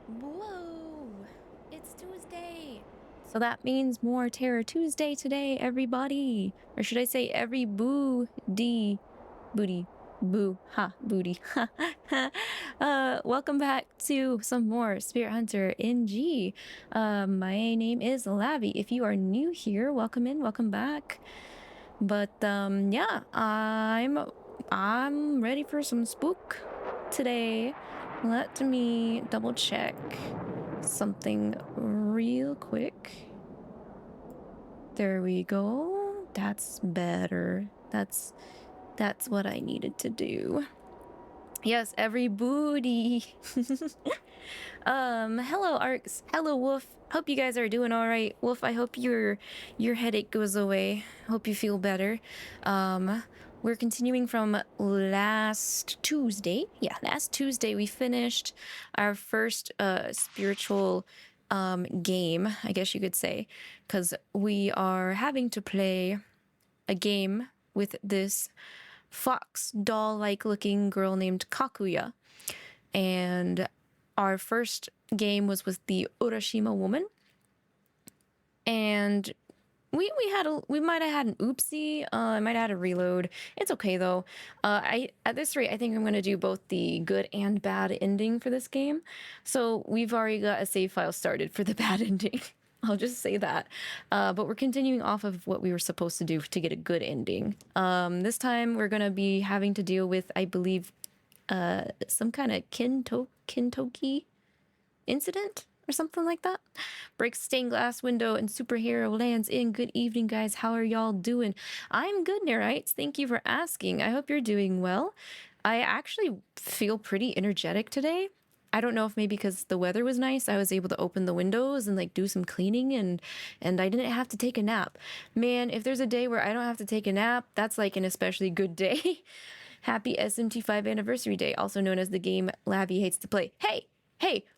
Whoa! It's Tuesday! So that means more Terror Tuesday today, everybody! Or should I say every booty. Boo. Ha. Booty. Welcome back to some more Spirit Hunter NG. My name is Lavi. If you are new here, welcome in, welcome back. But, yeah, I'm ready for some spook today. Let me double check something real quick. There we go. That's better. That's what I needed to do. Yes, every booty. Hello Arcs. Hello Wolf. Hope you guys are doing all right. Wolf, I hope your headache goes away. Hope you feel better. We're continuing from last Tuesday. Yeah, last Tuesday we finished our first spiritual game, I guess you could say, because we are having to play a game with this fox doll-like looking girl named Kakuya. And our first game was with the Urashima woman. And we might have had an oopsie. I might have had a reload. It's okay though. At this rate, I think I'm gonna do both the good and bad ending for this game. So we've already got a save file started for the bad ending. I'll just say that. But we're continuing off of what we were supposed to do to get a good ending. This time we're gonna be having to deal with, I believe, some kind of Kintoki incident or something like that. Breaks stained glass window and superhero lands in. Good evening, guys. How are y'all doing? I'm good, Nerites. Thank you for asking. I hope you're doing well. I actually feel pretty energetic today. I don't know if maybe because the weather was nice, I was able to open the windows and like do some cleaning and I didn't have to take a nap. Man, if there's a day where I don't have to take a nap, that's like an especially good day. Happy SMT5 anniversary day, also known as the game Lavi hates to play. Hey,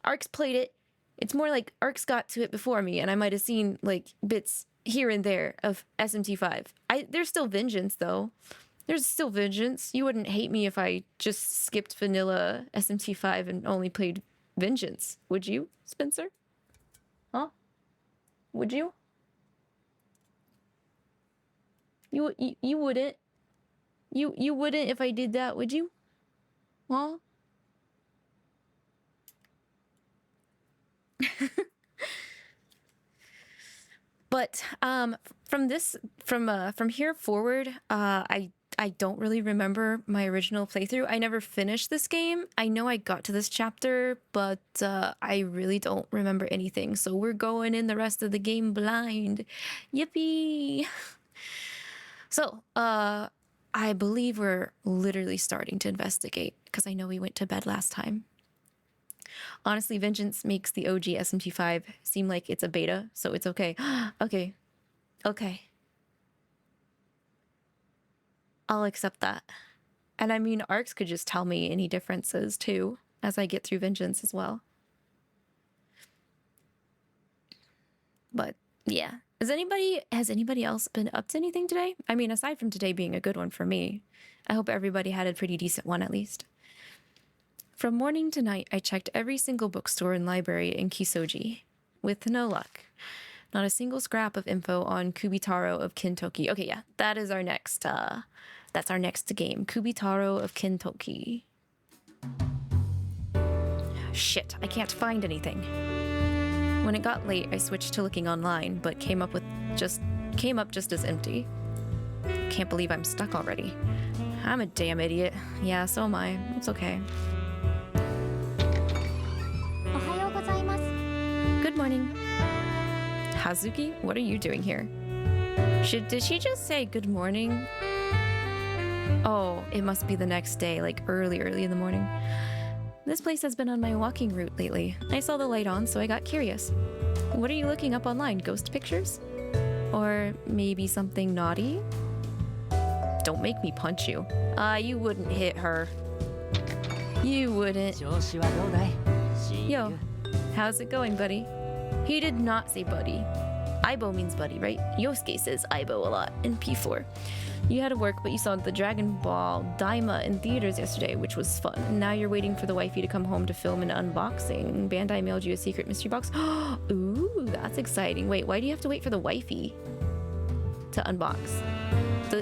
Arcs played it. It's more like Arcs got to it before me, and I might have seen like bits here and there of SMT5. There's still vengeance though. There's still vengeance. You wouldn't hate me if I just skipped vanilla SMT5 and only played vengeance, would you, Spencer? Huh? Would you? You wouldn't. You wouldn't if I did that, would you? Huh? But from here forward, I don't really remember my original playthrough. I never finished this game. I know I got to this chapter, but I really don't remember anything. So we're going in the rest of the game blind. Yippee! So, I believe we're literally starting to investigate because I know we went to bed last time. Honestly, Vengeance makes the OG SMT5 seem like it's a beta, so it's okay. Okay. I'll accept that. And I mean, Arcs could just tell me any differences too, as I get through Vengeance as well. But yeah. Has anybody else been up to anything today? I mean, aside from today being a good one for me, I hope everybody had a pretty decent one at least. From morning to night, I checked every single bookstore and library in Kisoji, with no luck. Not a single scrap of info on Kubitarou of Kintoki. Okay, yeah, that is our next, that's our next game. Kubitarou of Kintoki. Shit, I can't find anything. When it got late, I switched to looking online, but came up just as empty. Can't believe I'm stuck already. I'm a damn idiot. Yeah, so am I. It's okay. Good morning. Hazuki, what are you doing here? Did she just say good morning? Oh, it must be the next day, like early in the morning. This place has been on my walking route lately. I saw the light on, so I got curious. What are you looking up online? Ghost pictures? Or maybe something naughty? Don't make me punch you. You wouldn't hit her. You wouldn't. Yo, how's it going, buddy? He did not say buddy. 𝐒𝐈𝐒 means buddy, right? Yosuke says 𝐒𝐈𝐒 a lot in P4. You had to work, but you saw the Dragon Ball Daima in theaters yesterday, which was fun. And now you're waiting for the wifey to come home to film an unboxing. Bandai mailed you a secret mystery box. Ooh, that's exciting. Wait, why do you have to wait for the wifey to unbox?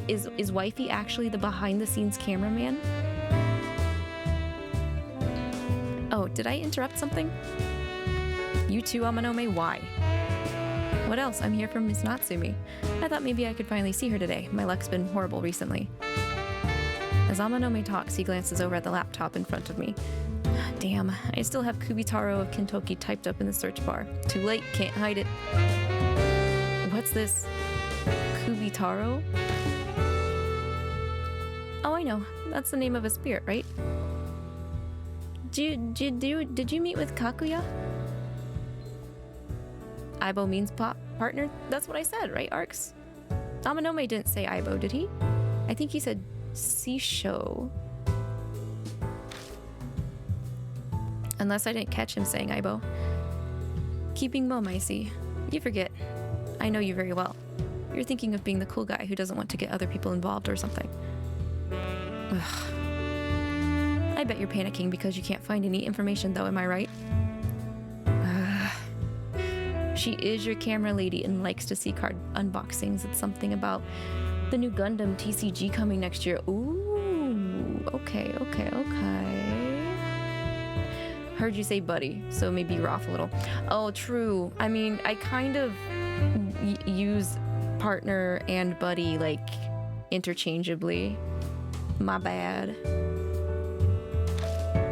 Is wifey actually the behind-the-scenes cameraman? Oh, did I interrupt something? You too, Amanome? Why? What else? I'm here from Miss Natsumi. I thought maybe I could finally see her today. My luck's been horrible recently. As Amanome talks, he glances over at the laptop in front of me. Damn, I still have Kubitarou of Kintoki typed up in the search bar. Too late, can't hide it. What's this? Kubitarou? Oh, I know. That's the name of a spirit, right? Did you meet with Kakuya? 𝐒𝐈𝐒 means partner? That's what I said, right, Arcs? Amanome didn't say 𝐒𝐈𝐒, did he? I think he said Sisho. Unless I didn't catch him saying 𝐒𝐈𝐒. Keeping mum, I see. You forget. I know you very well. You're thinking of being the cool guy who doesn't want to get other people involved or something. Ugh. I bet you're panicking because you can't find any information though, am I right? She is your camera lady and likes to see card unboxings. It's something about the new Gundam TCG coming next year. Ooh, okay. Heard you say buddy, so maybe you're off a little. Oh, true. I mean, I kind of use partner and buddy like interchangeably. My bad.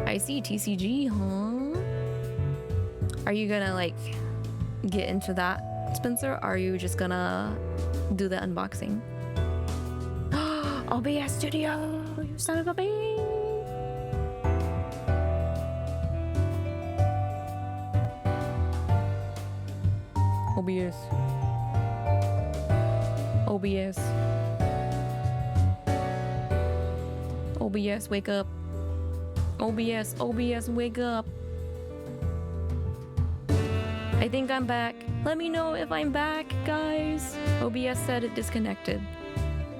I see TCG, huh? Are you gonna like get into that, Spencer? Or are you just gonna do the unboxing? OBS Studio, you son of a bitch! OBS, wake up. OBS, wake up. I think I'm back. Let me know if I'm back, guys. OBS said it disconnected.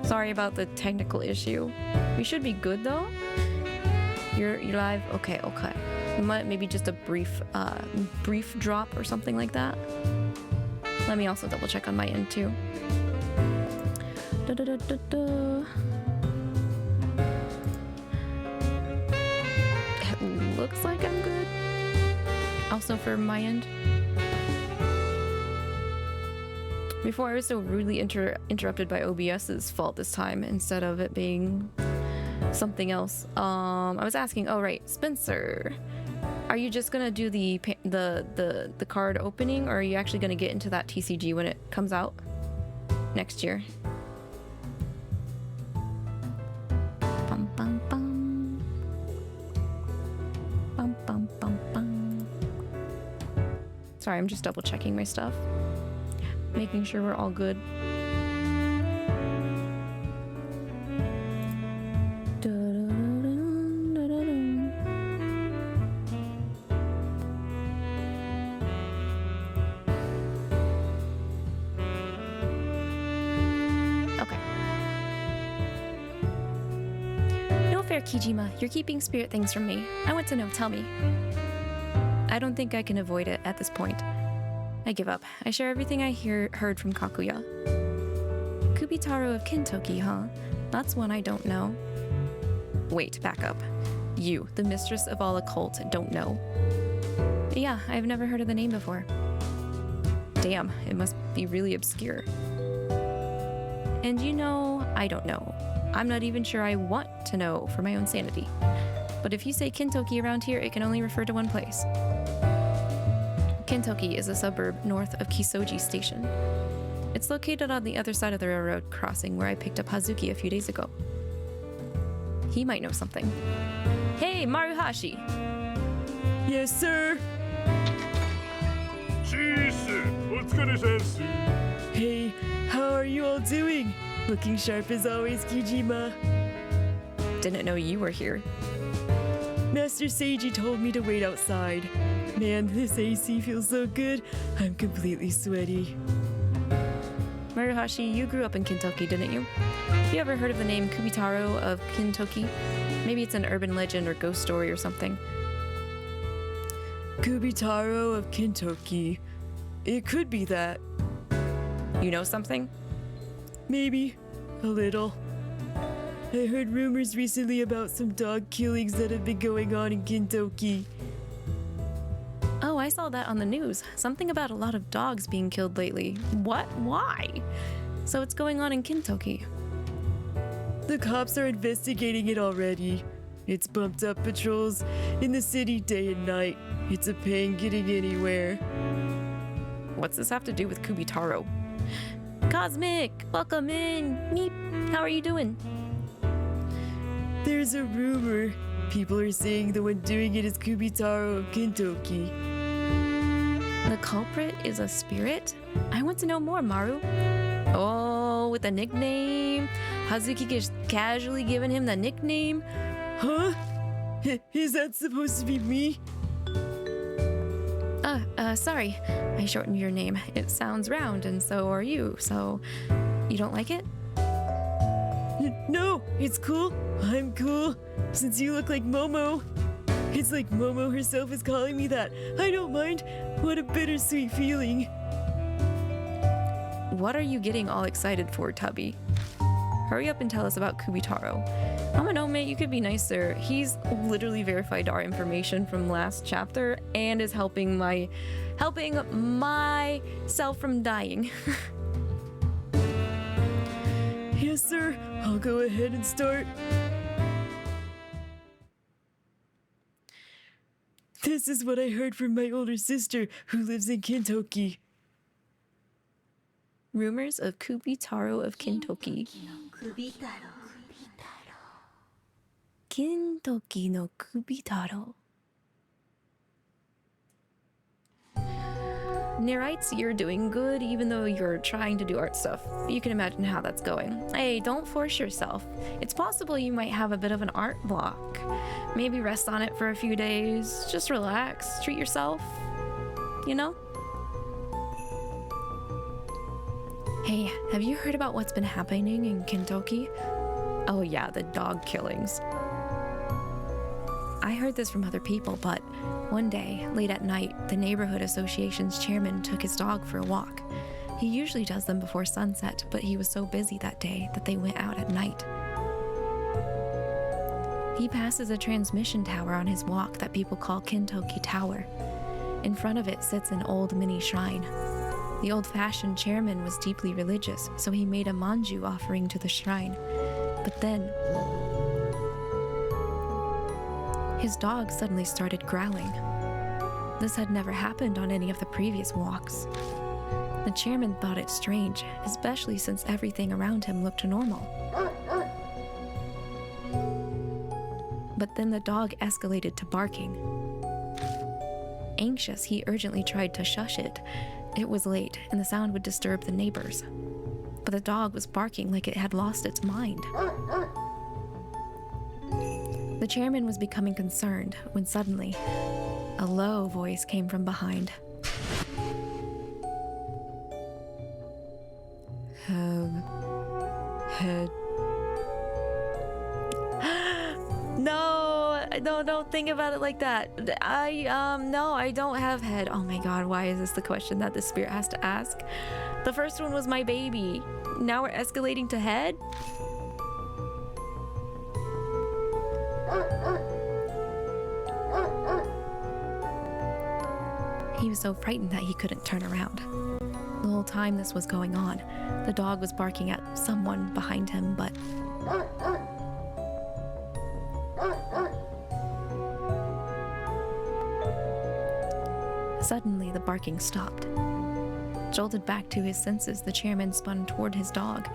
Sorry about the technical issue. We should be good though. You're live? Okay. Maybe just a brief drop or something like that. Let me also double check on my end too. It looks like I'm good. Also for my end. Before I was so rudely interrupted by OBS's fault this time instead of it being something else. I was asking, oh right, Spencer, are you just gonna do the card opening, or are you actually gonna get into that TCG when it comes out next year? Bum bum bum. Bum bum bum bum. Sorry, I'm just double checking my stuff. Making sure we're all good. Okay. No fair, Kijima. You're keeping spirit things from me. I want to know. Tell me. I don't think I can avoid it at this point. I give up. I share everything I heard from Kakuya. Kubitarou of Kintoki, huh? That's one I don't know. Wait, back up. You, the mistress of all occult, don't know? Yeah, I've never heard of the name before. Damn, it must be really obscure. And you know, I don't know. I'm not even sure I want to know for my own sanity. But if you say Kintoki around here, it can only refer to one place. Kintoki is a suburb north of Kisoji Station. It's located on the other side of the railroad crossing where I picked up Hazuki a few days ago. He might know something. Hey, Maruhashi! Yes, sir! Hey, how are you all doing? Looking sharp as always, Kijima. Didn't know you were here. Master Seiji told me to wait outside. Man, this AC feels so good, I'm completely sweaty. Murahashi, you grew up in Kintoki, didn't you? You ever heard of the name Kubitarou of Kintoki? Maybe it's an urban legend or ghost story or something. Kubitarou of Kintoki. It could be that. You know something? Maybe. A little. I heard rumors recently about some dog killings that have been going on in Kintoki. Oh, I saw that on the news. Something about a lot of dogs being killed lately. What? Why? So it's going on in Kintoki. The cops are investigating it already. It's bumped up patrols in the city day and night. It's a pain getting anywhere. What's this have to do with Kubitarou? Cosmic, welcome in. Meep, how are you doing? There's a rumor. People are saying the one doing it is Kubitarou of Kintoki. The culprit is a spirit? I want to know more, Maru. Oh, with a nickname? Hazuki just casually giving him the nickname? Huh? Is that supposed to be me? Sorry. I shortened your name. It sounds round, and so are you, so... You don't like it? No, it's cool. I'm cool. Since you look like Momo. It's like Momo herself is calling me that. I don't mind. What a bittersweet feeling. What are you getting all excited for, Tubby? Hurry up and tell us about Kubitarou. Homounculus, you could be nicer. He's literally verified our information from last chapter and is helping myself from dying. Yes, sir. I'll go ahead and start. This is what I heard from my older sister who lives in Kintoki. Rumors of Kubitarou of Kintoki. Kintoki no Kubitarou. Narrates, you're doing good even though you're trying to do art stuff. You can imagine how that's going. Hey, don't force yourself. It's possible you might have a bit of an art block. Maybe rest on it for a few days. Just relax, treat yourself, you know? Hey, have you heard about what's been happening in Kintoki? Oh yeah, the dog killings. I heard this from other people, but one day, late at night, the neighborhood association's chairman took his dog for a walk. He usually does them before sunset, but he was so busy that day that they went out at night. He passes a transmission tower on his walk that people call Kintoki Tower. In front of it sits an old mini shrine. The old-fashioned chairman was deeply religious, so he made a manju offering to the shrine. But then, his dog suddenly started growling. This had never happened on any of the previous walks. The chairman thought it strange, especially since everything around him looked normal. But then the dog escalated to barking. Anxious, he urgently tried to shush it. It was late, and the sound would disturb the neighbors. But the dog was barking like it had lost its mind. The chairman was becoming concerned when suddenly, a low voice came from behind. Head. No, don't think about it like that. No, I don't have head. Oh my god, why is this the question that the spirit has to ask? The first one was my baby. Now we're escalating to head? He was so frightened that he couldn't turn around. The whole time this was going on, the dog was barking at someone behind him, but... Suddenly, the barking stopped. Jolted back to his senses, the chairman spun toward his dog.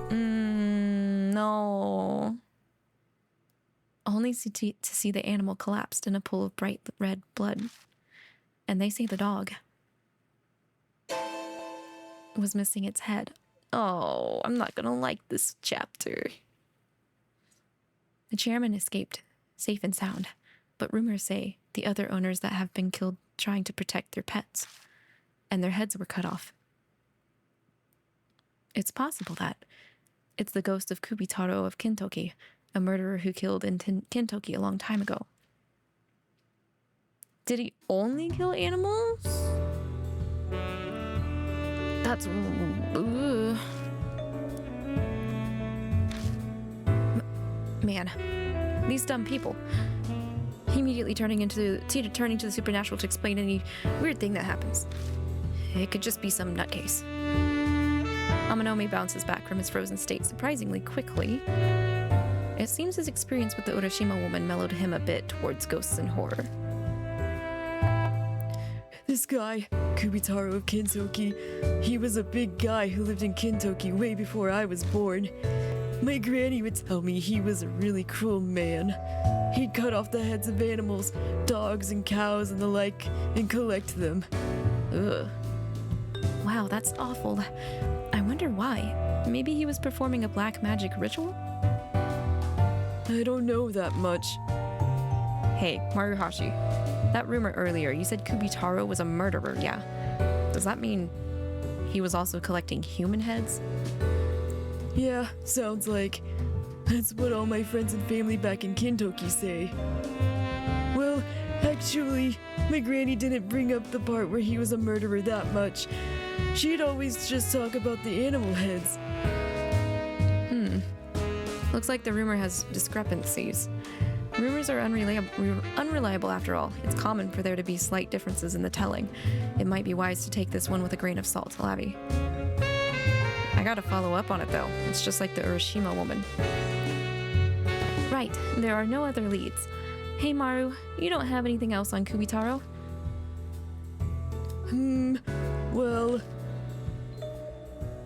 No. Only to see the animal collapsed in a pool of bright red blood. And they say the dog was missing its head. Oh, I'm not gonna like this chapter. The chairman escaped, safe and sound, but rumors say the other owners that have been killed trying to protect their pets, and their heads were cut off. It's possible that it's the ghost of Kubitarou of Kintoki, a murderer who killed in Kintoki a long time ago. Did he only kill animals? That's... Man, these dumb people. He immediately turning to the supernatural to explain any weird thing that happens. It could just be some nutcase. Amanome bounces back from his frozen state surprisingly quickly. It seems his experience with the Urashima woman mellowed him a bit towards ghosts and horror. This guy, Kubitarou of Kintoki, he was a big guy who lived in Kintoki way before I was born. My granny would tell me he was a really cruel man. He'd cut off the heads of animals, dogs and cows and the like, and collect them. Ugh. Wow, that's awful. I wonder why. Maybe he was performing a black magic ritual? I don't know that much. Hey, Maruhashi. That rumor earlier, you said Kubitarou was a murderer, yeah? Does that mean he was also collecting human heads? Yeah, sounds like. That's what all my friends and family back in Kintoki say. Well, actually, my granny didn't bring up the part where he was a murderer that much. She'd always just talk about the animal heads. Looks like the rumor has discrepancies. Rumors are unreliable after all. It's common for there to be slight differences in the telling. It might be wise to take this one with a grain of salt, 𝐂𝐕𝐈. I gotta follow up on it though. It's just like the Urashima woman. Right, there are no other leads. Hey Maru, you don't have anything else on Kubitarou? Well...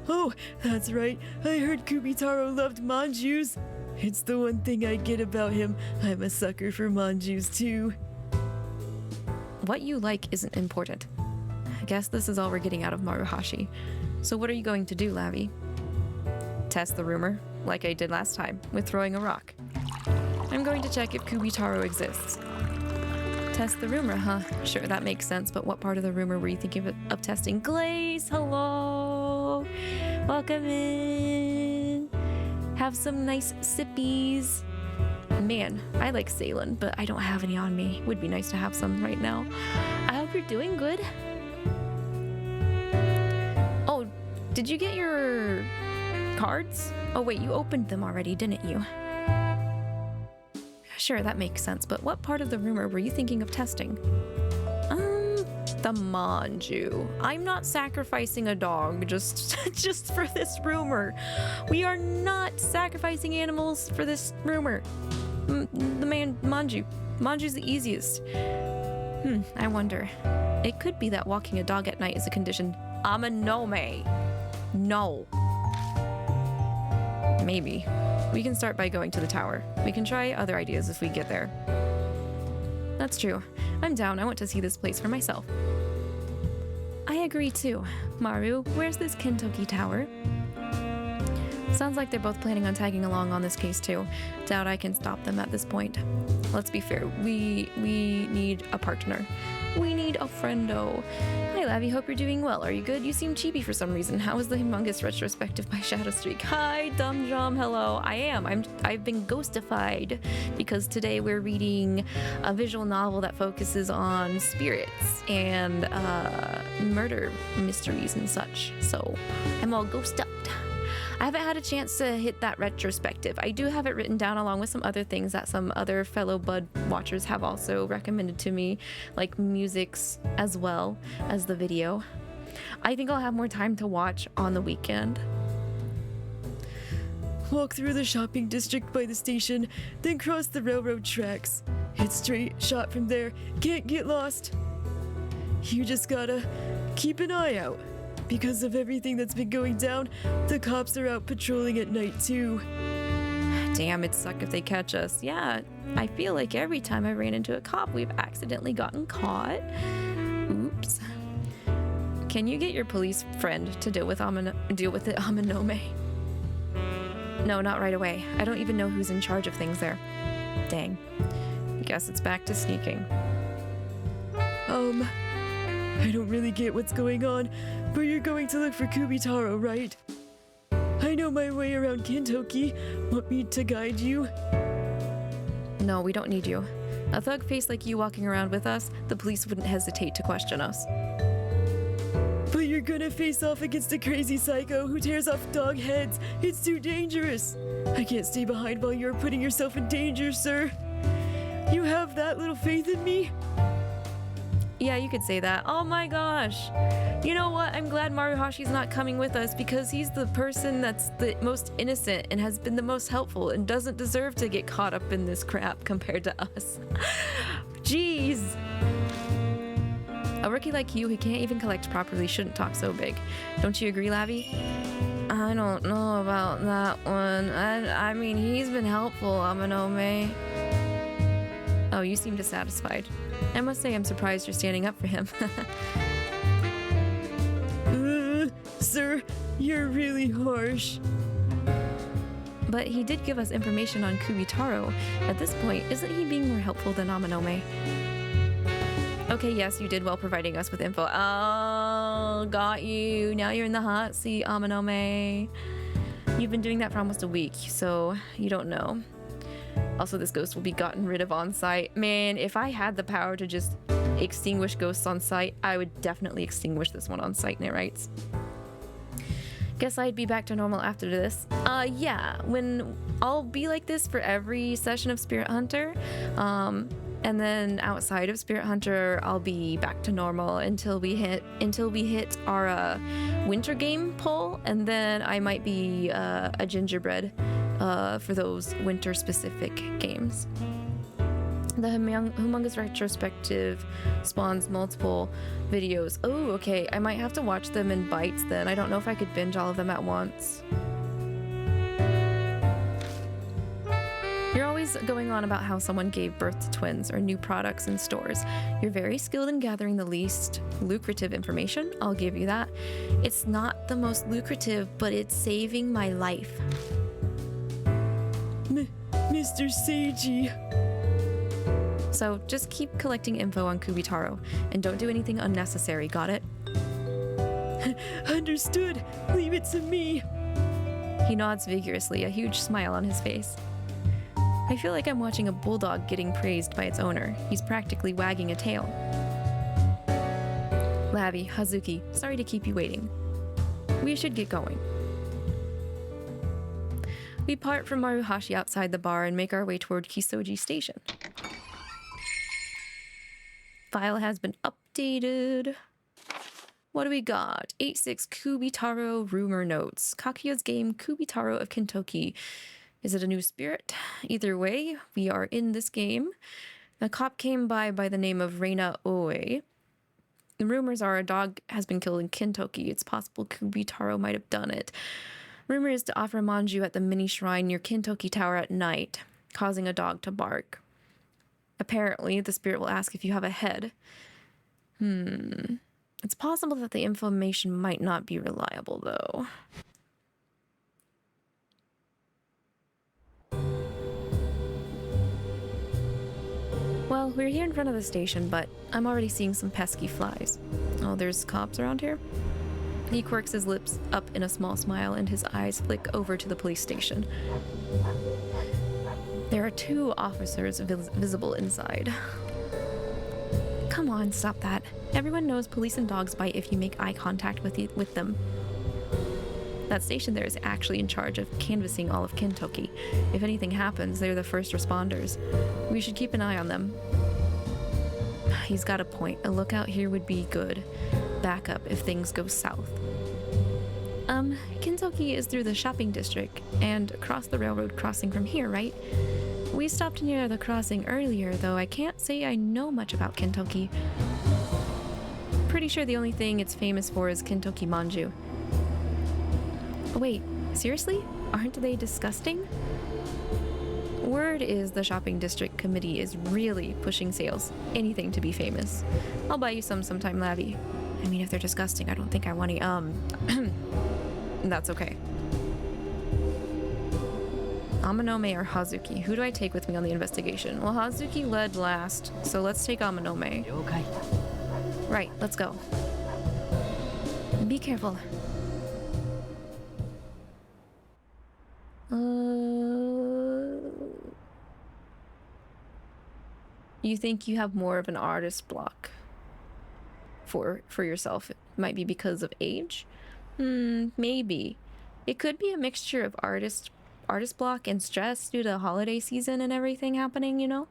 Oh, that's right. I heard Kubitarou loved manjus. It's the one thing I get about him. I'm a sucker for manjus too. What you like isn't important. I guess this is all we're getting out of Maruhashi. So what are you going to do, 𝐂𝐕𝐈? Test the rumor, like I did last time, with throwing a rock. I'm going to check if Kubitarou exists. Test the rumor, huh? Sure, that makes sense, but what part of the rumor were you thinking of testing? 𝐂𝐿𝐴𝐶, hello! Welcome in! Have some nice sippies. Man, I like Ceylon, but I don't have any on me. Would be nice to have some right now. I hope you're doing good. Oh, did you get your cards? Oh wait, you opened them already, didn't you? Sure, that makes sense, but what part of the rumor were you thinking of testing? The manju. I'm not sacrificing a dog just for this rumor. We are not sacrificing animals for this rumor. Manju's the easiest. I wonder. It could be that walking a dog at night is a condition. Amanome. No. Maybe. We can start by going to the tower. We can try other ideas if we get there. That's true. I'm down. I want to see this place for myself. I agree too. Maru, where's this Kintoki tower? Sounds like they're both planning on tagging along on this case too. Doubt I can stop them at this point. Let's be fair. We need a partner. We need a friendo. Hi 𝐂𝐕𝐈, hope you're doing well. Are you good? You seem cheapy for some reason. How was the humongous retrospective by Shadow Streak? Hi, Dumb Jom, hello. I am. I've been ghostified because today we're reading a visual novel that focuses on spirits and murder mysteries and such. So I'm all ghosted up. I haven't had a chance to hit that retrospective. I do have it written down along with some other things that some other fellow Bud watchers have also recommended to me, like musics as well as the video. I think I'll have more time to watch on the weekend. Walk through the shopping district by the station, then cross the railroad tracks. Hit straight, shot from there, can't get lost. You just gotta keep an eye out. Because of everything that's been going down, the cops are out patrolling at night too. Damn, it'd suck if they catch us. Yeah, I feel like every time I ran into a cop, we've accidentally gotten caught. Oops. Can you get your police friend to deal with the Amanome? No, not right away. I don't even know who's in charge of things there. Dang. Guess it's back to sneaking. I don't really get what's going on, but you're going to look for Kubitarou, right? I know my way around Kintoki. Want me to guide you? No, we don't need you. A thug face like you walking around with us, the police wouldn't hesitate to question us. But you're gonna face off against a crazy psycho who tears off dog heads. It's too dangerous. I can't stay behind while you're putting yourself in danger, sir. You have that little faith in me? Yeah, you could say that. Oh my gosh. You know what? I'm glad Maruhashi's not coming with us because he's the person that's the most innocent and has been the most helpful and doesn't deserve to get caught up in this crap compared to us. Jeez. A rookie like you who can't even collect properly shouldn't talk so big. Don't you agree, Lavi? I don't know about that one. I mean, he's been helpful, Amanome. Oh, you seem dissatisfied. I must say I'm surprised you're standing up for him. Sir, you're really harsh. But he did give us information on Kubitarou. At this point, isn't he being more helpful than Amanome? Okay, yes, you did well providing us with info. Oh, got you. Now you're in the hot seat, Amanome. You've been doing that for almost a week, so you don't know. Also, this ghost will be gotten rid of on site. Man, if I had the power to just extinguish ghosts on site, I would definitely extinguish this one on site, and it writes. Guess I'd be back to normal after this. Yeah, when I'll be like this for every session of Spirit Hunter. And then outside of Spirit Hunter, I'll be back to normal until we hit our winter game poll, and then I might be a gingerbread for those winter specific games. The Humongous Retrospective spawns multiple videos. Oh, okay. I might have to watch them in bites then. I don't know if I could binge all of them at once. You're always going on about how someone gave birth to twins or new products in stores. You're very skilled in gathering the least lucrative information, I'll give you that. It's not the most lucrative, but it's saving my life. Mr. Seiji. So just keep collecting info on Kubitarou, and don't do anything unnecessary, got it? Understood. Leave it to me. He nods vigorously, a huge smile on his face. I feel like I'm watching a bulldog getting praised by its owner. He's practically wagging a tail. Lavi, Hazuki, sorry to keep you waiting. We should get going. We part from Maruhashi outside the bar and make our way toward Kisoji Station. File has been updated. What do we got? 8-6 Kubitarou rumor notes. Kakuya's game Kubitarou of Kintoki. Is it a new spirit? Either way, we are in this game. A cop came by the name of Reina Oe. The rumors are a dog has been killed in Kintoki. It's possible Kubitarou might have done it. Rumor is to offer manju at the mini shrine near Kintoki Tower at night, causing a dog to bark. Apparently, the spirit will ask if you have a head. It's possible that the information might not be reliable, though. Well, we're here in front of the station, but I'm already seeing some pesky flies. Oh, there's cops around here? He quirks his lips up in a small smile and his eyes flick over to the police station. There are 2 officers visible inside. Come on, stop that. Everyone knows police and dogs bite if you make eye contact with them. That station there is actually in charge of canvassing all of Kintoki. If anything happens, they're the first responders. We should keep an eye on them. He's got a point. A lookout here would be good. Backup if things go south. Kintoki is through the shopping district and across the railroad crossing from here, right? We stopped near the crossing earlier, though I can't say I know much about Kintoki. Pretty sure the only thing it's famous for is Kintoki manju. Wait, seriously? Aren't they disgusting? Word is the shopping district committee is really pushing sales. Anything to be famous. I'll buy you some sometime, Lavi. I mean, if they're disgusting, I don't think I want to, that's okay. Amanome or Hazuki? Who do I take with me on the investigation? Well, Hazuki led last, so let's take Amanome. Okay. Right, let's go. Be careful. You think you have more of an artist block for yourself? It might be because of age? Maybe. It could be a mixture of artist block and stress due to the holiday season and everything happening, you know?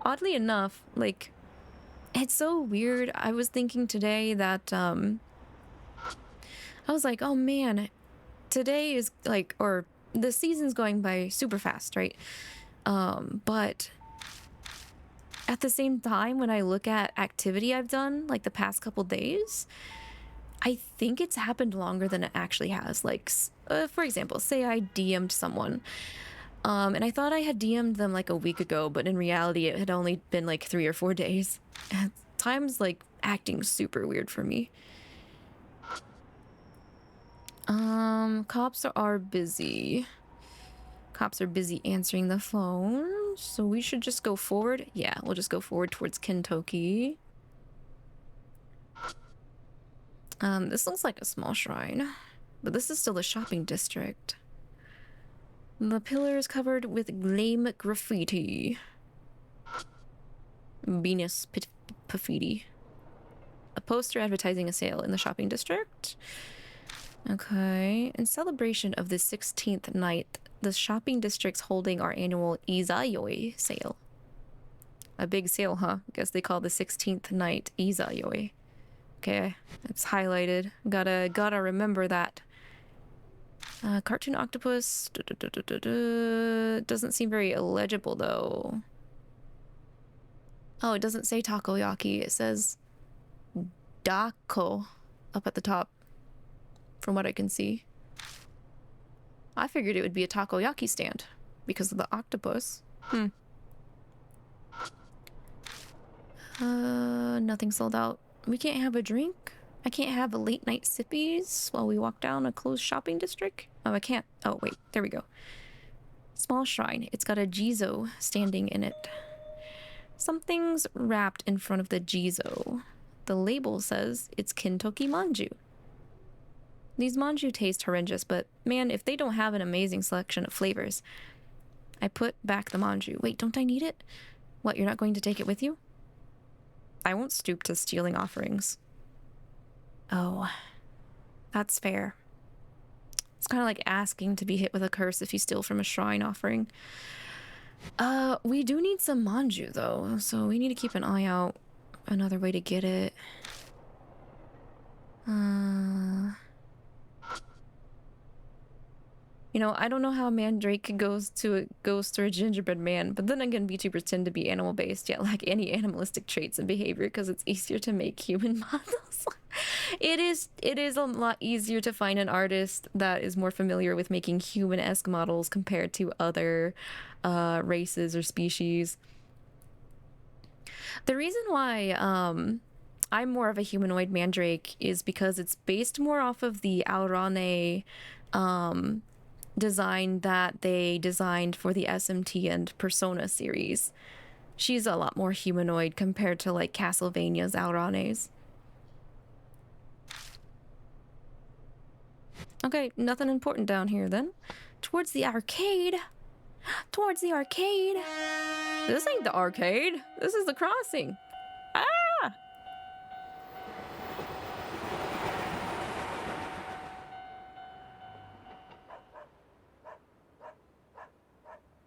Oddly enough, like, it's so weird. I was thinking today that, I was like, oh man, today is like, or the season's going by super fast, right? But at the same time, when I look at activity I've done, like the past couple days, I think it's happened longer than it actually has. Like, for example, say I DM'd someone, and I thought I had DM'd them like a week ago, but in reality, it had only been like 3 or 4 days. Time's like acting super weird for me. Cops are busy. Cops are busy answering the phone, so we should just go forward. Yeah, we'll just go forward towards Kintoki. This looks like a small shrine, but this is still a shopping district. The pillar is covered with lame graffiti. Venus Graffiti. A poster advertising a sale in the shopping district. Okay. In celebration of the 16th night, the shopping district's holding our annual 𝐒𝐈𝐒 sale. A big sale, huh? Guess they call the 16th night 𝐒𝐈𝐒. Okay, it's highlighted. Gotta remember that. Cartoon octopus. Doesn't seem very illegible though. Oh, it doesn't say takoyaki. It says dako up at the top, from what I can see. I figured it would be a takoyaki stand because of the octopus. Nothing sold out. We can't have a drink? I can't have a late night sippies while we walk down a closed shopping district? Oh, I can't. Oh, wait. There we go. Small shrine. It's got a jizo standing in it. Something's wrapped in front of the jizo. The label says it's Kintoki manju. These manju taste horrendous, but man, if they don't have an amazing selection of flavors. I put back the manju. Wait, don't I need it? What, you're not going to take it with you? I won't stoop to stealing offerings. Oh, that's fair. It's kind of like asking to be hit with a curse if you steal from a shrine offering. We do need some manju though, so we need to keep an eye out. Another way to get it. You know, I don't know how Mandrake goes to a ghost or a gingerbread man, but then again, VTubers tend to be animal-based, yet lack any animalistic traits and behavior because it's easier to make human models. It is a lot easier to find an artist that is more familiar with making human-esque models compared to other races or species. The reason why I'm more of a humanoid Mandrake is because it's based more off of the Alraune design that they designed for the SMT and Persona series. She's a lot more humanoid compared to like Castlevania's Alraunes. Okay, nothing important down here then. Towards the arcade. Towards the arcade. This ain't the arcade. This is the crossing. Ah!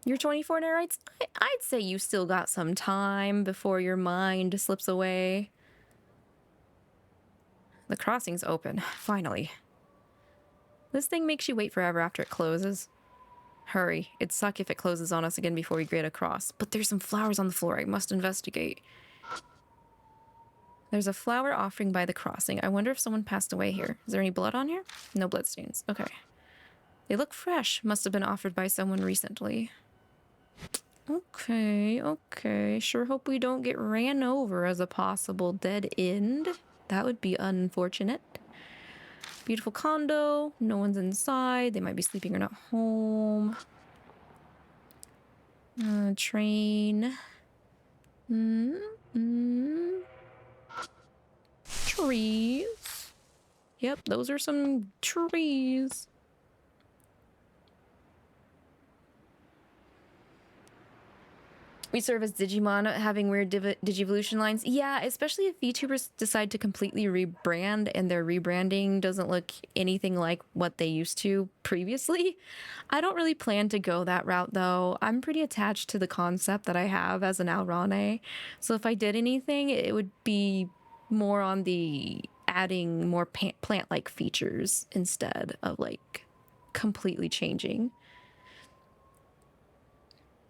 You're 24 now, right? I'd say you still got some time before your mind slips away. The crossing's open, finally. This thing makes you wait forever after it closes. Hurry, it'd suck if it closes on us again before we get across. But there's some flowers on the floor, I must investigate. There's a flower offering by the crossing. I wonder if someone passed away here. Is there any blood on here? No bloodstains, okay. They look fresh, must have been offered by someone recently. Okay, okay. Sure hope we don't get ran over as a possible dead end. That would be unfortunate. Beautiful condo. No one's inside. They might be sleeping or not home. Train. Trees. Yep, those are some trees. We serve as Digimon having weird Digivolution lines. Yeah, especially if VTubers decide to completely rebrand and their rebranding doesn't look anything like what they used to previously. I don't really plan to go that route though. I'm pretty attached to the concept that I have as an Alraune. So if I did anything, it would be more on the adding more plant-like features instead of like completely changing.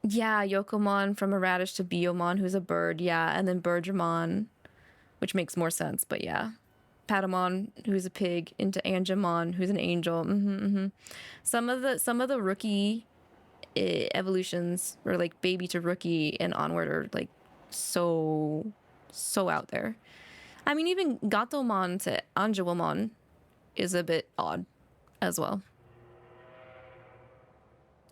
Yeah, Yokomon from a radish to Biomon, who's a bird. Yeah, and then Birdramon, which makes more sense. But yeah, Patamon, who's a pig, into Angemon, who's an angel. Some of the rookie evolutions, or like baby to rookie and onward, are like so out there. I mean, even Gatomon to Anjewamon is a bit odd as well.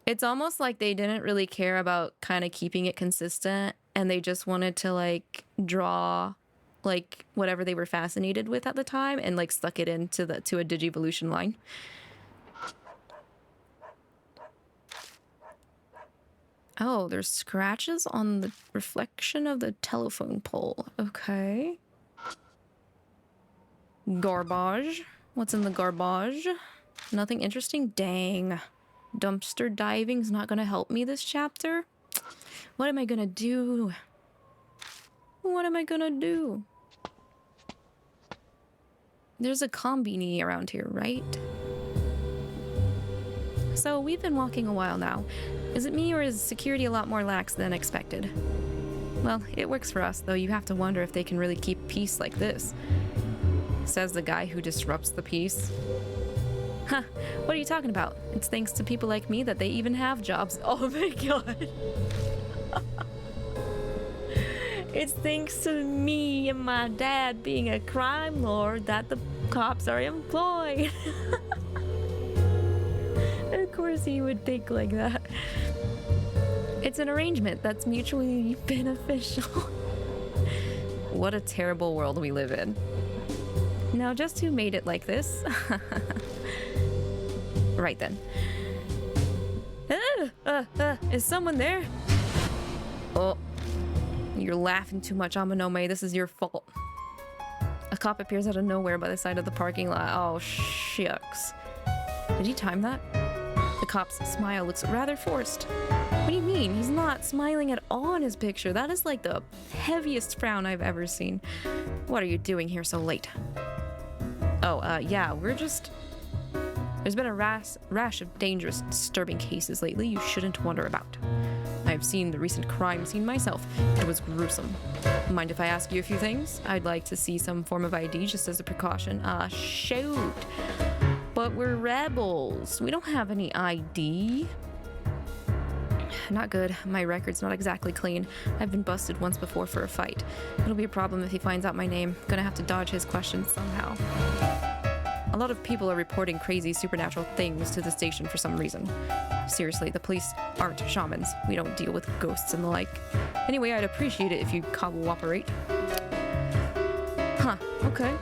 It's almost like they didn't really care about kind of keeping it consistent, and they just wanted to like draw like whatever they were fascinated with at the time and like stuck it into a Digivolution line. Oh, there's scratches on the reflection of the telephone pole. Okay. Garbage. What's in the garbage? Nothing interesting? Dang. Dumpster diving's not gonna help me this chapter. What am I gonna do? What am I gonna do? There's a combini around here, right? So we've been walking a while now. Is it me, or is security a lot more lax than expected? Well, it works for us, though. You have to wonder if they can really keep peace like this. Says the guy who disrupts the peace. Huh, what are you talking about? It's thanks to people like me that they even have jobs. Oh my god. It's thanks to me and my dad being a crime lord that the cops are employed. Of course he would think like that. It's an arrangement that's mutually beneficial. What a terrible world we live in. Now, just who made it like this? Right then. Is someone there? Oh, you're laughing too much, Amanome. This is your fault. A cop appears out of nowhere by the side of the parking lot. Oh, shucks. Did he time that? The cop's smile looks rather forced. What do you mean? He's not smiling at all in his picture. That is like the heaviest frown I've ever seen. What are you doing here so late? Oh, yeah, we're just... There's been a rash of dangerous, disturbing cases lately you shouldn't wonder about. I've seen the recent crime scene myself. It was gruesome. Mind if I ask you a few things? I'd like to see some form of ID just as a precaution. Shoot. But we're rebels. We don't have any ID. Not good. My record's not exactly clean. I've been busted once before for a fight. It'll be a problem if he finds out my name. Gonna have to dodge his questions somehow. A lot of people are reporting crazy supernatural things to the station for some reason. Seriously, the police aren't shamans. We don't deal with ghosts and the like. Anyway, I'd appreciate it if you cooperate. Huh. Okay.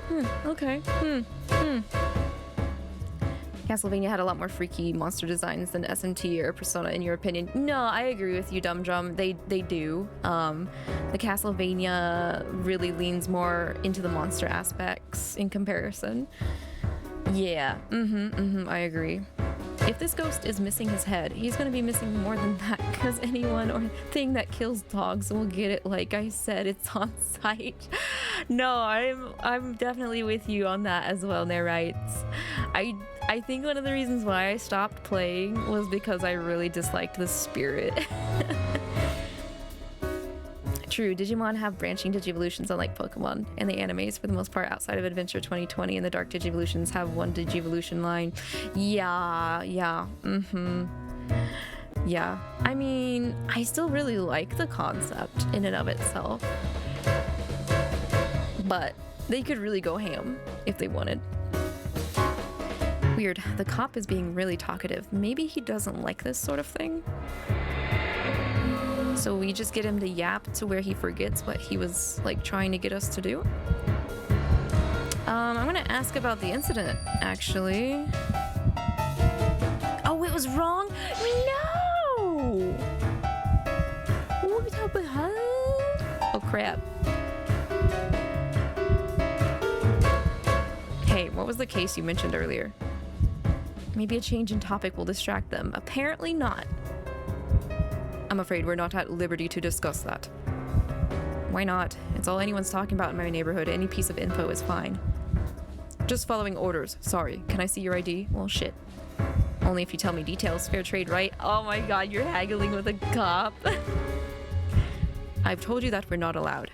Okay. Castlevania had a lot more freaky monster designs than SMT or Persona, in your opinion. No, I agree with you, Dum Drum. They do. The Castlevania really leans more into the monster aspects in comparison. Yeah, I agree. If this ghost is missing his head, he's gonna be missing more than that, because anyone or thing that kills dogs will get it. Like I said, it's on site. No, I'm definitely with you on that as well, Nerites. I think one of the reasons why I stopped playing was because I really disliked the spirit. True, Digimon have branching Digivolutions unlike Pokemon, and the animes, for the most part, outside of Adventure 2020 and the Dark Digivolutions, have one Digivolution line. Yeah. Yeah. I mean, I still really like the concept in and of itself. But they could really go ham if they wanted. Weird, the cop is being really talkative. Maybe he doesn't like this sort of thing? So we just get him to yap to where he forgets what he was like trying to get us to do. I'm gonna ask about the incident, actually. Oh, it was wrong? No! crap. Hey, what was the case you mentioned earlier? Maybe a change in topic will distract them. Apparently not. I'm afraid we're not at liberty to discuss that. Why not? It's all anyone's talking about in my neighborhood. Any piece of info is fine. Just following orders. Sorry. Can I see your ID? Well, shit. Only if you tell me details. Fair trade, right? Oh my god, you're haggling with a cop. I've told you that we're not allowed.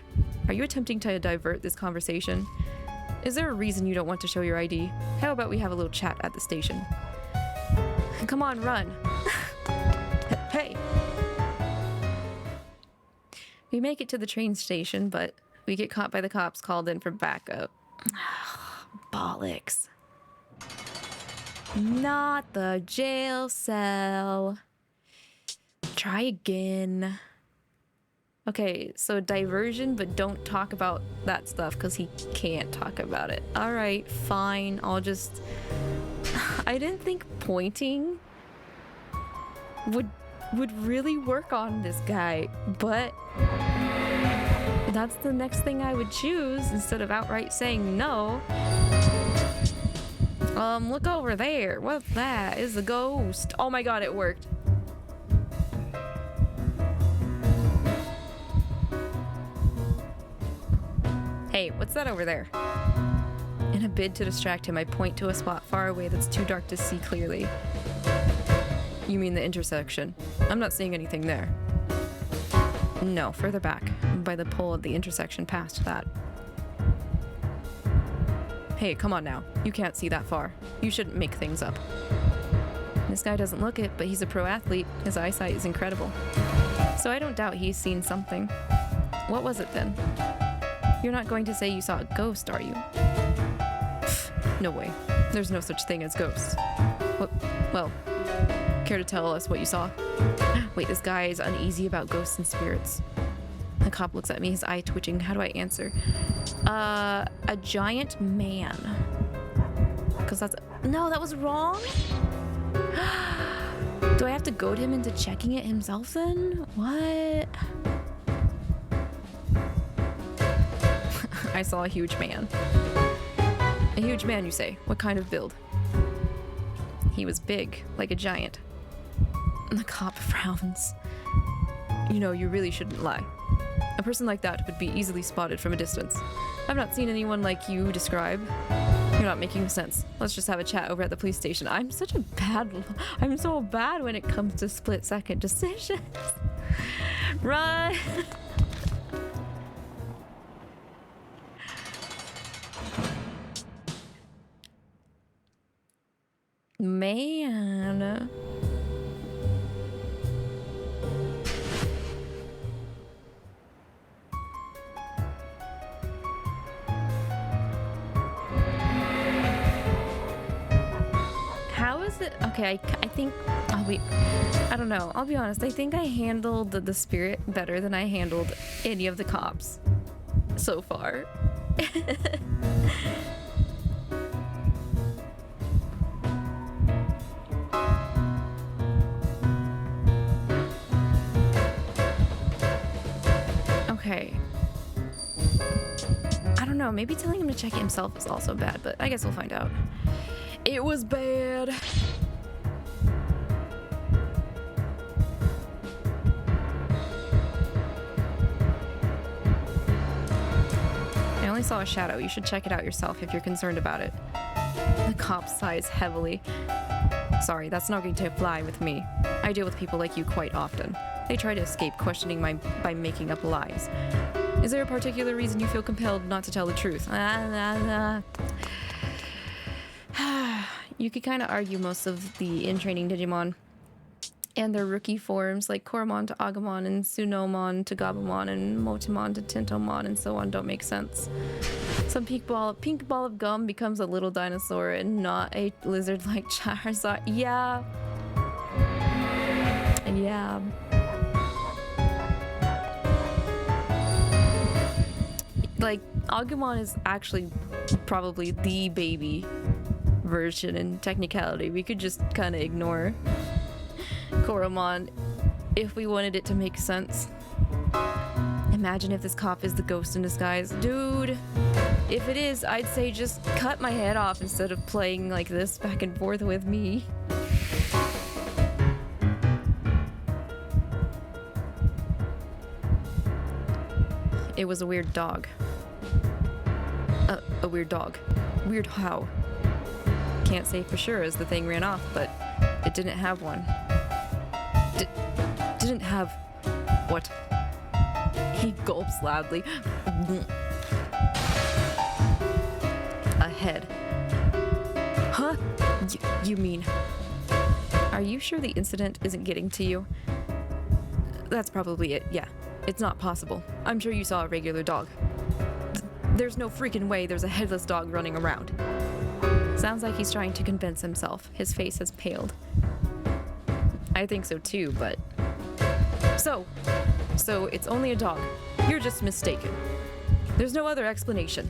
Are you attempting to divert this conversation? Is there a reason you don't want to show your ID? How about we have a little chat at the station? Come on, run. Hey! We make it to the train station, but we get caught by the cops called in for backup. Bollocks. Not the jail cell. Try again. Okay, so diversion, but don't talk about that stuff because he can't talk about it. All right, fine. I'll just... I didn't think pointing would really work on this guy, but that's the next thing I would choose instead of outright saying no. Look over there. What's that? It's a ghost. Oh my god, it worked. Hey, what's that over there? In a bid to distract him, I point to a spot far away that's too dark to see clearly. You mean the intersection? I'm not seeing anything there. No, further back, by the pole at the intersection past that. Hey, come on now. You can't see that far. You shouldn't make things up. This guy doesn't look it, but he's a pro athlete. His eyesight is incredible. So I don't doubt he's seen something. What was it then? You're not going to say you saw a ghost, are you? Pfft, no way. There's no such thing as ghosts. Well, care to tell us what you saw? Wait, this guy is uneasy about ghosts and spirits. The cop looks at me, his eye twitching. How do I answer? A giant man. Because that's... No, that was wrong? Do I have to goad him into checking it himself then? What? I saw a huge man. A huge man, you say? What kind of build? He was big, like a giant. The cop frowns. You know, you really shouldn't lie. A person like that would be easily spotted from a distance. I've not seen anyone like you describe. You're not making sense. Let's just have a chat over at the police station. I'm so bad when it comes to split-second decisions. Run! Man. How is it? Okay, I think I don't know. I'll be honest. I think I handled the spirit better than I handled any of the cops so far. Okay. I don't know, maybe telling him to check it himself is also bad, but I guess we'll find out. It was bad. I only saw a shadow. You should check it out yourself if you're concerned about it. The cop sighs heavily. Sorry, that's not going to fly with me. I deal with people like you quite often. They try to escape questioning by making up lies. Is there a particular reason you feel compelled not to tell the truth? You could kind of argue most of the in-training Digimon and their rookie forms like Koromon to Agumon and Sunomon to Gabumon and Motimon to Tentomon and so on don't make sense. Some pink ball of gum becomes a little dinosaur and not a lizard like Charizard. Yeah. Yeah. Like, Agumon is actually probably the baby version in technicality. We could just kind of ignore Koromon if we wanted it to make sense. Imagine if this cop is the ghost in disguise. Dude, if it is, I'd say just cut my head off instead of playing like this back and forth with me. It was a weird dog. A weird dog. Weird how? Can't say for sure as the thing ran off, but it didn't have one. Didn't have... what? He gulps loudly. A head. Huh? You mean... Are you sure the incident isn't getting to you? That's probably it, yeah. It's not possible. I'm sure you saw a regular dog. There's no freaking way there's a headless dog running around. Sounds like he's trying to convince himself. His face has paled. I think so too, but... So it's only a dog. You're just mistaken. There's no other explanation.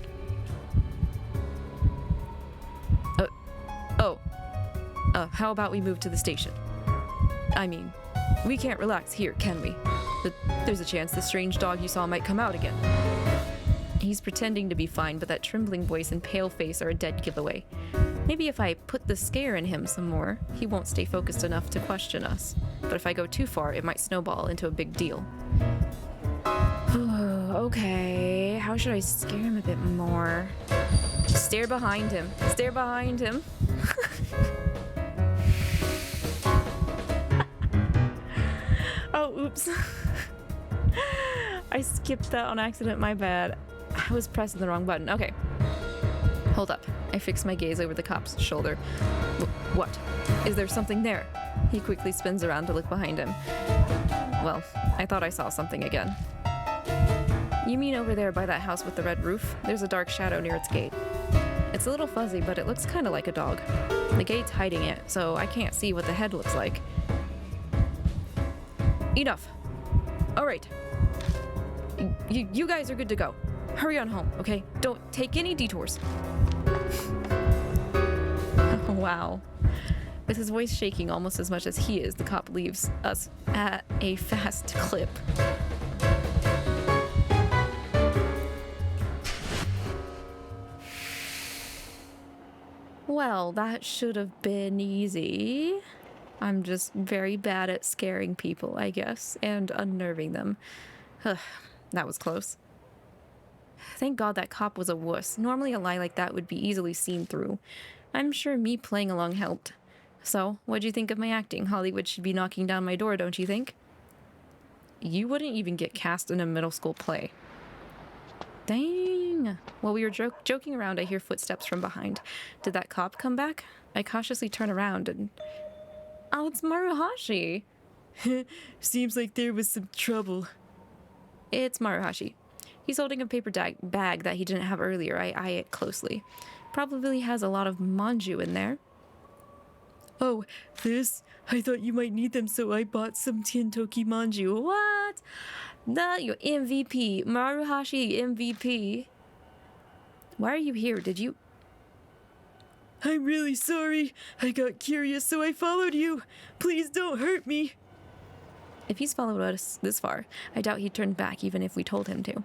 How about we move to the station? I mean, we can't relax here, can we? There's a chance the strange dog you saw might come out again. He's pretending to be fine, but that trembling voice and pale face are a dead giveaway. Maybe if I put the scare in him some more, he won't stay focused enough to question us. But if I go too far, it might snowball into a big deal. Okay, how should I scare him a bit more? Stare behind him. Stare behind him. Oh, oops. I skipped that on accident, my bad. I was pressing the wrong button. Okay. Hold up. I fix my gaze over the cop's shoulder. What? Is there something there? He quickly spins around to look behind him. Well, I thought I saw something again. You mean over there by that house with the red roof? There's a dark shadow near its gate. It's a little fuzzy, but it looks kind of like a dog. The gate's hiding it, so I can't see what the head looks like. Enough. All right. You guys are good to go. Hurry on home, okay? Don't take any detours. Wow. With his voice shaking almost as much as he is, the cop leaves us at a fast clip. Well, that should have been easy. I'm just very bad at scaring people, I guess, and unnerving them. That was close. Thank God that cop was a wuss. Normally a lie like that would be easily seen through. I'm sure me playing along helped. So, what'd you think of my acting? Hollywood should be knocking down my door, don't you think? You wouldn't even get cast in a middle school play. Dang. While we were joking around, I hear footsteps from behind. Did that cop come back? I cautiously turn around and... Oh, it's Maruhashi. Seems like there was some trouble. It's Maruhashi. He's holding a paper bag that he didn't have earlier. I eye it closely. Probably has a lot of manju in there. Oh, this? I thought you might need them, so I bought some Kintoki manju. What? Not your MVP. Maruhashi MVP. Why are you here? Did you... I'm really sorry. I got curious, so I followed you. Please don't hurt me. If he's followed us this far, I doubt he'd turn back even if we told him to.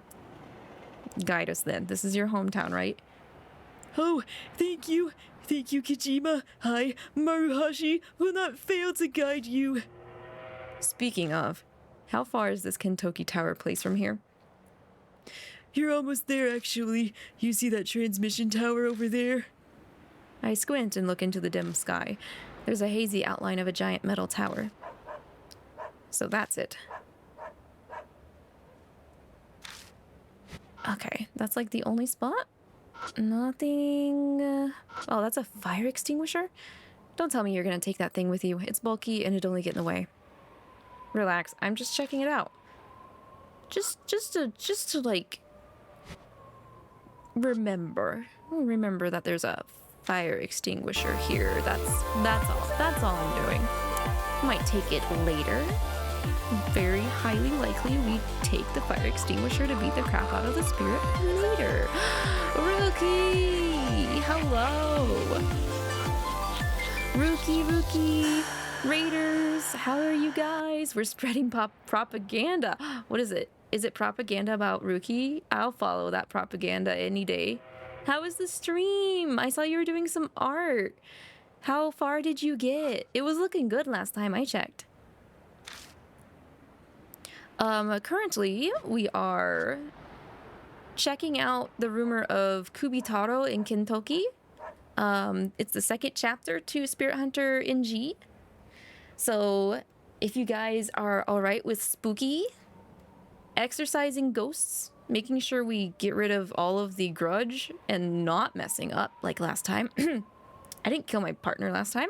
Guide us then. This is your hometown, right? Oh, thank you. Thank you, Kojima. I, Maruhashi, will not fail to guide you. Speaking of, how far is this Kintoki Tower place from here? You're almost there, actually. You see that transmission tower over there? I squint and look into the dim sky. There's a hazy outline of a giant metal tower. So that's it. Okay, that's like the only spot? Nothing... Oh, that's a fire extinguisher? Don't tell me you're gonna take that thing with you. It's bulky and it'd only get in the way. Relax, I'm just checking it out. Just to like... Remember that there's a fire extinguisher here. That's all I'm doing. Might take it later. Very highly likely we take the fire extinguisher to beat the crap out of the spirit later. Rookie! Hello! Rookie! Raiders! How are you guys? We're spreading propaganda. What is it? Is it propaganda about Rookie? I'll follow that propaganda any day. How was the stream? I saw you were doing some art. How far did you get? It was looking good last time I checked. Currently, we are checking out the rumor of Kubitarou in Kintoki. It's the second chapter to Spirit Hunter NG. So, if you guys are alright with spooky, exorcising ghosts, making sure we get rid of all of the grudge and not messing up like last time. I didn't kill my partner last time.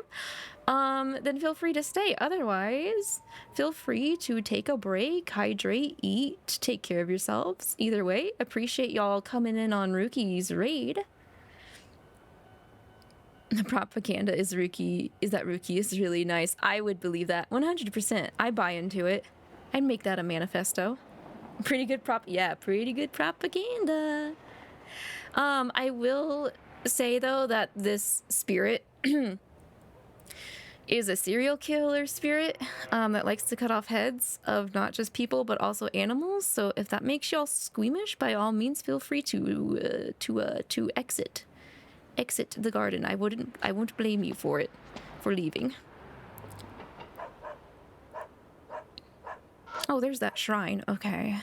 Then feel free to stay. Otherwise, feel free to take a break, hydrate, eat, take care of yourselves. Either way, appreciate y'all coming in on Rookie's raid. The propaganda is Rookie is really nice. I would believe that 100%. I buy into it. I'd make that a manifesto. Pretty good propaganda. I will say though that this spirit is a serial killer spirit that likes to cut off heads of not just people but also animals. So if that makes y'all squeamish, by all means, feel free to exit the garden. I won't blame you for leaving. Oh, there's that shrine. Okay.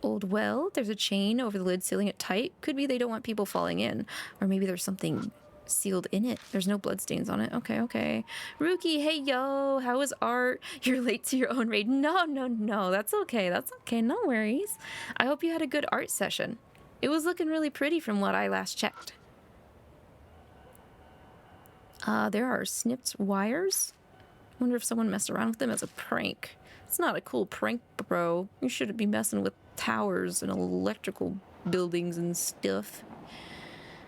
Old well. There's a chain over the lid sealing it tight. Could be they don't want people falling in. Or maybe there's something sealed in it. There's no bloodstains on it. Okay. Rookie, hey yo, how was art? You're late to your own raid. No. That's okay. No worries. I hope you had a good art session. It was looking really pretty from what I last checked. There are snipped wires. Wonder if someone messed around with them as a prank. It's not a cool prank, bro. You shouldn't be messing with towers and electrical buildings and stuff.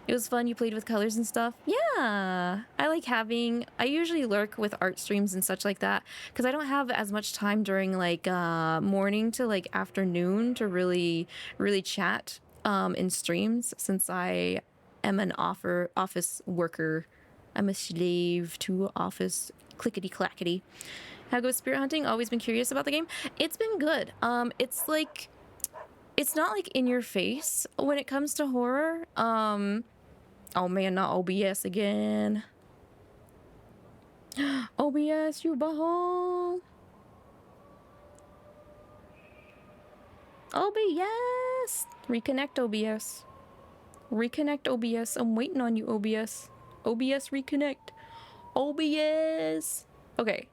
It was fun. You played with colors and stuff. Yeah, I usually lurk with art streams and such like that because I don't have as much time during like morning to like afternoon to really chat in streams, since I am an office worker. I'm a slave to office clickety clackety. How goes spirit hunting? Always been curious about the game. It's been good. It's not like in your face when it comes to horror. Oh man, not OBS again. OBS, you butthole. OBS. Reconnect OBS. Reconnect OBS. I'm waiting on you, OBS. OBS reconnect. OBS. Okay.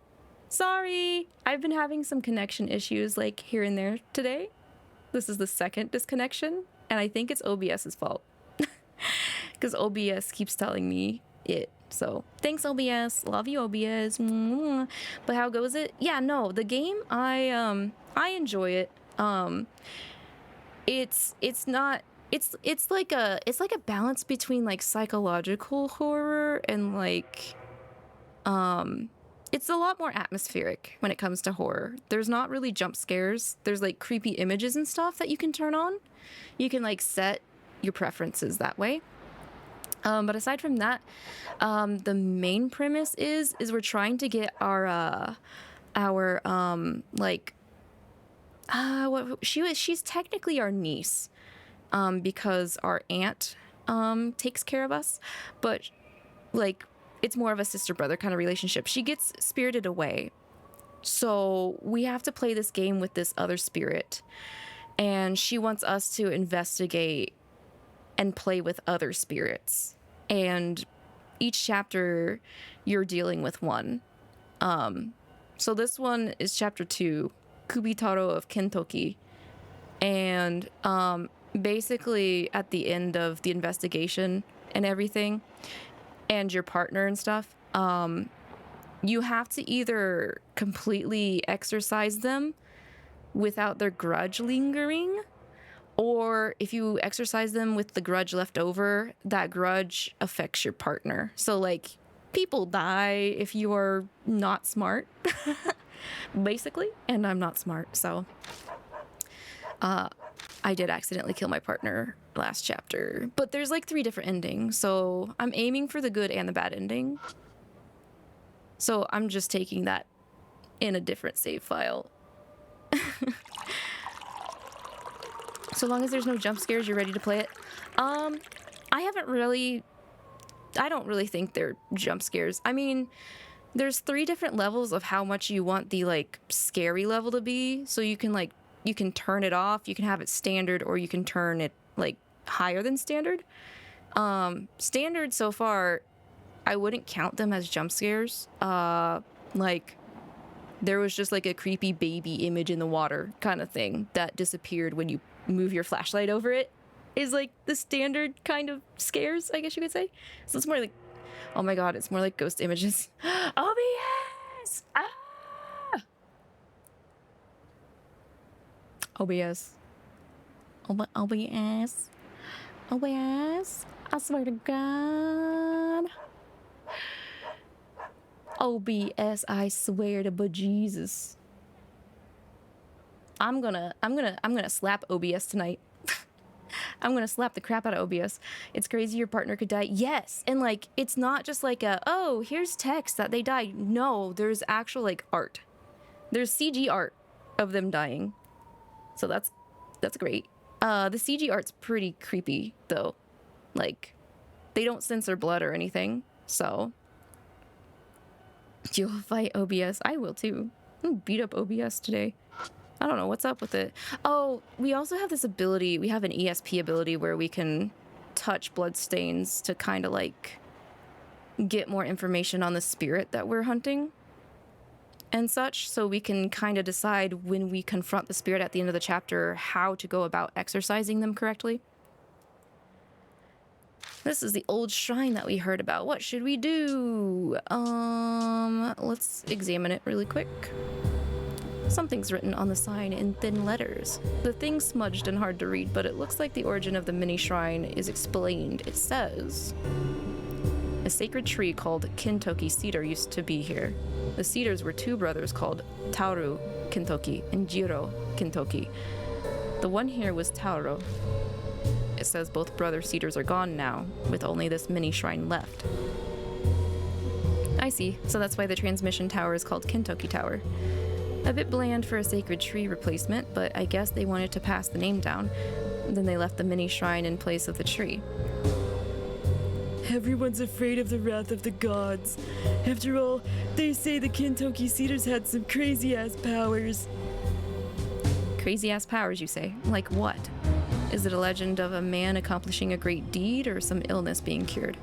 Sorry. I've been having some connection issues like here and there today. This is the second disconnection, and I think it's OBS's fault. Because OBS keeps telling me it. So thanks, OBS. Love you, OBS. But how goes it? Yeah, no, the game, I enjoy it. It's like a balance between like psychological horror and like it's a lot more atmospheric when it comes to horror. There's not really jump scares. There's like creepy images and stuff that you can turn on. You can like set your preferences that way. But aside from that, the main premise is we're trying to get she's technically our niece, because our aunt takes care of us, but like it's more of a sister-brother kind of relationship. She gets spirited away, so we have to play this game with this other spirit, and she wants us to investigate and play with other spirits, and each chapter you're dealing with one. So this one is chapter 2, Kubitarou of Kintoki, and basically at the end of the investigation and everything, and your partner and stuff, you have to either completely exorcise them without their grudge lingering, or if you exorcise them with the grudge left over, that grudge affects your partner. So like people die if you are not smart, basically, and I'm not smart, so I did accidentally kill my partner last chapter, but there's like 3 different endings, so I'm aiming for the good and the bad ending. So I'm just taking that in a different save file. So long as there's no jump scares, you're ready to play it. I don't really think they're jump scares. I mean, there's 3 different levels of how much you want the like scary level to be. So you can turn it off, you can have it standard, or you can turn it like higher than standard. Standard so far, I wouldn't count them as jump scares. Like there was just like a creepy baby image in the water kind of thing that disappeared when you move your flashlight over it, is like the standard kind of scares, I guess you could say. So it's more like, oh my god, it's more like ghost images. OBS! Ah! OBS. OBS. OBS. I swear to God. OBS, I swear to bejesus. I'm gonna slap OBS tonight. I'm gonna slap the crap out of OBS. It's crazy your partner could die. Yes, and like it's not just like a, oh, here's text that they died. No, there's actual like art. There's CG art of them dying. So that's great. The CG art's pretty creepy though. Like they don't censor blood or anything. So you'll fight OBS. I will too. I'm gonna beat up OBS today. I don't know what's up with it. Oh, we also have this ability. We have an ESP ability where we can touch blood stains to kind of like get more information on the spirit that we're hunting and such. So we can kind of decide when we confront the spirit at the end of the chapter how to go about exorcising them correctly. This is the old shrine that we heard about. What should we do? Let's examine it really quick. Something's written on the sign in thin letters. The thing's smudged and hard to read, but it looks like the origin of the mini shrine is explained. It says, a sacred tree called Kintoki cedar used to be here. The cedars were 2 brothers called Kubitarou Kintoki and Jiro Kintoki. The one here was Tauro. It says both brother cedars are gone now, with only this mini shrine left. I see, so that's why the transmission tower is called Kintoki Tower. A bit bland for a sacred tree replacement, but I guess they wanted to pass the name down. Then they left the mini shrine in place of the tree. Everyone's afraid of the wrath of the gods. After all, they say the Kintoki cedars had some crazy-ass powers. Crazy-ass powers, you say? Like what? Is it a legend of a man accomplishing a great deed or some illness being cured?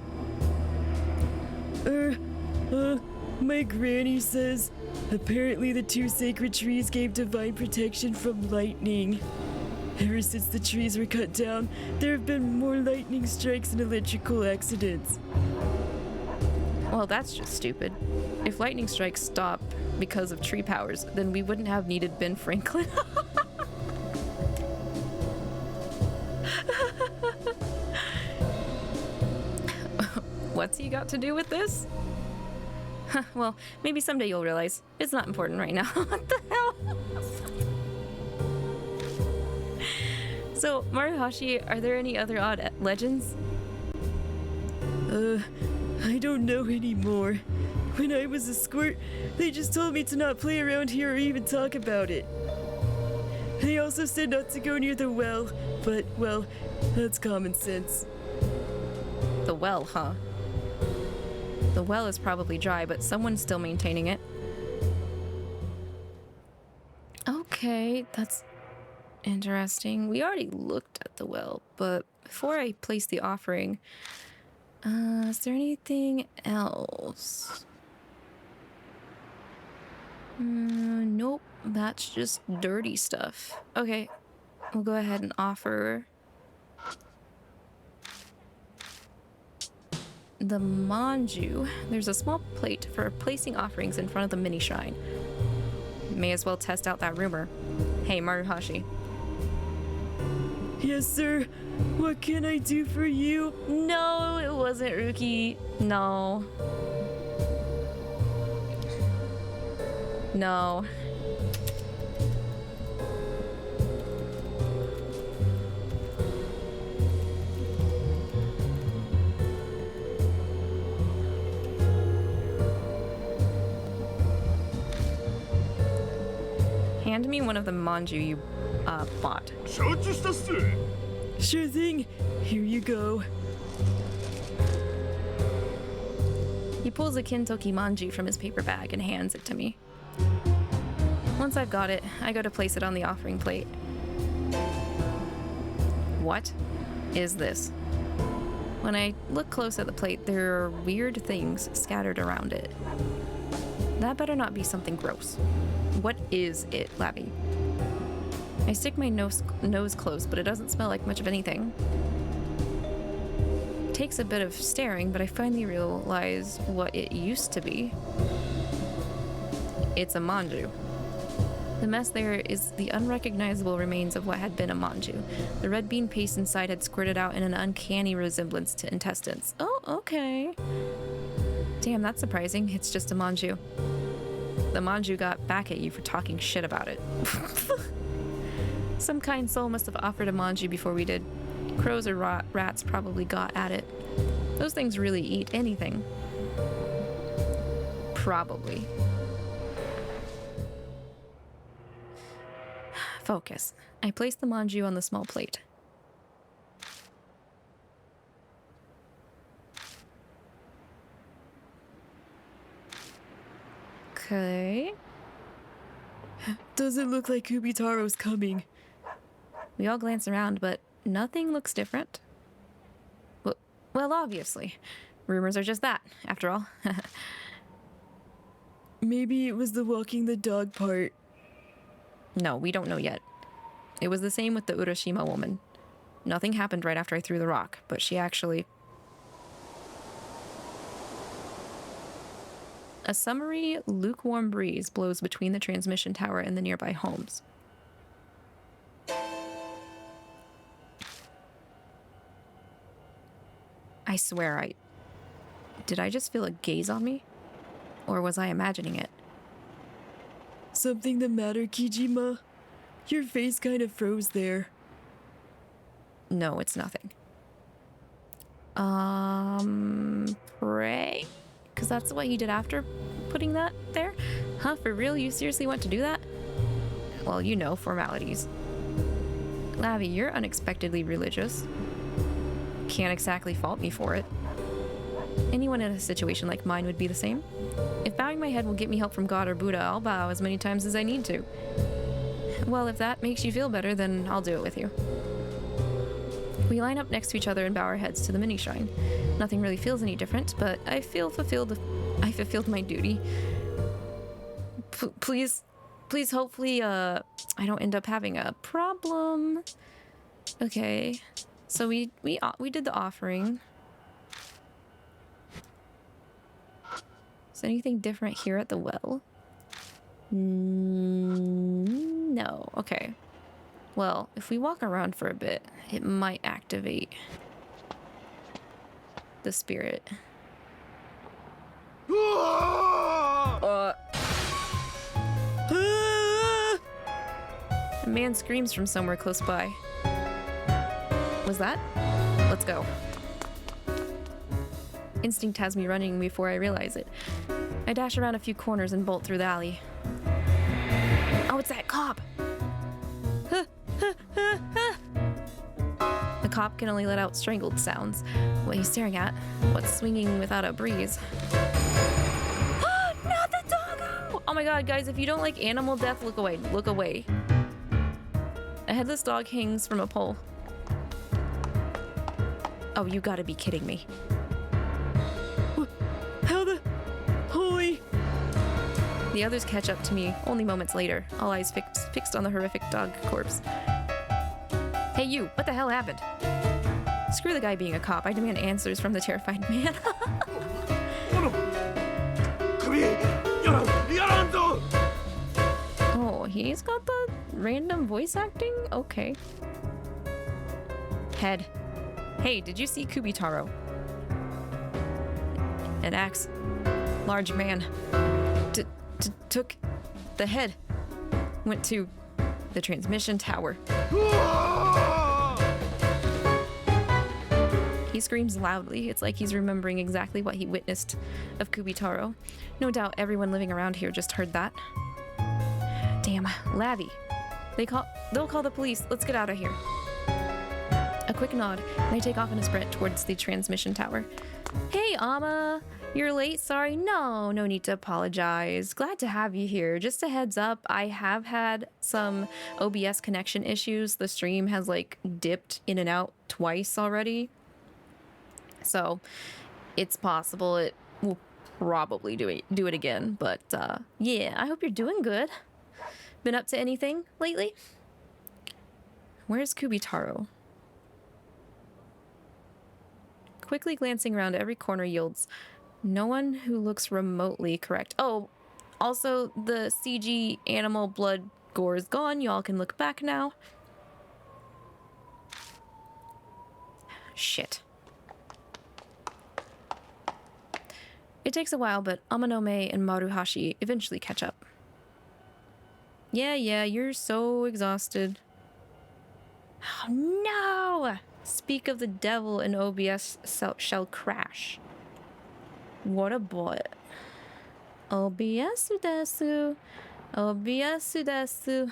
My granny says apparently the 2 sacred trees gave divine protection from lightning. Ever since the trees were cut down, there have been more lightning strikes and electrical accidents. Well, that's just stupid. If lightning strikes stop because of tree powers, then we wouldn't have needed Ben Franklin. What's he got to do with this? Well, maybe someday you'll realize. It's not important right now. What the hell? So, Maruhashi, are there any other odd legends? I don't know anymore. When I was a squirt, they just told me to not play around here or even talk about it. They also said not to go near the well, but, well, that's common sense. The well, huh? The well is probably dry, but someone's still maintaining it. Okay, that's interesting. We already looked at the well, but before I place the offering, is there anything else? Nope, that's just dirty stuff. Okay, we'll go ahead and offer the manju. There's a small plate for placing offerings in front of the mini shrine. May as well test out that rumor. Hey, Maruhashi. Yes, sir. What can I do for you? No, it wasn't Ruki. No. No. hand me one of the manju you bought? 承知したっす。 Sure thing. Here you go. He pulls a Kintoki manju from his paper bag and hands it to me. Once I've got it, I go to place it on the offering plate. What is this? When I look close at the plate, there are weird things scattered around it. That better not be something gross. What is it, Labby? I stick my nose close, but it doesn't smell like much of anything. It takes a bit of staring, but I finally realize what it used to be. It's a manju. The mess there is the unrecognizable remains of what had been a manju. The red bean paste inside had squirted out in an uncanny resemblance to intestines. Oh, okay. Damn, that's surprising. It's just a manju. The manju got back at you for talking shit about it. Some kind soul must have offered a manju before we did. Crows or rats probably got at it. Those things really eat anything. Probably. Focus. I place the manju on the small plate. Okay. Doesn't look like Kubitaro's coming. We all glance around, but nothing looks different. Well, obviously. Rumors are just that, after all. Maybe it was the walking the dog part. No, we don't know yet. It was the same with the Urashima woman. Nothing happened right after I threw the rock, but she actually... A summery, lukewarm breeze blows between the transmission tower and the nearby homes. I swear did I just feel a gaze on me? Or was I imagining it? Something the matter, Kijima? Your face kind of froze there. No, it's nothing. Pray? Because that's what he did after putting that there? Huh, for real? You seriously want to do that? Well, you know, formalities. Lavi, you're unexpectedly religious. Can't exactly fault me for it. Anyone in a situation like mine would be the same. If bowing my head will get me help from God or Buddha, I'll bow as many times as I need to. Well, if that makes you feel better, then I'll do it with you. We line up next to each other and bow our heads to the mini shrine. Nothing really feels any different, but I feel fulfilled. I fulfilled my duty. Please, hopefully, I don't end up having a problem. Okay, so we did the offering. Is anything different here at the well? No. Okay. Well, if we walk around for a bit, it might activate the spirit. A man screams from somewhere close by. Was that? Let's go. Instinct has me running before I realize it. I dash around a few corners and bolt through the alley. Oh, it's that cop! The cop can only let out strangled sounds. What he's staring at, what's swinging without a breeze. Not the doggo! Oh my god, guys, if you don't like animal death, look away. Look away. A headless dog hangs from a pole. Oh, you gotta be kidding me. How the... Holy... The others catch up to me only moments later, all eyes fixed on the horrific dog corpse. Hey you, what the hell happened? Screw the guy being a cop, I demand answers from the terrified man. Oh, he's got the random voice acting? Okay. Head. Hey, did you see Kubitarou? An axe. Large man. Took the head. Went to the transmission tower. He screams loudly. It's like he's remembering exactly what he witnessed of Kubitarou. No doubt everyone living around here just heard that. Damn, Lavi. They'll call the police. Let's get out of here. A quick nod, and I take off in a sprint towards the transmission tower. Hey, Amma! You're late, sorry? No need to apologize. Glad to have you here. Just a heads up, I have had some OBS connection issues. The stream has like dipped in and out twice already. So it's possible it will probably do it again. But yeah, I hope you're doing good. Been up to anything lately? Where's Kubitarou? Quickly glancing around every corner yields no one who looks remotely correct. Oh, also the CG animal blood gore is gone. Y'all can look back now. Shit. It takes a while, but Amanome and Maruhashi eventually catch up. Yeah, you're so exhausted. Oh, no! Speak of the devil and OBS shall crash. What a boy. OBS desu. OBS desu.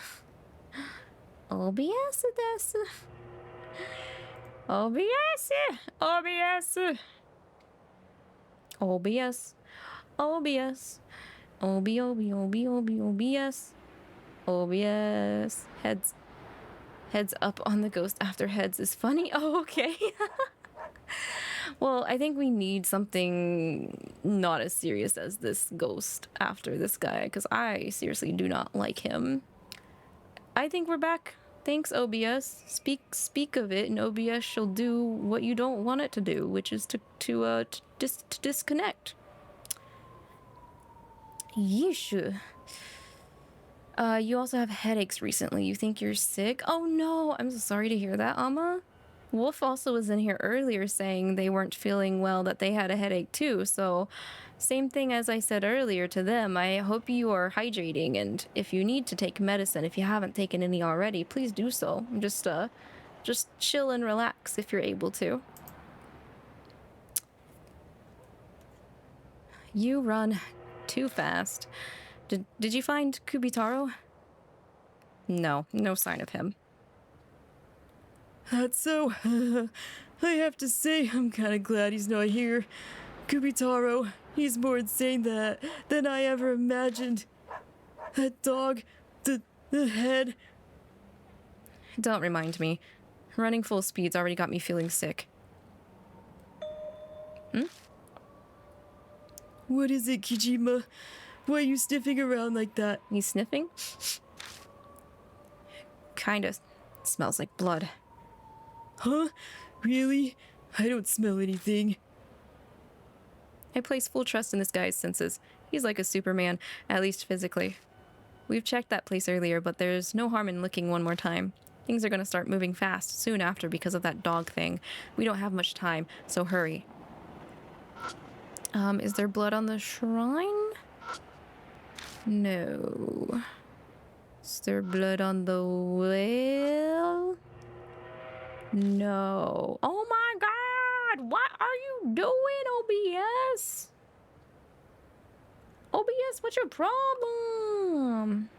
OBS desu. OBS. OBS. OBS. OBS. OBS. OBS. Heads up on the ghost after heads is funny. Oh, okay. Well, I think we need something not as serious as this ghost after this guy, because I seriously do not like him. I think we're back. Thanks, OBS. Speak of it, and OBS shall do what you don't want it to do, which is to disconnect. Yeesh. You also have headaches recently. You think you're sick? Oh no, I'm so sorry to hear that, Amma. Wolf also was in here earlier saying they weren't feeling well, that they had a headache too, so same thing as I said earlier to them. I hope you are hydrating, and if you need to take medicine, if you haven't taken any already, please do so. Just chill and relax if you're able to. You run too fast. Did you find Kubitarou? No sign of him. That's so. I have to say, I'm kind of glad he's not here. Kubitarou, he's more insane than I ever imagined. That dog, the head. Don't remind me. Running full speed's already got me feeling sick. What is it, Kijima? Why are you sniffing around like that? You sniffing? Kinda smells like blood. Huh? Really? I don't smell anything. I place full trust in this guy's senses. He's like a Superman, at least physically. We've checked that place earlier, but there's no harm in looking one more time. Things are gonna start moving fast soon after because of that dog thing. We don't have much time, so hurry. Is there blood on the shrine? No. Is there blood on the well? No. Oh my god! What are you doing, OBS? OBS, what's your problem?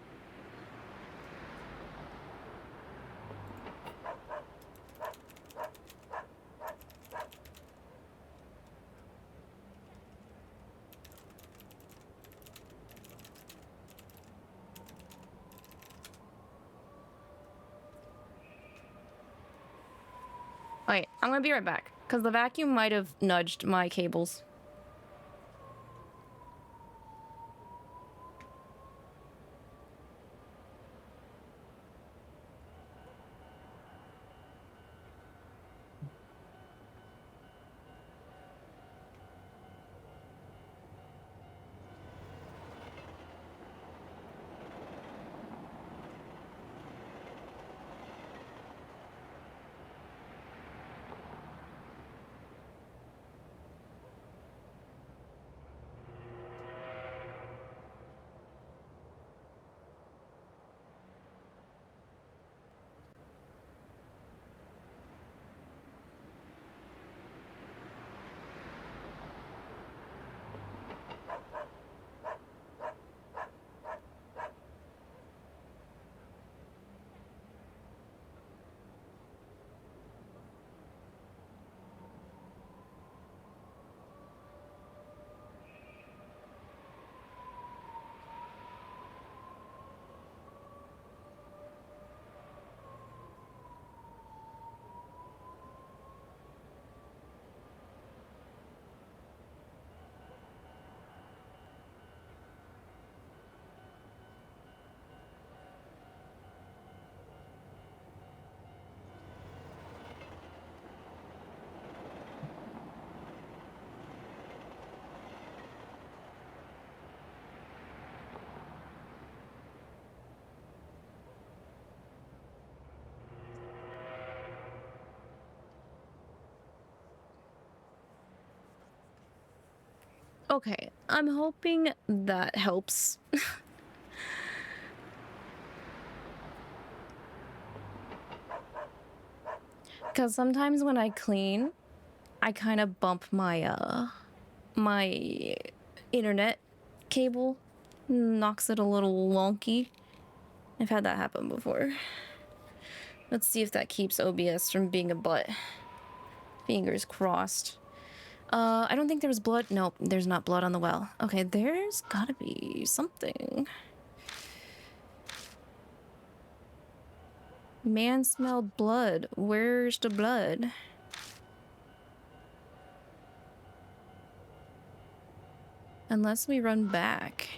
Wait, I'm gonna be right back, because the vacuum might have nudged my cables. Okay, I'm hoping that helps. Because sometimes when I clean, I kind of bump my, my internet cable. Knocks it a little wonky. I've had that happen before. Let's see if that keeps OBS from being a butt. Fingers crossed. I don't think there was blood. Nope, there's not blood on the well. Okay, there's gotta be something. Man smelled blood. Where's the blood? Unless we run back.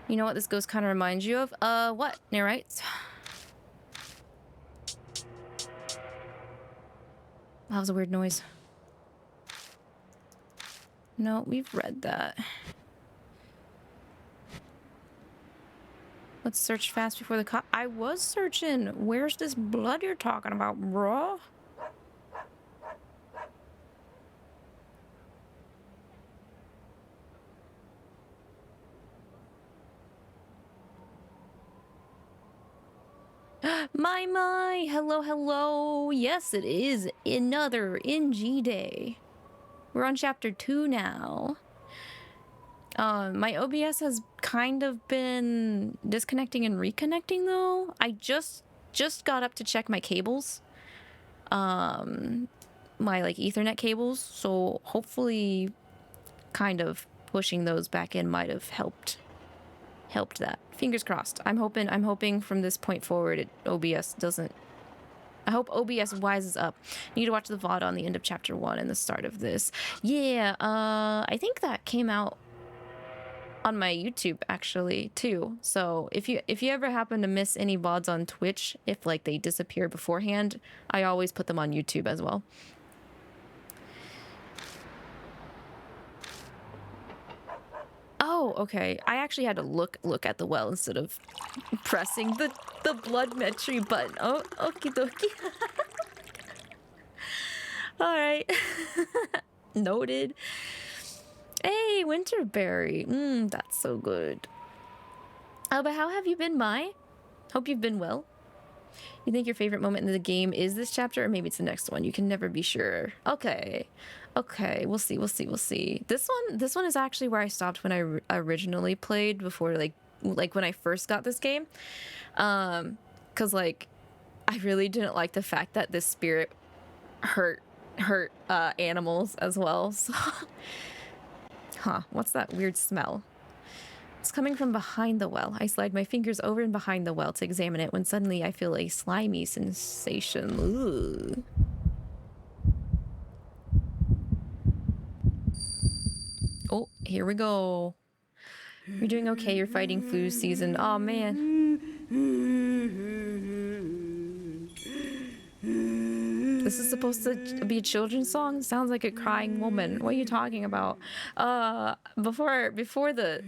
You know what this ghost kind of reminds you of? What? You're right. That was a weird noise. No, we've read that. Let's search fast before the cop. I was searching. Where's this blood you're talking about, bro? My, hello, hello. Yes, it is another NG day. We're on chapter 2 now. My OBS has kind of been disconnecting and reconnecting though. I just got up to check my cables. My like Ethernet cables, so hopefully kind of pushing those back in might have helped that. Fingers crossed. I'm hoping from this point forward OBS doesn't. I hope OBS wises up. Need to watch the VOD on the end of chapter 1 and the start of this. Yeah, I think that came out on my YouTube actually too. So if you ever happen to miss any VODs on Twitch, if like they disappear beforehand, I always put them on YouTube as well. Oh, okay. I actually had to look at the well instead of pressing the blood metry button. Oh, okie dokie. All right. Noted. Hey, Winterberry. That's so good. Oh, but how have you been, Mai? Hope you've been well. You think your favorite moment in the game is this chapter, or maybe it's the next one? You can never be sure. Okay. Okay, we'll see. This one is actually where I stopped when I originally played before, like when I first got this game. Cause like, I really didn't like the fact that this spirit hurt animals as well. So, huh? What's that weird smell? It's coming from behind the well. I slide my fingers over and behind the well to examine it when suddenly I feel a slimy sensation. Ooh. Oh, here we go. You're doing okay. You're fighting flu season. Oh, man. This is supposed to be a children's song? Sounds like a crying woman. What are you talking about? Before the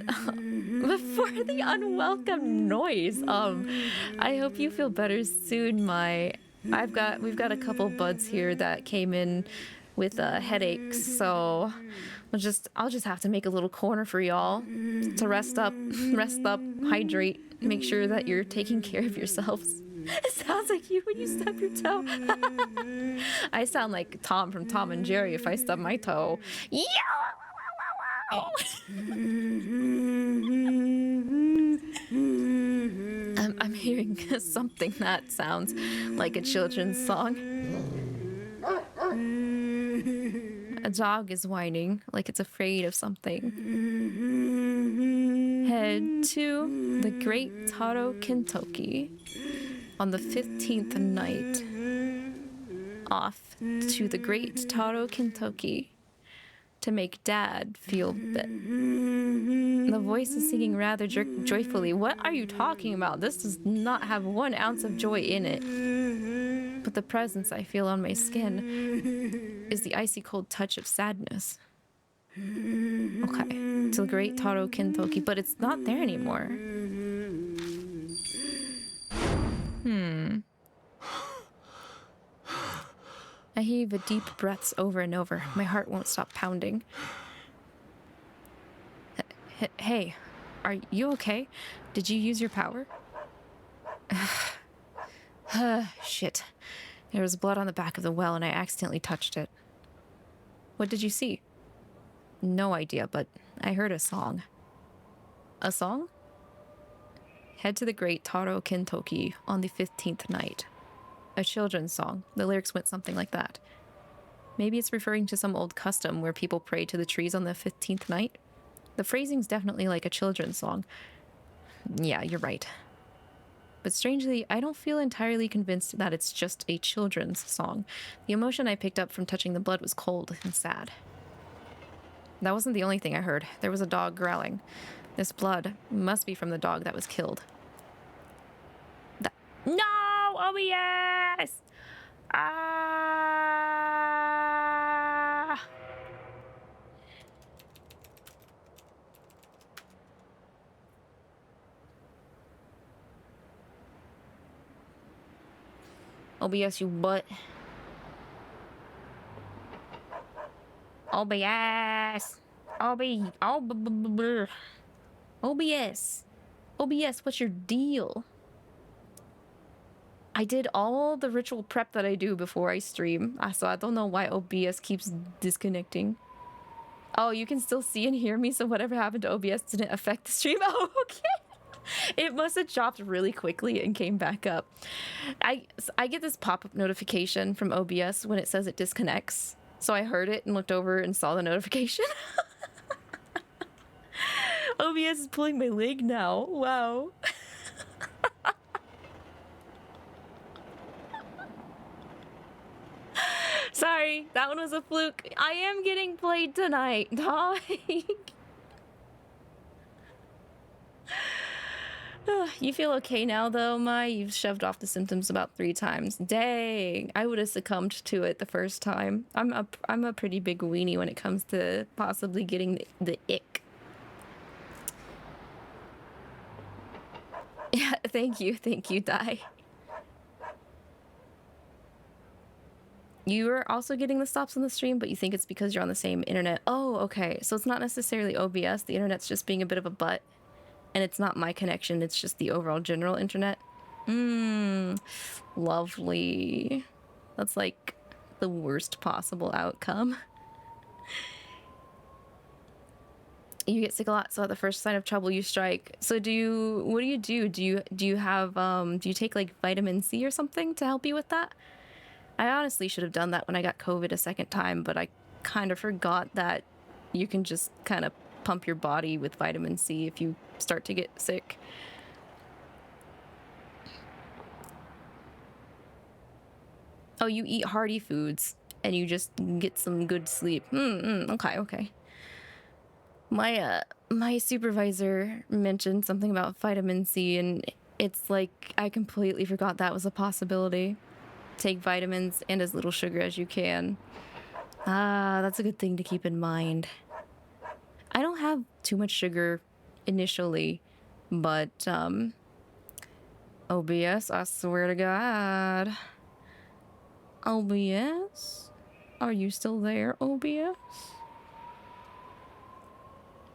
before the unwelcome noise. I hope you feel better soon, we've got a couple buds here that came in with headaches, so I'll just have to make a little corner for y'all to rest up, hydrate, make sure that you're taking care of yourselves. It sounds like you when you stub your toe. I sound like Tom from Tom and Jerry if I stub my toe. Yeah. I'm hearing something that sounds like a children's song. A dog is whining like it's afraid of something. Head to the Great 𝐻𝐻𝐻 Kintoki on the 15th night. Off to the Great 𝐻𝐻𝐻 Kintoki to make Dad feel better. The voice is singing rather joyfully. What are you talking about? This does not have 1 ounce of joy in it. But the presence I feel on my skin is the icy cold touch of sadness. Okay, to the Great 𝐻𝐻𝐻 Kintoki, but it's not there anymore. I heave deep breaths over and over. My heart won't stop pounding. Hey, are you okay? Did you use your power? Shit. There was blood on the back of the well and I accidentally touched it. What did you see? No idea, but I heard a song. A song? Head to the great 𝐒𝐷𝐻 of Kintoki on the 15th night. A children's song. The lyrics went something like that. Maybe it's referring to some old custom where people pray to the trees on the 15th night? The phrasing's definitely like a children's song. Yeah, you're right. But strangely, I don't feel entirely convinced that it's just a children's song. The emotion I picked up from touching the blood was cold and sad. That wasn't the only thing I heard. There was a dog growling. This blood must be from the dog that was killed. No! OBS! Ah! OBS, you butt. OBS. OBS. OBS, what's your deal? I did all the ritual prep that I do before I stream, so I don't know why OBS keeps disconnecting. Oh, you can still see and hear me, so whatever happened to OBS didn't affect the stream. Oh, okay. It must have dropped really quickly and came back up. I get this pop-up notification from OBS when it says it disconnects. So I heard it and looked over and saw the notification. OBS is pulling my leg now. Wow. Sorry, that one was a fluke. I am getting played tonight. You feel okay now, though, Mai? You've shoved off the symptoms about 3 times. Dang, I would have succumbed to it the first time. I'm a pretty big weenie when it comes to possibly getting the ick. Yeah, thank you, Dai. You are also getting the stops on the stream, but you think it's because you're on the same internet. Oh, okay. So it's not necessarily OBS. The internet's just being a bit of a butt. And it's not my connection, it's just the overall general internet. Lovely. That's like the worst possible outcome. You get sick a lot, so at the first sign of trouble you strike. So what do you do? Do you have do you take like vitamin C or something to help you with that? I honestly should have done that when I got COVID a second time, but I kind of forgot that you can just kind of pump your body with vitamin C if you start to get sick. Oh, you eat hearty foods and you just get some good sleep. Okay. My supervisor mentioned something about vitamin C, and it's like I completely forgot that was a possibility. Take vitamins and as little sugar as you can. That's a good thing to keep in mind. I don't have too much sugar initially, but OBS, I swear to God. OBS? Are you still there, OBS?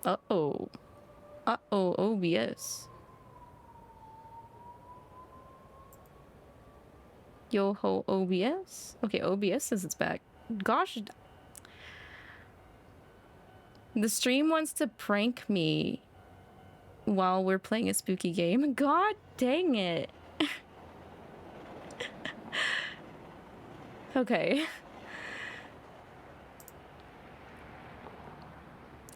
Uh-oh. Uh-oh, OBS. Yo-ho, OBS? Okay, OBS says it's back. Gosh. The stream wants to prank me while we're playing a spooky game. God dang it. Okay.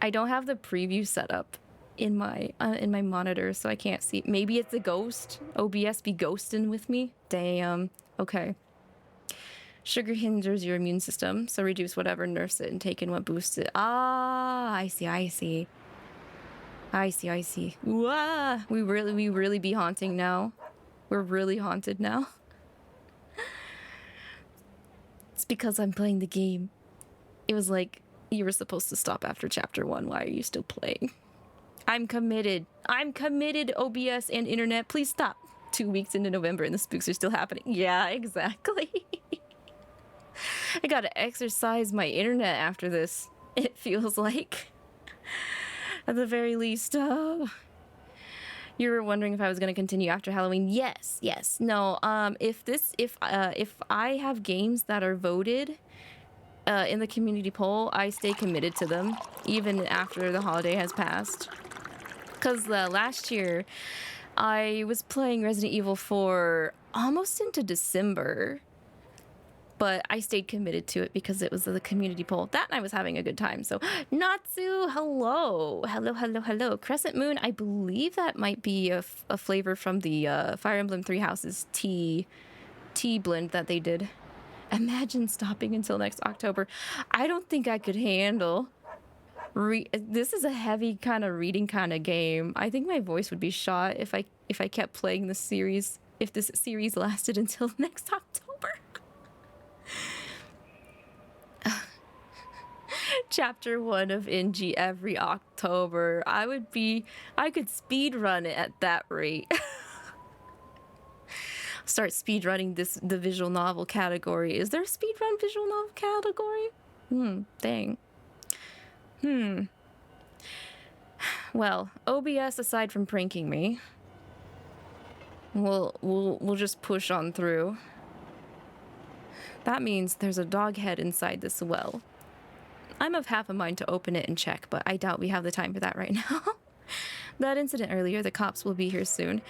I don't have the preview set up in my monitor, so I can't see. Maybe it's a ghost. OBS be ghosting with me. Damn. Okay. Sugar hinders your immune system, so reduce whatever nerfs it and take in what boosts it. Ah, I see. Wah! We really be haunting now. We're really haunted now. It's because I'm playing the game. It was like, you were supposed to stop after chapter 1. Why are you still playing? I'm committed. OBS and internet. Please stop. 2 weeks into November and the spooks are still happening. Yeah, exactly. I gotta exercise my internet after this, it feels like. At the very least. You were wondering if I was going to continue after Halloween. Yes. No, if I have games that are voted in the community poll, I stay committed to them even after the holiday has passed. Because last year I was playing Resident Evil 4 almost into December, but I stayed committed to it because it was the community poll. That and I was having a good time. So, Natsu, hello. Hello. Crescent Moon, I believe that might be a flavor from the Fire Emblem Three Houses tea blend that they did. Imagine stopping until next October. I don't think I could handle. This is a heavy kind of reading kind of game. I think my voice would be shot if I kept playing this series, if this series lasted until next October. Chapter 1 of NG every October. I could speed run it at that rate. Start speed running the visual novel category. Is there a speed run visual novel category? Dang. Well, OBS, aside from pranking me, we'll just push on through. That means there's a dog head inside this well. I'm of half a mind to open it and check, but I doubt we have the time for that right now. That incident earlier, the cops will be here soon.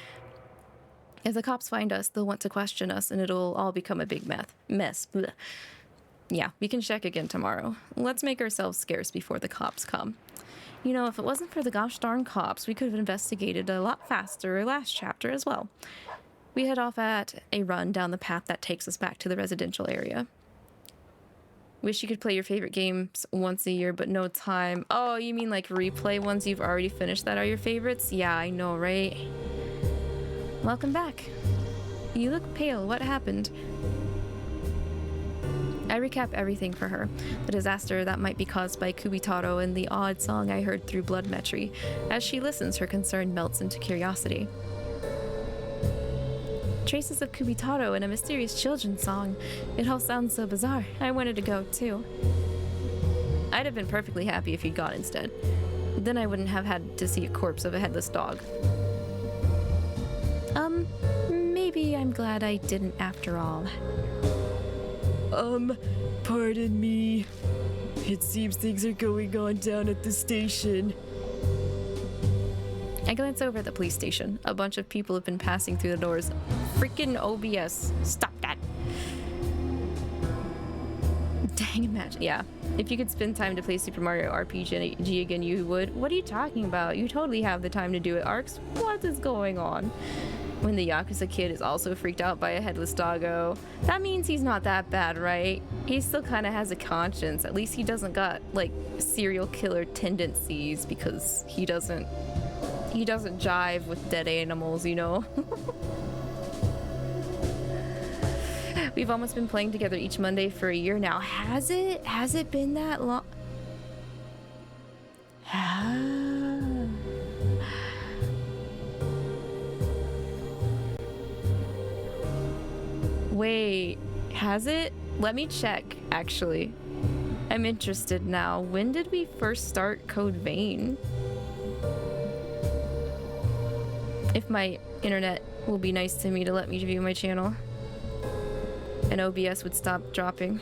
If the cops find us, they'll want to question us, and it'll all become a big mess. Blech. Yeah, we can check again tomorrow. Let's make ourselves scarce before the cops come. You know, if it wasn't for the gosh darn cops, we could have investigated a lot faster last chapter as well. We head off at a run down the path that takes us back to the residential area. Wish you could play your favorite games once a year, but no time. Oh, you mean like replay ones you've already finished that are your favorites? Yeah, I know, right? Welcome back. You look pale. What happened? I recap everything for her. The disaster that might be caused by Kubitarou and the odd song I heard through Bloodmetry. As she listens, her concern melts into curiosity. Traces of Kubitarou and a mysterious children's song. It all sounds so bizarre. I wanted to go too. I'd have been perfectly happy if he'd gone instead. Then I wouldn't have had to see a corpse of a headless dog. Maybe I'm glad I didn't after all. Pardon me. It seems things are going on down at the station. I glance over at the police station. A bunch of people have been passing through the doors. Freaking OBS. Stop that. Dang, imagine. Yeah. If you could spend time to play Super Mario RPG again, you would. What are you talking about? You totally have the time to do it, Arcs. What is going on? When the Yakuza kid is also freaked out by a headless doggo. That means he's not that bad, right? He still kind of has a conscience. At least he doesn't got, like, serial killer tendencies because he doesn't jive with dead animals, you know? We've almost been playing together each Monday for a year now. Has it? Has it been that long? Wait, has it? Let me check, actually. I'm interested now. When did we first start Code Vein? If my internet will be nice to me to let me view my channel. And OBS would stop dropping.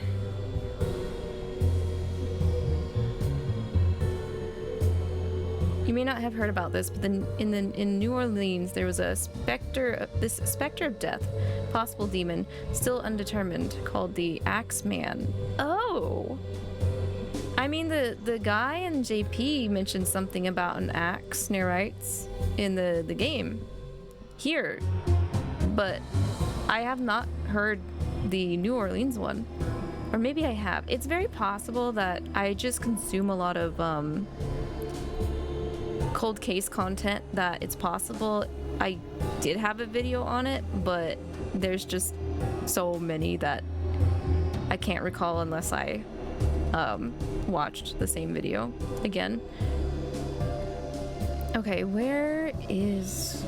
You may not have heard about this, but in New Orleans there was a specter of death, possible demon, still undetermined, called the Axeman. Oh, I mean the guy in JP mentioned something about an axe, Snarites, in the game here, but I have not heard the New Orleans one, or maybe I have. It's very possible that I just consume a lot of cold case content, that it's possible I did have a video on it, but there's just so many that I can't recall unless I watched the same video again. Okay, where is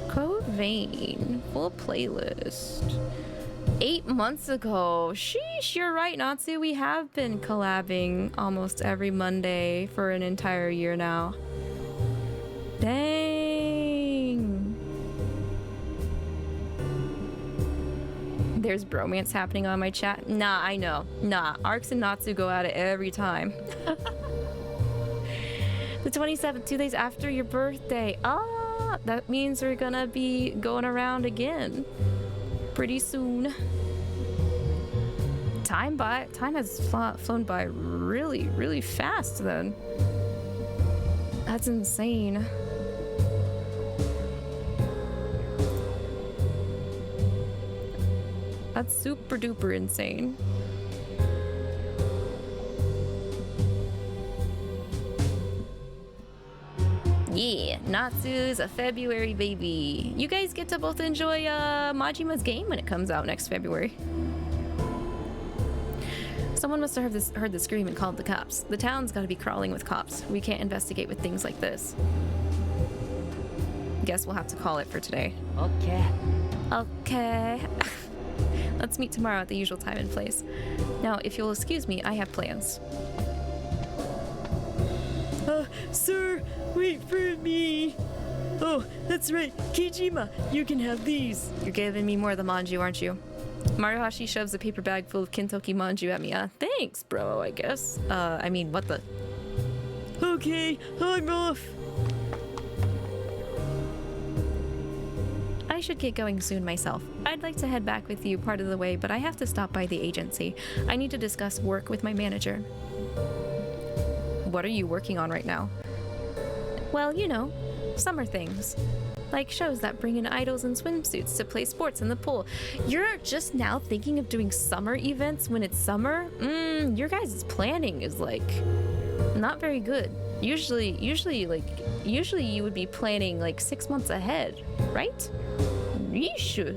Code vain. Full playlist. 8 months ago. Sheesh, you're right, Natsu. We have been collabing almost every Monday for an entire year now. Dang. There's bromance happening on my chat. Nah, I know. Nah, Arcs and Natsu go at it every time. The 27th, 2 days after your birthday. Ah, that means we're gonna be going around again pretty soon. Time has flown by really, really fast then. That's insane. That's super duper insane. Yeah, Natsu's a February baby. You guys get to both enjoy Majima's game when it comes out next February. Someone must have heard the scream and called the cops. The town's gotta be crawling with cops. We can't investigate with things like this. Guess we'll have to call it for today. Okay. Okay. Let's meet tomorrow at the usual time and place. Now, if you'll excuse me, I have plans. Sir, wait for me. Oh, that's right. Kijima, you can have these. You're giving me more of the manju, aren't you? Maruhashi shoves a paper bag full of Kintoki manju at me. Thanks, bro, I guess. I mean, what the? Okay, I'm off. I should get going soon myself. I'd like to head back with you part of the way, but I have to stop by the agency. I need to discuss work with my manager. What are you working on right now? Well, you know, summer things. Like shows that bring in idols in swimsuits to play sports in the pool. You're just now thinking of doing summer events when it's summer? Your guys' planning is like not very good. Usually you would be planning like 6 months ahead, right? Yeesh.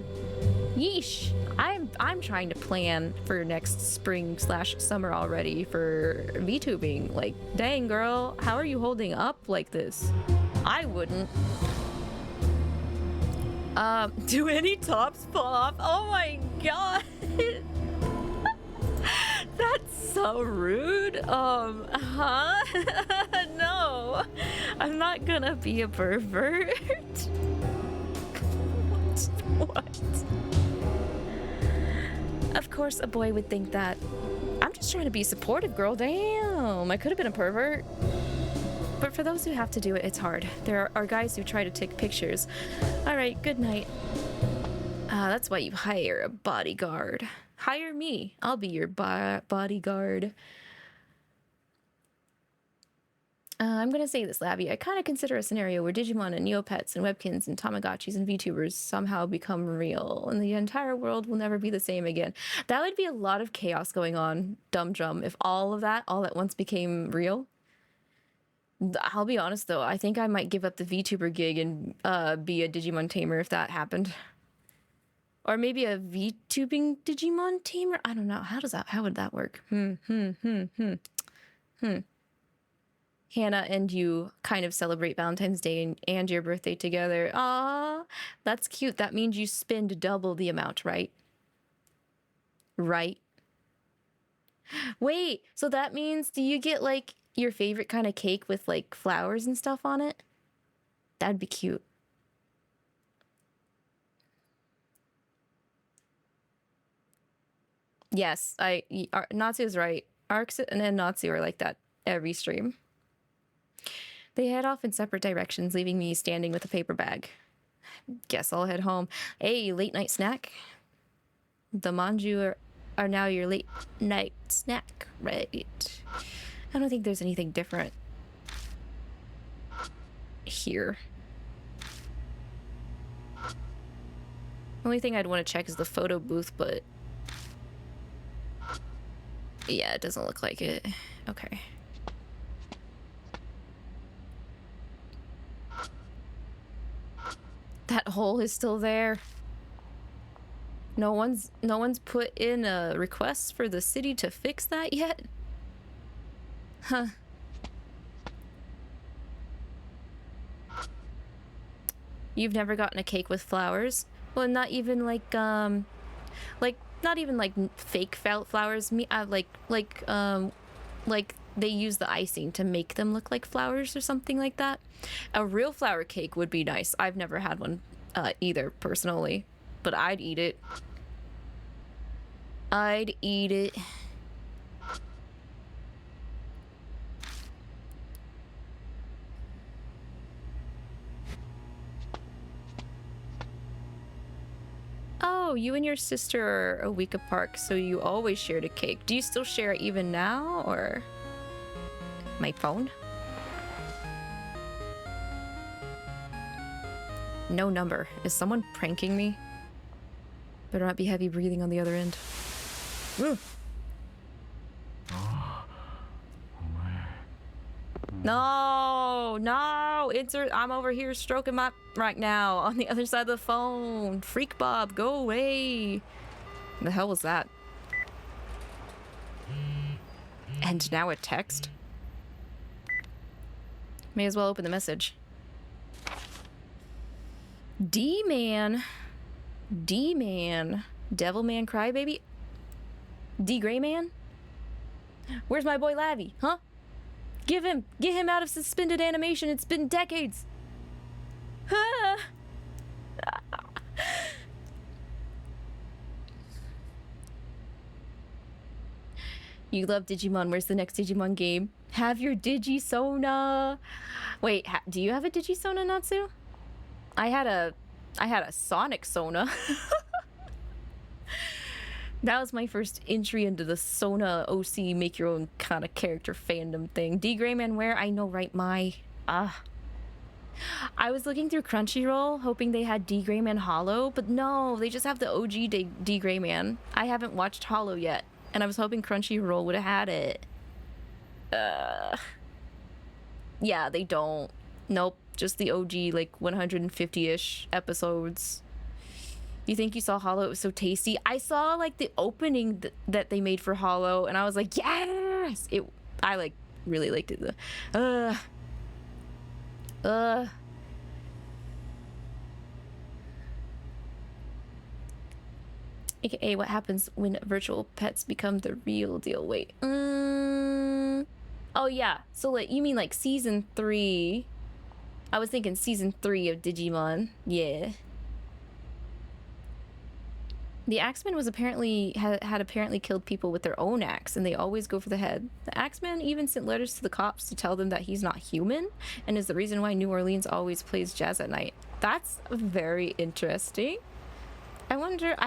I'm trying to plan for next spring/summer already for VTubing. Like, dang girl, how are you holding up like this? I wouldn't. Do any tops fall off? Oh my god. That's so rude. Huh? No. I'm not gonna be a pervert. What? Of course a boy would think that. I'm just trying to be supportive, girl. Damn, I could have been a pervert. But for those who have to do it, it's hard. There are guys who try to take pictures. All right, good night. That's why you hire a bodyguard. Hire me. I'll be your bodyguard. I'm gonna say this, Labby. I kind of consider a scenario where Digimon and Neopets and Webkins and Tamagotchis and VTubers somehow become real, and the entire world will never be the same again. That would be a lot of chaos going on, dum if all of that all at once became real. I'll be honest though, I think I might give up the VTuber gig and be a Digimon tamer if that happened. Or maybe a VTubing Digimon tamer? I don't know. How would that work? Hannah and you kind of celebrate Valentine's Day and your birthday together. Ah, that's cute. That means you spend double the amount, right? Right? Wait, so that means do you get like your favorite kind of cake with like flowers and stuff on it? That'd be cute. Yes, Natsu's right. Arcs and Natsu are like that every stream. They head off in separate directions, leaving me standing with a paper bag. Guess I'll head home. Hey, late night snack. The manju are now your late night snack, right? I don't think there's anything different here. Only thing I'd want to check is the photo booth, but yeah, it doesn't look like it. Okay. That hole is still there. No one's put in a request for the city to fix that yet? Huh. You've never gotten a cake with flowers? Well, not even like not even like fake flowers. Like they use the icing to make them look like flowers or something like that. A real flower cake would be nice. I've never had one either personally, but I'd eat it. I'd eat it. Oh, you and your sister are a week apart, so you always shared a cake. Do you still share it even now, or? My phone? No number. Is someone pranking me? Better not be heavy breathing on the other end. Ooh. No, no, I'm over here stroking my right now on the other side of the phone. Freak Bob, go away. The hell was that? And now a text? May as well open the message. D-Man. D-Man. Devilman Crybaby? D-Gray Man? Where's my boy Lavi, huh? Get him out of suspended animation. It's been decades. You love Digimon. Where's the next Digimon game? Have your Digisona. Wait, do you have a Digisona, Natsu? I had a Sonic Sona. That was my first entry into the Sona OC make your own kind of character fandom thing. D Grayman where? I know, right? I was looking through Crunchyroll hoping they had D Grayman Hollow, but no, they just have the OG D Grayman. I haven't watched Hollow yet, and I was hoping Crunchyroll would have had it. Yeah, they don't. Nope, just the OG, like 150-ish episodes. You think you saw Hollow? It was so tasty. I saw like the opening that they made for Hollow, and I was like, yes! I like really liked it. AKA, what happens when virtual pets become the real deal? Wait. Oh yeah. So like, you mean like season 3? I was thinking season 3 of Digimon. Yeah. The Axeman was apparently had apparently killed people with their own axe, and they always go for the head. The Axeman even sent letters to the cops to tell them that he's not human, and is the reason why New Orleans always plays jazz at night. That's very interesting. I wonder,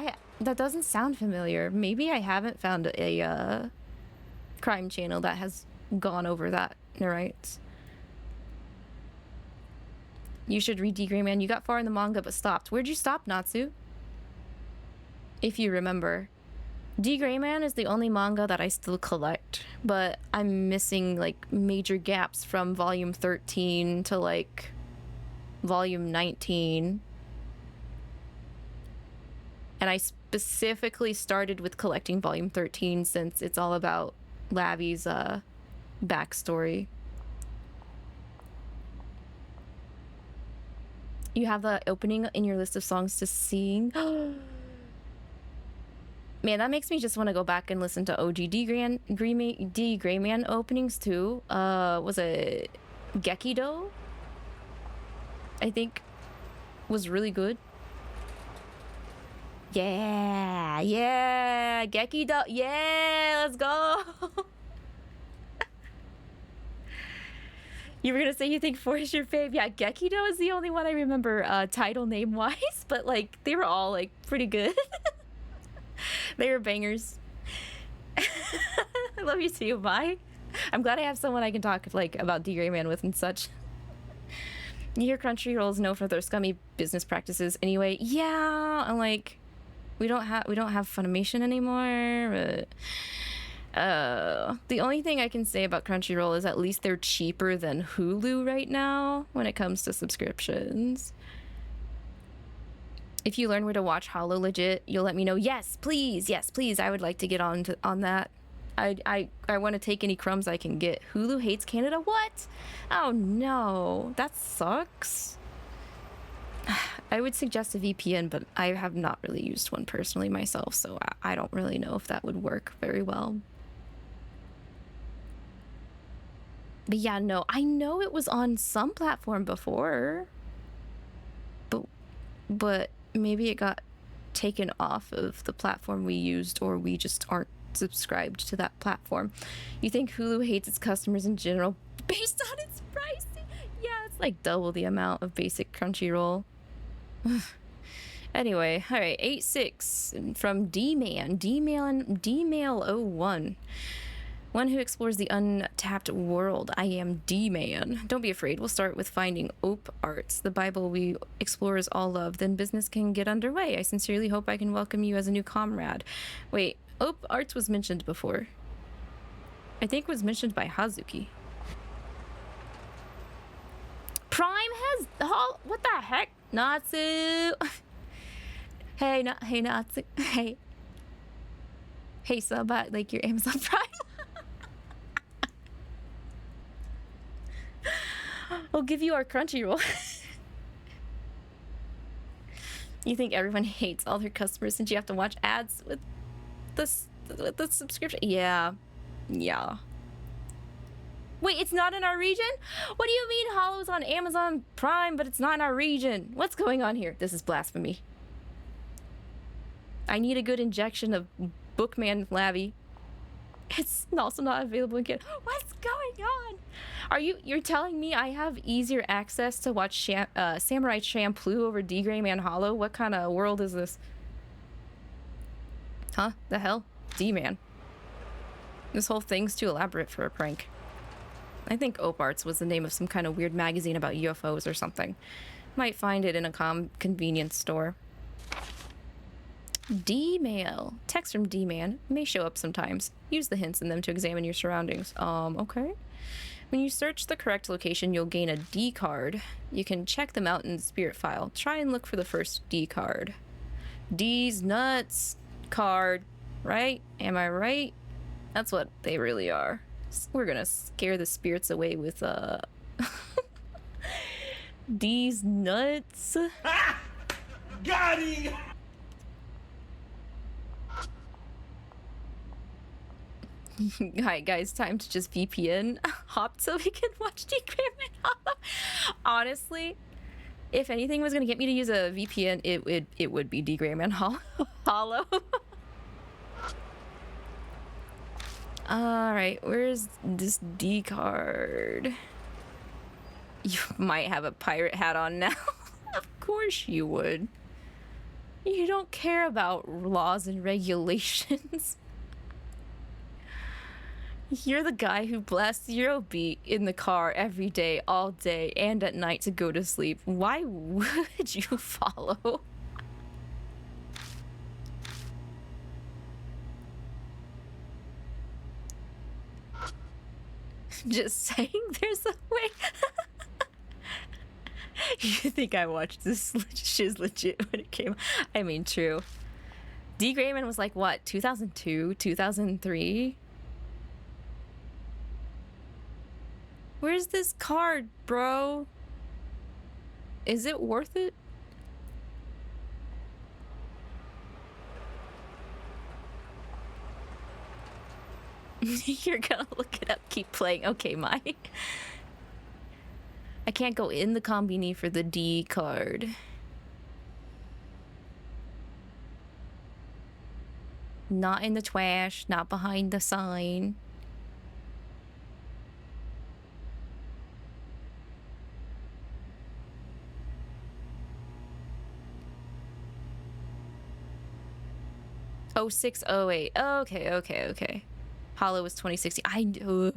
that doesn't sound familiar. Maybe I haven't found a crime channel that has gone over that, right? You should read D Grayman. You got far in the manga but stopped. Where'd you stop, Natsu? If you remember. D Grayman is the only manga that I still collect, but I'm missing like major gaps from volume 13 to like volume 19. And I specifically started with collecting volume 13 since it's all about Lavi's backstory. You have the opening in your list of songs to sing. Man, that makes me just want to go back and listen to OG D Grayman openings too. Was it Gekido? I think was really good. Yeah, Gekido. Yeah, let's go. You were gonna say you think 4 is your fave. Yeah, Gekido is the only one I remember title name wise, but like they were all like pretty good. They were bangers. I love you too. Bye. I'm glad I have someone I can talk like about D Grayman with and such. You hear Crunchyroll's known for their scummy business practices anyway. Yeah, I'm like, we don't have Funimation anymore. But the only thing I can say about Crunchyroll is at least they're cheaper than Hulu right now when it comes to subscriptions. If you learn where to watch Hollow legit, you'll let me know. Yes, please. Yes, please. I would like to get on that. I want to take any crumbs I can get. Hulu hates Canada? What? Oh no, that sucks. I would suggest a VPN, but I have not really used one personally myself, so I don't really know if that would work very well. But yeah, no, I know it was on some platform before, but maybe it got taken off of the platform we used, or we just aren't subscribed to that platform. You think Hulu hates its customers in general based on its pricing? Yeah, it's like double the amount of basic Crunchyroll. Anyway, all right, 8-6 from D-Mail01. One who explores the untapped world. I am D-Man. Don't be afraid. We'll start with finding Ope Arts, the Bible we explorers all love. Then business can get underway. I sincerely hope I can welcome you as a new comrade. Wait, Ope Arts was mentioned before. I think it was mentioned by Hazuki. Prime has... Oh, what the heck? Natsu! Hey, hey, Natsu. Hey. Hey, sub at, like, your Amazon Prime. We'll give you our Crunchyroll. You think everyone hates all their customers since you have to watch ads with the subscription? Yeah. Yeah. Wait, it's not in our region? What do you mean Hollow's on Amazon Prime, but it's not in our region? What's going on here? This is blasphemy. I need a good injection of Bookman Lavi. It's also not available again. What's going on? You're telling me I have easier access to watch Samurai Champloo over D-Gray Man Hollow? What kind of world is this? Huh? The hell? D-Man. This whole thing's too elaborate for a prank. I think Ope Arts was the name of some kind of weird magazine about UFOs or something. Might find it in a convenience store. D-Mail. Text from D-Man may show up sometimes. Use the hints in them to examine your surroundings. Okay. When you search the correct location, you'll gain a D card. You can check them out in the spirit file. Try and look for the first D card. D's nuts card, right? Am I right? That's what they really are. We're gonna scare the spirits away with D's nuts. Ah! Got him! Alright guys, time to just VPN hop so we can watch D-Gray Man Hollow. Honestly, if anything was gonna get me to use a VPN, it would be D-Gray Man Hollow. Alright, where's this D card? You might have a pirate hat on now. Of course you would. You don't care about laws and regulations. You're the guy who blasts Eurobeat in the car every day, all day, and at night to go to sleep. Why would you follow? Just saying, there's a way. You think I watched this shiz legit when it came? I mean, true. D-Gray Man was like, what, 2002, 2003? Where's this card, bro? Is it worth it? You're gonna look it up, keep playing. Okay, Mike. I can't go in the combini for the D card. Not in the trash, not behind the sign. Oh, 0608. Okay. Hollow was 2016. I know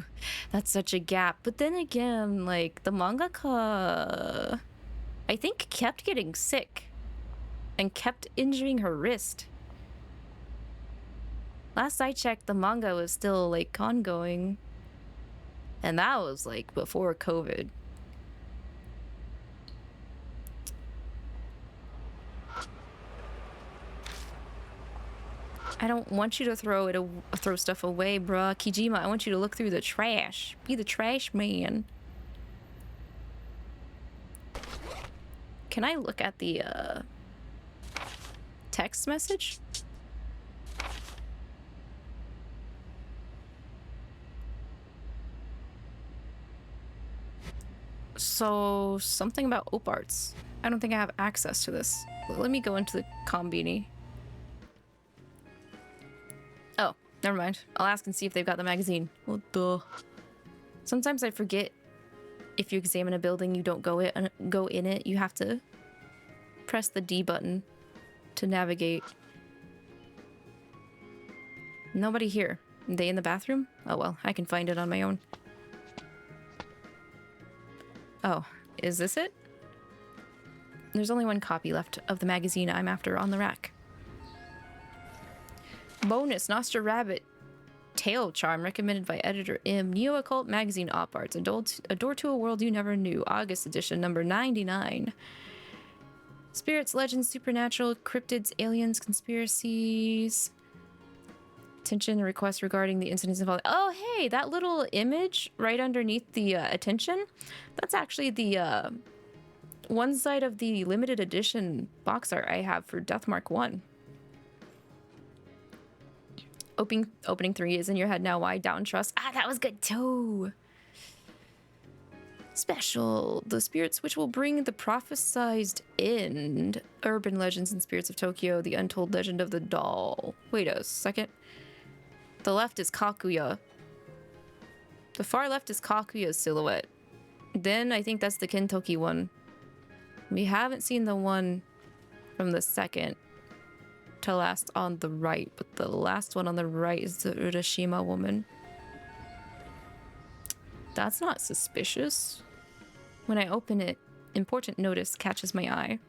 that's such a gap. But then again, like, the mangaka, I think, kept getting sick and kept injuring her wrist. Last I checked, the manga was still, like, ongoing. And that was, like, before COVID. I don't want you to throw stuff away, bruh. Kijima, I want you to look through the trash. Be the trash man. Can I look at the text message? So, something about 𝐒𝐒. I don't think I have access to this. Let me go into the Combini. Oh, never mind. I'll ask and see if they've got the magazine. What the? Sometimes I forget if you examine a building, you don't go in it. You have to press the D button to navigate. Nobody here. Are they in the bathroom? Oh well, I can find it on my own. Oh, is this it? There's only one copy left of the magazine I'm after on the rack. Bonus, Nostra Rabbit Tail Charm recommended by editor M. Neo-Occult Magazine Op Arts. A Door to a World You Never Knew. August edition, number 99. Spirits, legends, supernatural, cryptids, aliens, conspiracies. Attention, requests regarding the incidents involved. Oh, hey, that little image right underneath the attention. That's actually the one side of the limited edition box art I have for Deathmark 1. Opening 3 is in your head now. Why? Down trust. Ah, that was good too. Special. The spirits which will bring the prophesized end. Urban legends and spirits of Tokyo. The untold legend of the doll. Wait a second. The left is Kakuya. The far left is Kakuya's silhouette. Then I think that's the Kintoki one. We haven't seen the one from the second to last on the right, but the last one on the right is the Urashima woman. That's not suspicious. When I open it, important notice catches my eye.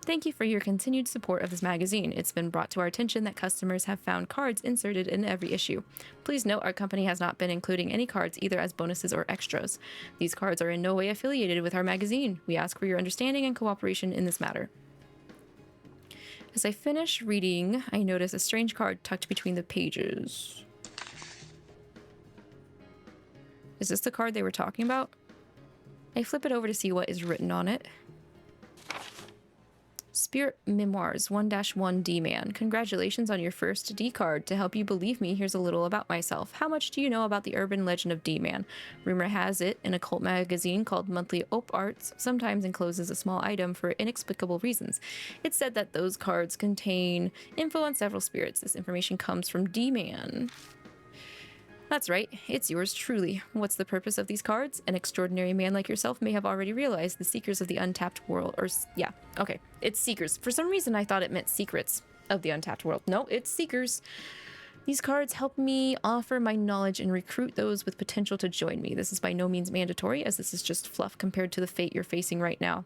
Thank you for your continued support of this magazine. It's been brought to our attention that customers have found cards inserted in every issue. Please note our company has not been including any cards either as bonuses or extras. These cards are in no way affiliated with our magazine. We ask for your understanding and cooperation in this matter. As I finish reading, I notice a strange card tucked between the pages. Is this the card they were talking about? I flip it over to see what is written on it. Spirit Memoirs 1-1 D-Man. Congratulations on your first D card. To help you believe me, here's a little about myself. How much do you know about the urban legend of D-Man? Rumor has it, an occult magazine called Monthly Op Arts sometimes encloses a small item for inexplicable reasons. It's said that those cards contain info on several spirits. This information comes from D-Man. That's right, it's yours truly. What's the purpose of these cards? An extraordinary man like yourself may have already realized the seekers of the untapped world, or yeah, okay, it's seekers. For some reason I thought it meant secrets of the untapped world. No, it's seekers. These cards help me offer my knowledge and recruit those with potential to join me. This is by no means mandatory, as this is just fluff compared to the fate you're facing right now.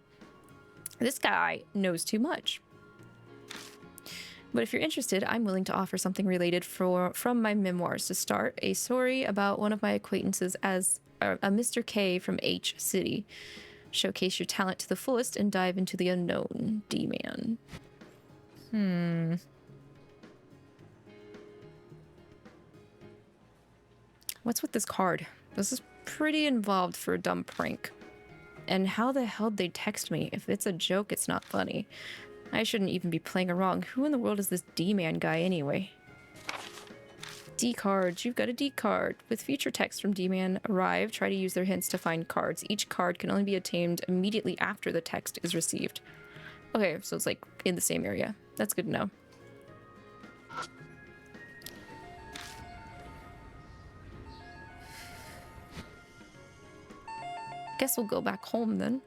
This guy knows too much. But if you're interested, I'm willing to offer something related from my memoirs. To start, a story about one of my acquaintances as a Mr. K from H City. Showcase your talent to the fullest and dive into the unknown. D-Man. What's with this card? This is pretty involved for a dumb prank. And how the hell did they text me? If it's a joke, it's not funny. I shouldn't even be playing along. Who in the world is this D-Man guy anyway? D cards. You've got a D card. With future text from D-Man arrive, try to use their hints to find cards. Each card can only be obtained immediately after the text is received. Okay, so it's like in the same area. That's good to know. Guess we'll go back home then.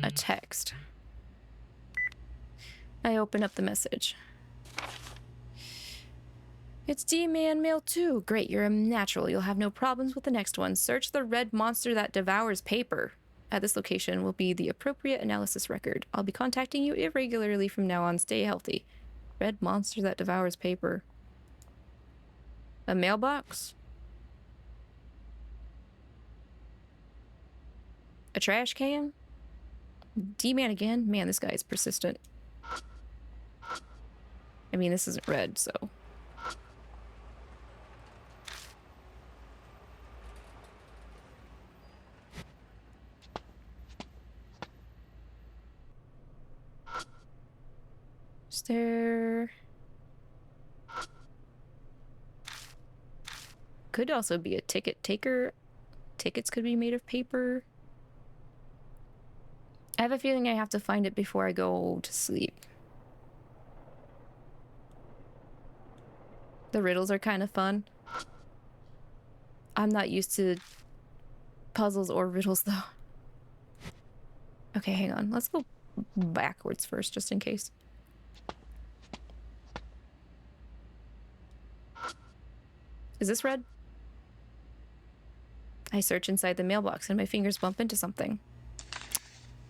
A text. I open up the message. It's D-Man Mail 2. Great, you're a natural. You'll have no problems with the next one. Search the red monster that devours paper. At this location will be the appropriate analysis record. I'll be contacting you irregularly from now on. Stay healthy. Red monster that devours paper. A mailbox? A trash can? D-Man again? Man, this guy is persistent. I mean, this isn't red, so... Is there... Could also be a ticket taker. Tickets could be made of paper. I have a feeling I have to find it before I go to sleep. The riddles are kind of fun. I'm not used to puzzles or riddles though. Okay, hang on. Let's go backwards first, just in case. Is this red? I search inside the mailbox and my fingers bump into something.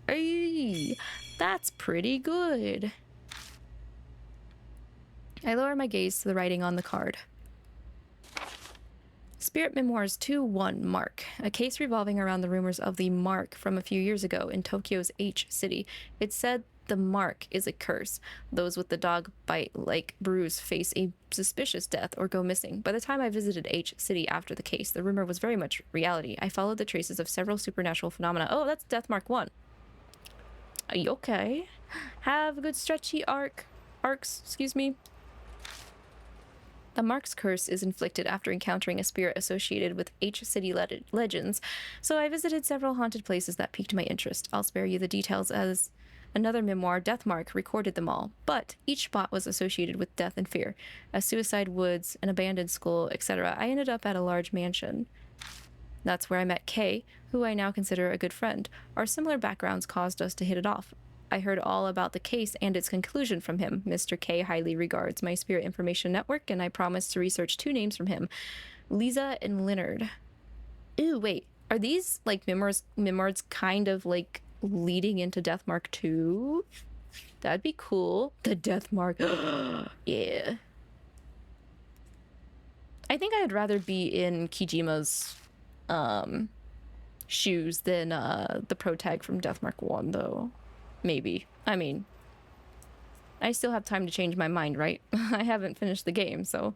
Hey, that's pretty good. I lower my gaze to the writing on the card. Spirit Memoirs 2-1 Mark, a case revolving around the rumors of the Mark from a few years ago in Tokyo's H city. It said the Mark is a curse. Those with the dog bite-like bruise face a suspicious death or go missing. By the time I visited H city after the case, the rumor was very much reality. I followed the traces of several supernatural phenomena. Oh, that's Death Mark 1. Are you okay? Have a good stretchy arcs, excuse me. The Mark's curse is inflicted after encountering a spirit associated with H city legends, so I visited several haunted places that piqued my interest. I'll spare you the details as another memoir, Death Mark, recorded them all, but each spot was associated with death and fear. A suicide woods, an abandoned school, etc. I ended up at a large mansion. That's where I met Kay, who I now consider a good friend. Our similar backgrounds caused us to hit it off. I heard all about the case and its conclusion from him. Mr. K highly regards my spirit information network, and I promised to research 2 names from him, Lisa and Leonard. Ooh, wait, are these like memoirs kind of like leading into Death Mark 2? That'd be cool. The Death Mark. Yeah. I think I'd rather be in Kijima's shoes than the pro tag from Death Mark 1 though. Maybe. I mean, I still have time to change my mind, right? I haven't finished the game, so...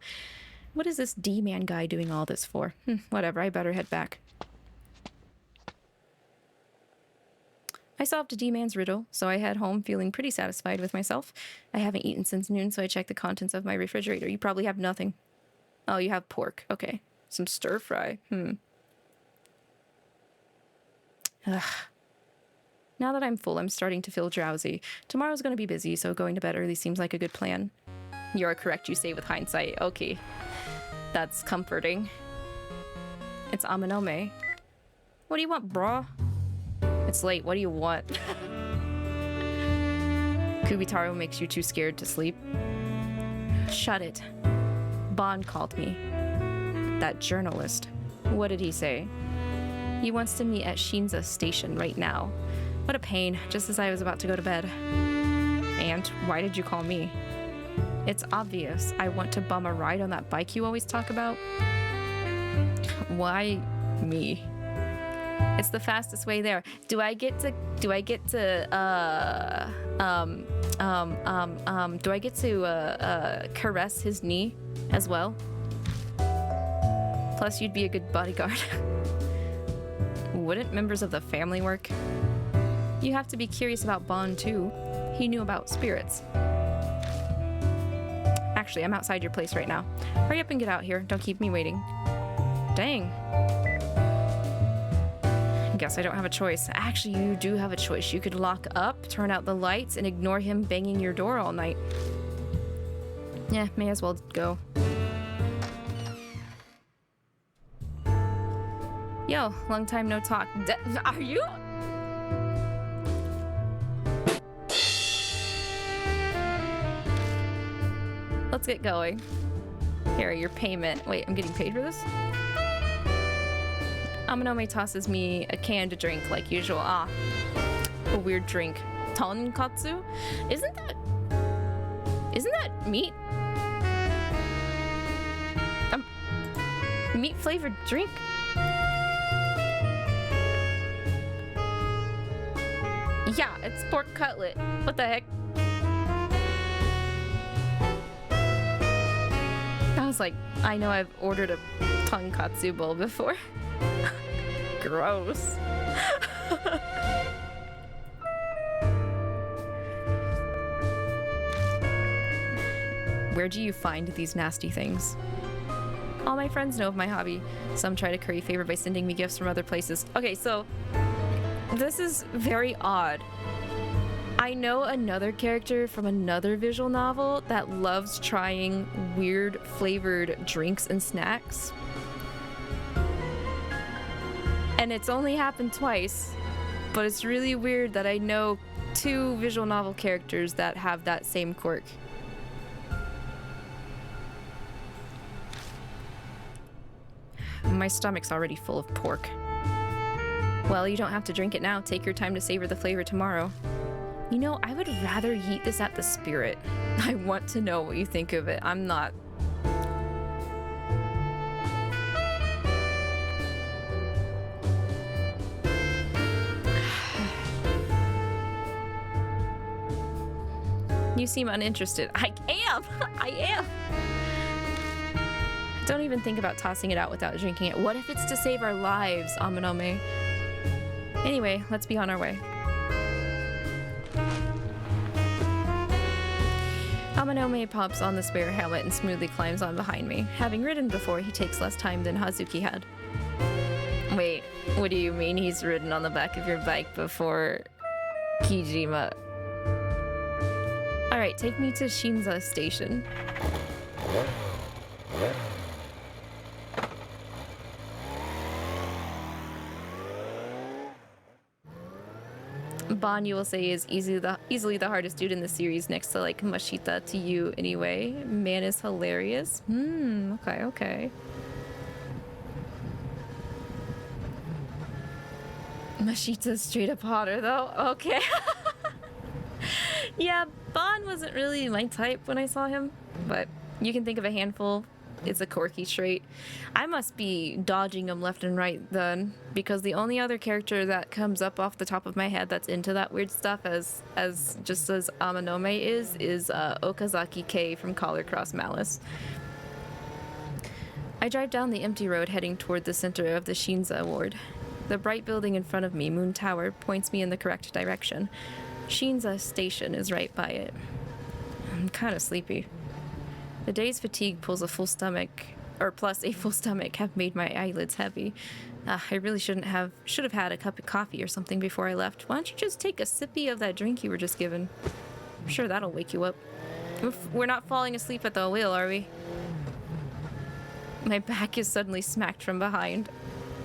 What is this D-Man guy doing all this for? Whatever, I better head back. I solved a D-Man's riddle, so I head home feeling pretty satisfied with myself. I haven't eaten since noon, so I check the contents of my refrigerator. You probably have nothing. Oh, you have pork. Okay. Some stir-fry. Ugh. Now that I'm full, I'm starting to feel drowsy. Tomorrow's going to be busy, so going to bed early seems like a good plan. You're correct, you say with hindsight. Okay. That's comforting. It's Amanome. What do you want, brah? It's late. What do you want? Kubitarou makes you too scared to sleep. Shut it. Bon called me. That journalist. What did he say? He wants to meet at Shinza Station right now. What a pain, just as I was about to go to bed. And why did you call me? It's obvious. I want to bum a ride on that bike you always talk about. Why me? It's the fastest way there. Do I get to caress his knee as well? Plus you'd be a good bodyguard. Wouldn't members of the family work? You have to be curious about Bon too. He knew about spirits. Actually, I'm outside your place right now. Hurry up and get out here. Don't keep me waiting. Dang. Guess I don't have a choice. Actually, you do have a choice. You could lock up, turn out the lights, and ignore him banging your door all night. Yeah, may as well go. Yo, long time no talk. Are you? Let's get going. Here, your payment. Wait, I'm getting paid for this? Amanome tosses me a can to drink like usual. Ah, a weird drink. Tonkatsu? Isn't that meat? Meat flavored drink? Yeah, it's pork cutlet. What the heck? I was like, I know I've ordered a tonkatsu bowl before. Gross. Where do you find these nasty things? All my friends know of my hobby. Some try to curry favor by sending me gifts from other places. Okay, so this is very odd. I know another character from another visual novel that loves trying weird flavored drinks and snacks. And it's only happened twice, but it's really weird that I know 2 visual novel characters that have that same quirk. My stomach's already full of pork. Well, you don't have to drink it now. Take your time to savor the flavor tomorrow. You know, I would rather eat this at the Spirit. I want to know what you think of it. I'm not... You seem uninterested. I am! I am! Don't even think about tossing it out without drinking it. What if it's to save our lives, Amanome? Anyway, let's be on our way. Amanome pops on the spare helmet and smoothly climbs on behind me. Having ridden before, he takes less time than Hazuki had. Wait, what do you mean he's ridden on the back of your bike before Kijima? Alright, take me to Shinza Station. Bon, you will say, is easily the hardest dude in the series, next to like Mashita to you anyway. Man is hilarious. Okay. Mashita's straight up hotter though. Okay. Yeah, Bon wasn't really my type when I saw him, but you can think of a handful. It's a quirky trait. I must be dodging them left and right then, because the only other character that comes up off the top of my head that's into that weird stuff as Amanome is Okazaki Kei from Collar Cross Malice. I drive down the empty road heading toward the center of the Shinza ward. The bright building in front of me, Moon Tower, points me in the correct direction. Shinza Station is right by it. I'm kind of sleepy. The day's fatigue plus a full stomach have made my eyelids heavy. I really should have had a cup of coffee or something before I left. Why don't you just take a sippy of that drink you were just given? I'm sure that'll wake you up. We're not falling asleep at the wheel, are we? My back is suddenly smacked from behind.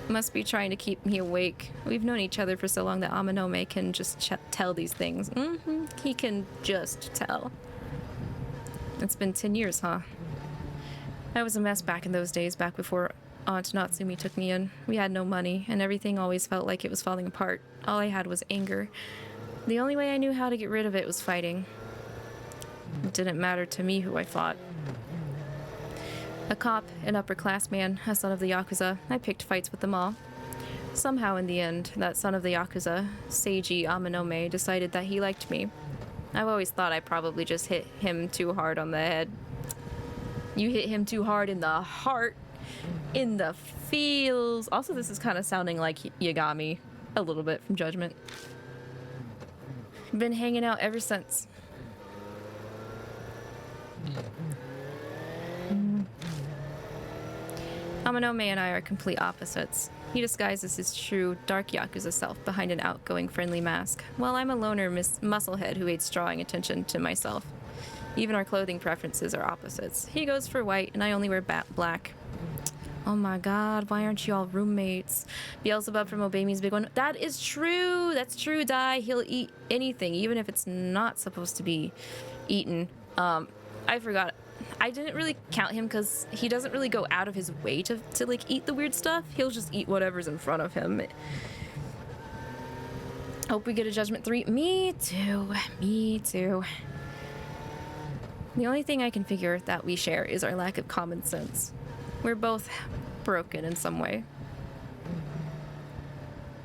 Must be trying to keep me awake. We've known each other for so long that Amanome can just tell these things. He can just tell. It's been 10 years, huh? I was a mess back in those days, back before Aunt Natsumi took me in. We had no money, and everything always felt like it was falling apart. All I had was anger. The only way I knew how to get rid of it was fighting. It didn't matter to me who I fought. A cop, an upper-class-man, a son of the Yakuza, I picked fights with them all. Somehow, in the end, that son of the Yakuza, Seiji Amanome, decided that he liked me. I've always thought I probably just hit him too hard on the head. You hit him too hard in the heart, in the feels. Also, this is kind of sounding like Yagami a little bit from Judgment. Been hanging out ever since. Amanome and I are complete opposites. He disguises his true, dark Yakuza self behind an outgoing, friendly mask, while I'm a loner musclehead who hates drawing attention to myself. Even our clothing preferences are opposites. He goes for white, and I only wear black. Oh my god, why aren't you all roommates? Beelzebub from Obey Me's big one. That is true! That's true, Dai. He'll eat anything, even if it's not supposed to be eaten. I forgot. I didn't really count him because he doesn't really go out of his way to like eat the weird stuff. He'll just eat whatever's in front of him. Hope we get a Judgment 3. Me too. Me too. The only thing I can figure that we share is our lack of common sense. We're both broken in some way.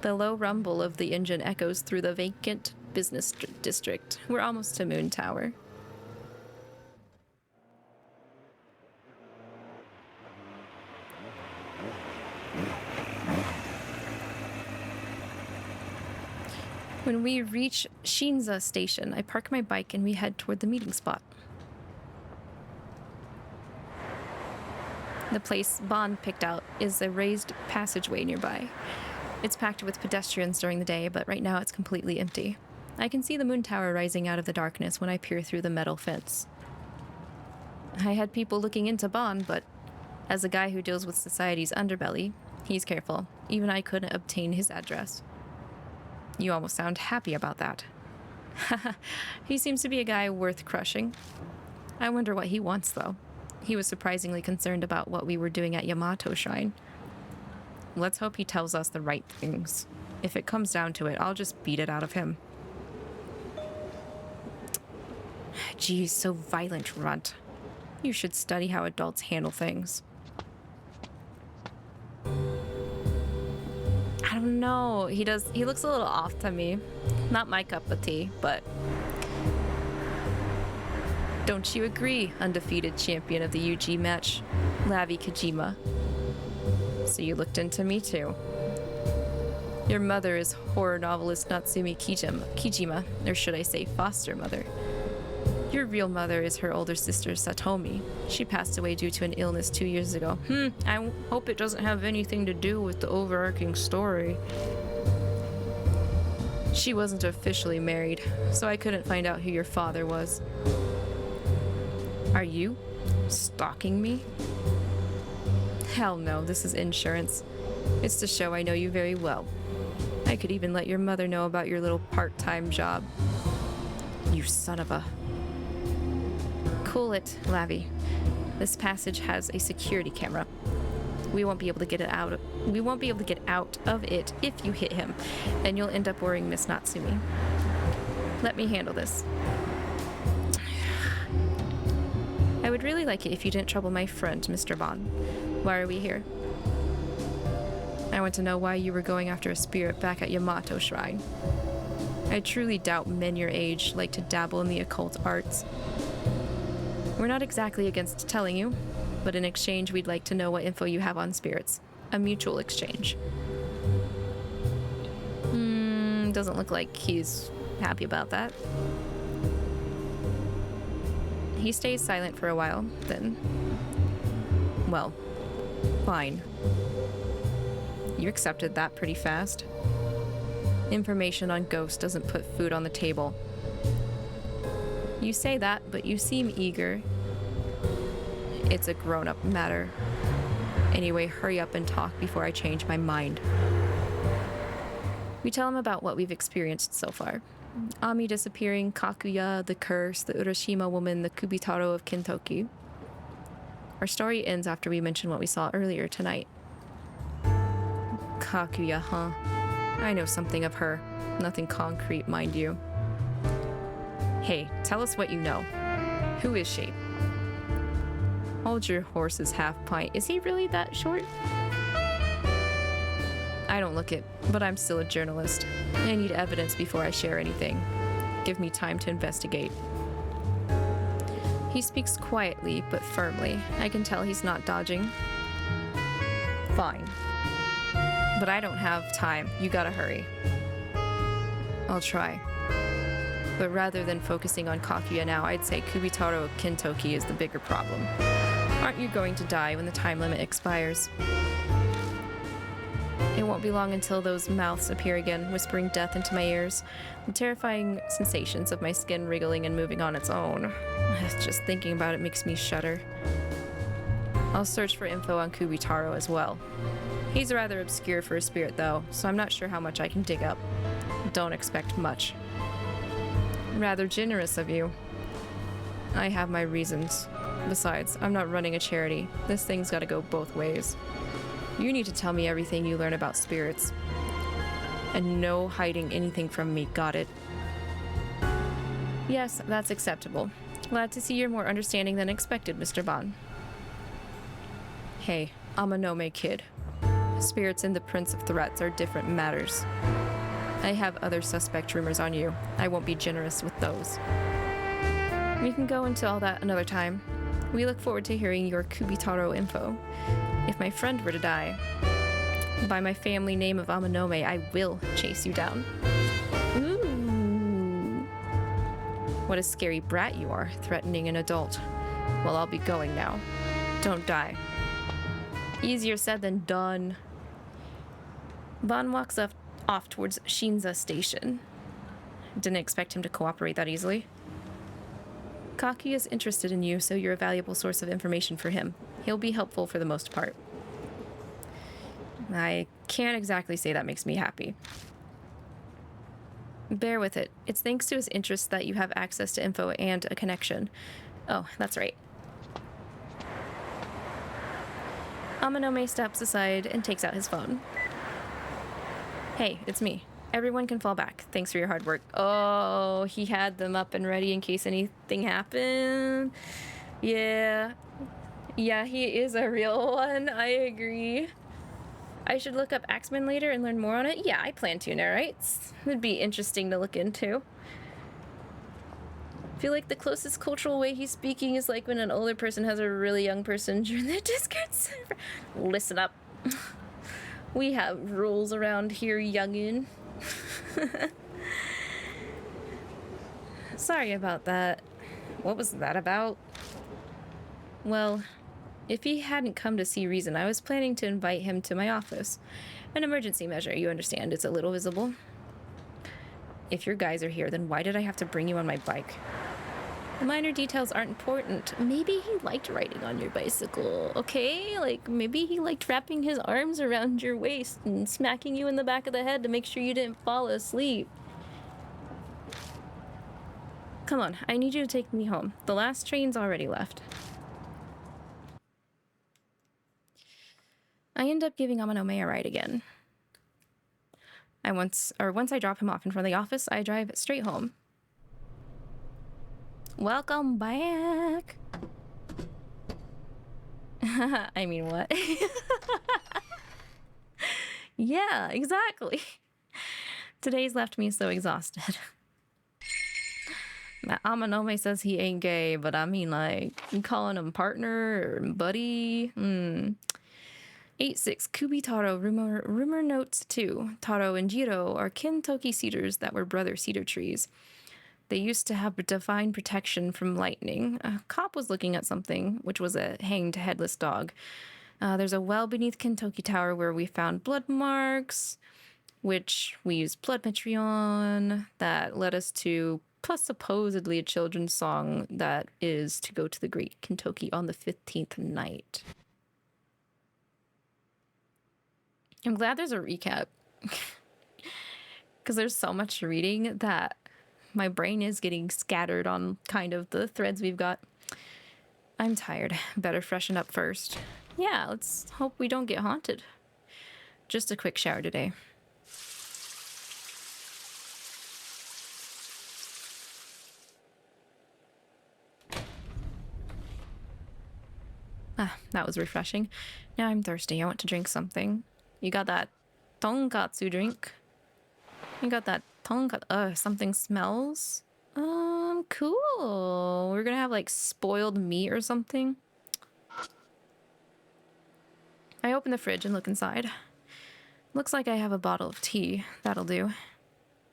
The low rumble of the engine echoes through the vacant business district. We're almost to Moon Tower. When we reach Shinza Station, I park my bike and we head toward the meeting spot. The place Bond picked out is a raised passageway nearby. It's packed with pedestrians during the day, but right now it's completely empty. I can see the moon tower rising out of the darkness when I peer through the metal fence. I had people looking into Bond, but as a guy who deals with society's underbelly, he's careful. Even I couldn't obtain his address. You almost sound happy about that. He seems to be a guy worth crushing. I wonder what he wants, though. He was surprisingly concerned about what we were doing at Yamato Shrine. Let's hope he tells us the right things. If it comes down to it, I'll just beat it out of him. Geez, so violent, runt. You should study how adults handle things. I don't know. He looks a little off to me. Not my cup of tea, but... Don't you agree, undefeated champion of the UG match, 𝐓𝐇𝐈𝐒? So you looked into me too. Your mother is horror novelist Natsume Kijima, or should I say foster mother. Your real mother is her older sister Satomi. She passed away due to an illness 2 years ago. I hope it doesn't have anything to do with the overarching story. She wasn't officially married, so I couldn't find out who your father was. Are you stalking me? Hell no, this is insurance. It's to show I know you very well. I could even let your mother know about your little part-time job. You son of a... Cool it, 𝐓𝐸. This passage has a security camera. We won't be able to get out of it if you hit him, and you'll end up worrying Miss Natsume. Let me handle this. I would really like it if you didn't trouble my friend, Mr. Bond. Why are we here? I want to know why you were going after a spirit back at Yamato Shrine. I truly doubt men your age like to dabble in the occult arts. We're not exactly against telling you, but in exchange we'd like to know what info you have on spirits. A mutual exchange. Doesn't look like he's happy about that. He stays silent for a while, then... Well, fine. You accepted that pretty fast. Information on ghosts doesn't put food on the table. You say that, but you seem eager. It's a grown-up matter. Anyway, hurry up and talk before I change my mind. We tell him about what we've experienced so far. Ami disappearing, Kakuya, the curse, the Urashima woman, the Kubitarou of Kintoki. Our story ends after we mention what we saw earlier tonight. Kakuya, huh? I know something of her. Nothing concrete, mind you. Hey, tell us what you know. Who is she? Hold your horse's half pint. Is he really that short? I don't look it, but I'm still a journalist. I need evidence before I share anything. Give me time to investigate. He speaks quietly, but firmly. I can tell he's not dodging. Fine. But I don't have time. You gotta hurry. I'll try. But rather than focusing on Kakuya now, I'd say Kubitarou of Kintoki is the bigger problem. Aren't you going to die when the time limit expires? It won't be long until those mouths appear again, whispering death into my ears. The terrifying sensations of my skin wriggling and moving on its own. Just thinking about it makes me shudder. I'll search for info on Kubitarou as well. He's rather obscure for a spirit though, so I'm not sure how much I can dig up. Don't expect much. Rather generous of you. I have my reasons. Besides, I'm not running a charity. This thing's gotta go both ways. You need to tell me everything you learn about spirits. And no hiding anything from me, got it? Yes, that's acceptable. Glad to see you're more understanding than expected, Mr. Bond. Hey, I'm a Otome kid. Spirits and the Prince of Threats are different matters. I have other suspect rumors on you. I won't be generous with those. We can go into all that another time. We look forward to hearing your Kubitarou info. If my friend were to die, by my family name of Amanome, I will chase you down. Ooh. What a scary brat you are, threatening an adult. Well, I'll be going now. Don't die. Easier said than done. Ban walks off towards Shinza Station. Didn't expect him to cooperate that easily. Kaki is interested in you, so you're a valuable source of information for him. He'll be helpful for the most part. I can't exactly say that makes me happy. Bear with it. It's thanks to his interest that you have access to info and a connection. Oh, that's right. Amanome steps aside and takes out his phone. Hey, it's me. Everyone can fall back. Thanks for your hard work. Oh, he had them up and ready in case anything happened. Yeah. Yeah, he is a real one. I agree. I should look up Axeman later and learn more on it. Yeah, I plan to now, right? It'd be interesting to look into. I feel like the closest cultural way he's speaking is like when an older person has a really young person during the Discord server. Listen up. We have rules around here, youngin'. Sorry about that. What was that about? Well, if he hadn't come to see reason, I was planning to invite him to my office. An emergency measure, you understand. It's a little visible. If your guys are here, then why did I have to bring you on my bike? The minor details aren't important. Maybe he liked riding on your bicycle, okay? Like, maybe he liked wrapping his arms around your waist and smacking you in the back of the head to make sure you didn't fall asleep. Come on, I need you to take me home. The last train's already left. I end up giving Amanome a ride again. Once I drop him off in front of the office, I drive straight home. Welcome back. I mean, what? Yeah, exactly. Today's left me so exhausted. Amanome says he ain't gay, but I mean, like, calling him partner or buddy. 8-6 Kubitarou rumor notes 2. Taro and Jiro are Kintoki cedars that were brother cedar trees. They used to have divine protection from lightning. A cop was looking at something, which was a hanged headless dog. There's a well beneath Kintoki Tower where we found blood marks, which we used blood metry on. That led us to supposedly a children's song that is to go to the Great Kintoki on the 15th night. I'm glad there's a recap. Because there's so much reading that my brain is getting scattered on kind of the threads we've got. I'm tired. Better freshen up first. Yeah, let's hope we don't get haunted. Just a quick shower today. Ah, that was refreshing. Now I'm thirsty. I want to drink something. You got that tonkatsu drink? You got that tonkatsu. Something smells. Cool. We're gonna have like spoiled meat or something. I open the fridge and look inside. Looks like I have a bottle of tea. That'll do.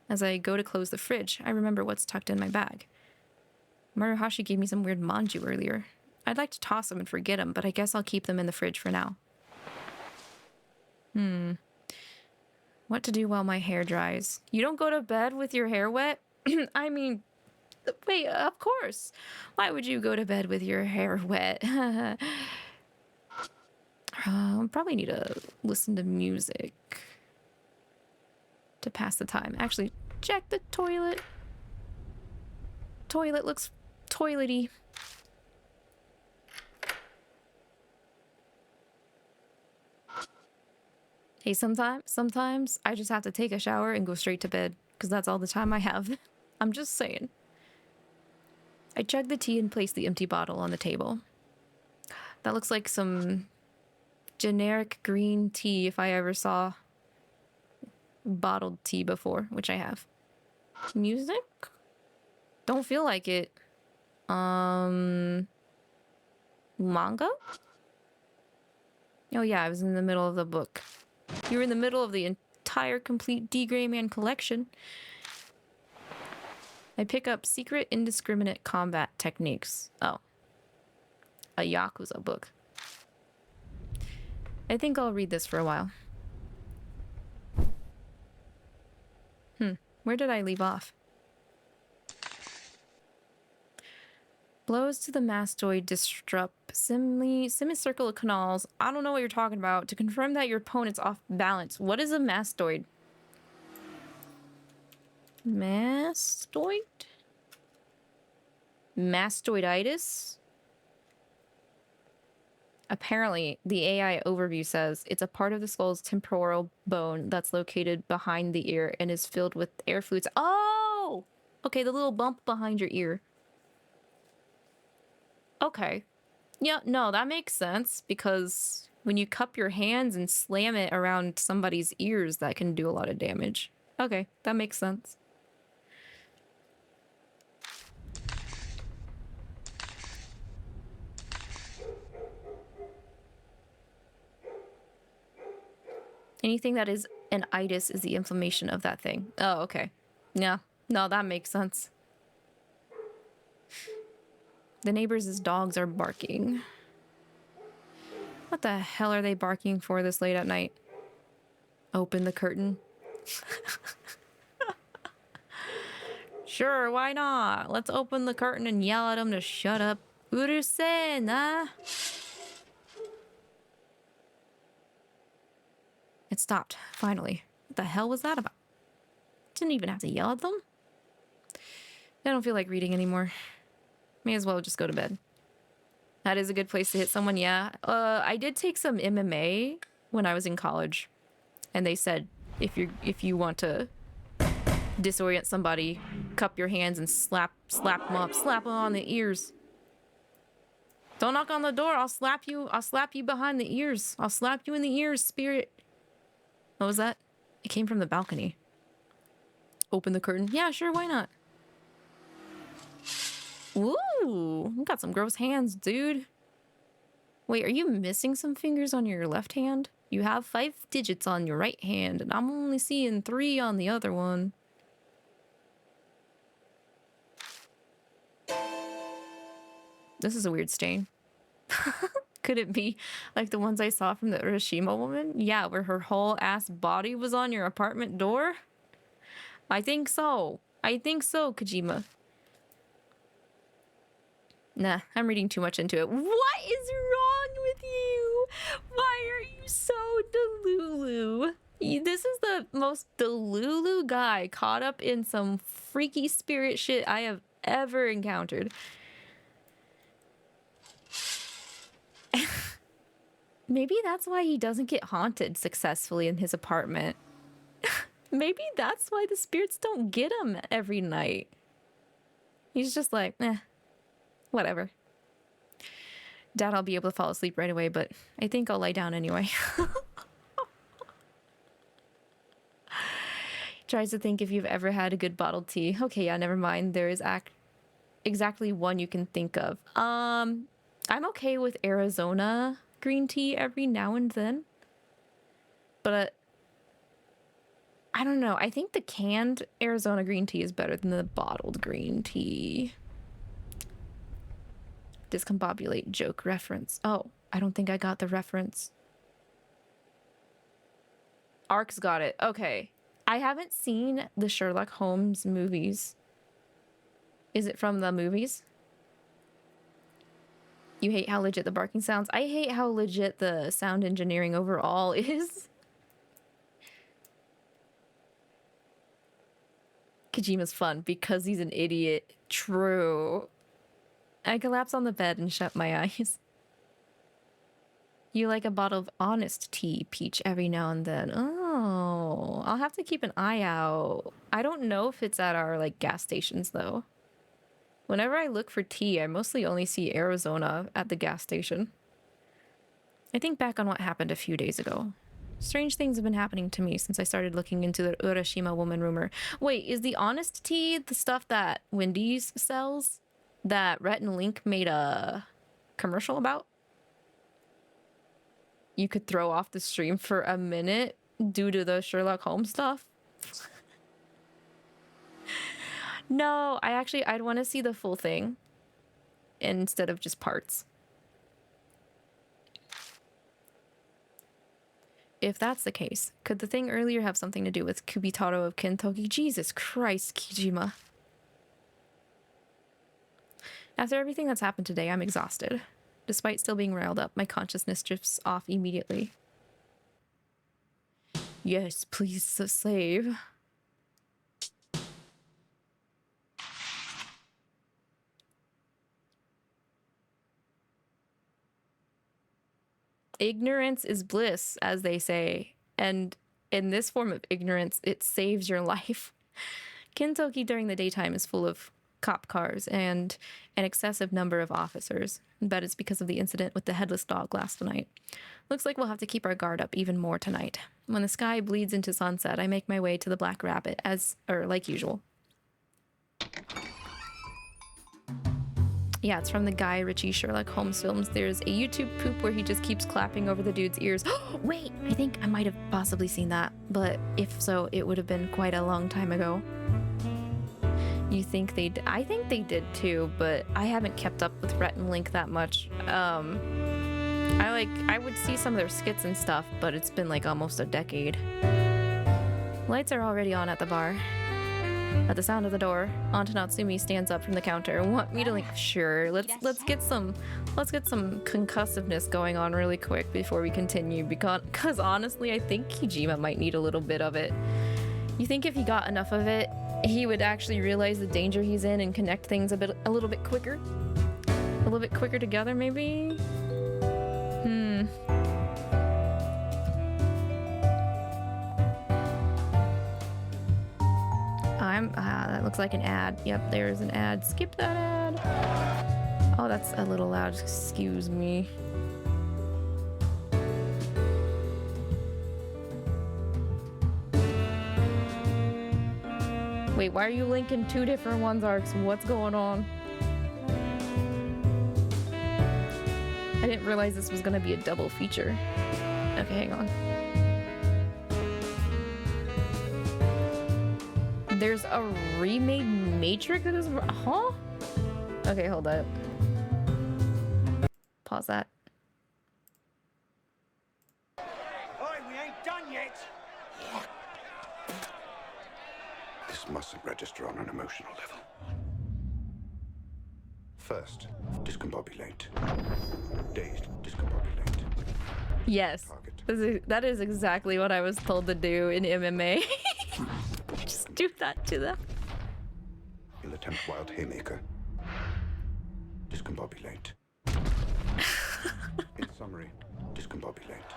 As I go to close the fridge, I remember what's tucked in my bag. Maruhashi gave me some weird manju earlier. I'd like to toss them and forget them, but I guess I'll keep them in the fridge for now. What to do while my hair dries? You don't go to bed with your hair wet? I mean, wait, of course. Why would you go to bed with your hair wet? Probably need to listen to music to pass the time. Actually, check the toilet. Toilet looks toilety. Hey, sometimes I just have to take a shower and go straight to bed because that's all the time I have. I'm just saying. I chugged the tea and placed the empty bottle on the table. That looks like some generic green tea if I ever saw bottled tea before, which I have. Music? Don't feel like it. Manga? Oh yeah, I was in the middle of the book. You were in the middle of the entire complete D. Gray Man collection. I pick up Secret Indiscriminate Combat Techniques. Oh. A Yakuza book. I think I'll read this for a while. Where did I leave off? Blows to the mastoid disrupt semicircle canals. I don't know what you're talking about. To confirm that your opponent's off balance. What is a mastoid? Mastoid? Mastoiditis? Apparently, the AI overview says it's a part of the skull's temporal bone that's located behind the ear and is filled with air fluids. Oh! Okay, the little bump behind your ear. Okay. Yeah, no, that makes sense because when you cup your hands and slam it around somebody's ears, that can do a lot of damage. Okay, that makes sense. Anything that is an itis is the inflammation of that thing. Oh, okay. Yeah. No, that makes sense. The neighbors' dogs are barking. What the hell are they barking for this late at night? Open the curtain. Sure, why not? Let's open the curtain and yell at them to shut up. Urusei na. It stopped, finally. What the hell was that about? Didn't even have to yell at them. I don't feel like reading anymore. May as well just go to bed. That is a good place to hit someone, yeah. I did take some MMA when I was in college. And they said, if you want to disorient somebody, cup your hands and slap them up. Slap them on the ears. Don't knock on the door. I'll slap you behind the ears. I'll slap you in the ears, spirit. What was that? It came from the balcony. Open the curtain. Yeah, sure, why not? Ooh, you got some gross hands, dude. Wait, are you missing some fingers on your left hand? You have 5 digits on your right hand, and I'm only seeing 3 on the other one. This is a weird stain. Could it be like the ones I saw from the Urashima woman? Yeah, where her whole ass body was on your apartment door? I think so. I think so, Kojima. Nah, I'm reading too much into it. What is wrong with you? Why are you so delulu? This is the most delulu guy caught up in some freaky spirit shit I have ever encountered. Maybe that's why he doesn't get haunted successfully in his apartment. Maybe that's why the spirits don't get him every night. He's just like, whatever. Doubt I'll be able to fall asleep right away, but I think I'll lie down anyway. Tries to think if you've ever had a good bottled tea. Okay, yeah, never mind. There is exactly one you can think of. I'm okay with Arizona green tea every now and then. But I don't know. I think the canned Arizona green tea is better than the bottled green tea. Discombobulate joke reference. Oh, I don't think I got the reference. Ark's got it. Okay. I haven't seen the Sherlock Holmes movies. Is it from the movies? You hate how legit the barking sounds. I hate how legit the sound engineering overall is. Kojima's fun because he's an idiot. True. I collapse on the bed and shut my eyes. You like a bottle of honest tea, Peach, every now and then. Oh, I'll have to keep an eye out. I don't know if it's at our, like, gas stations, though. Whenever I look for tea, I mostly only see Arizona at the gas station. I think back on what happened a few days ago. Strange things have been happening to me since I started looking into the Urashima woman rumor. Wait, is the honest tea the stuff that Wendy's sells? That Rhett and Link made a commercial about? You could throw off the stream for a minute due to the Sherlock Holmes stuff? No, I'd want to see the full thing instead of just parts. if that's the case, could the thing earlier have something to do with Kubitarou of Kintoki? Jesus Christ, Kijima. After everything that's happened today, I'm exhausted. Despite still being riled up, my consciousness drifts off immediately. Yes, please save. Ignorance is bliss, as they say, and in this form of ignorance, it saves your life. Kintoki during the daytime is full of cop cars and an excessive number of officers. I bet it's because of the incident with the headless dog last night. Looks like we'll have to keep our guard up even more tonight. When the sky bleeds into sunset, I make my way to the Black Rabbit, like usual. Yeah, it's from the Guy Ritchie Sherlock Holmes films. There's a YouTube poop where he just keeps clapping over the dude's ears. Wait, I think I might have possibly seen that, but if so, it would have been quite a long time ago. You think they did? I think they did too, but I haven't kept up with Rhett and Link that much. I would see some of their skits and stuff, but it's been like almost a decade. Lights are already on at the bar. At the sound of the door, Aunt Natsumi stands up from the counter. Want me to link? Sure. Let's get some concussiveness going on really quick before we continue, because honestly, I think Kijima might need a little bit of it. You think if he got enough of it, he would actually realize the danger he's in and connect things a little bit quicker? A little bit quicker together, maybe? That looks like an ad. Yep, there's an ad. Skip that ad. Oh, that's a little loud. Excuse me. Wait, why are you linking two different ones, Arcs? What's going on? I didn't realize this was gonna be a double feature. Okay, hang on. There's a remade Matrix that is... Huh? Okay, hold up. Pause that. Oi, we ain't done yet. This mustn't register on an emotional level. First, discombobulate. Dazed, discombobulate. Yes. That is exactly what I was told to do in MMA. Just do that to them. You'll attempt wild haymaker. Discombobulate. In summary, discombobulate.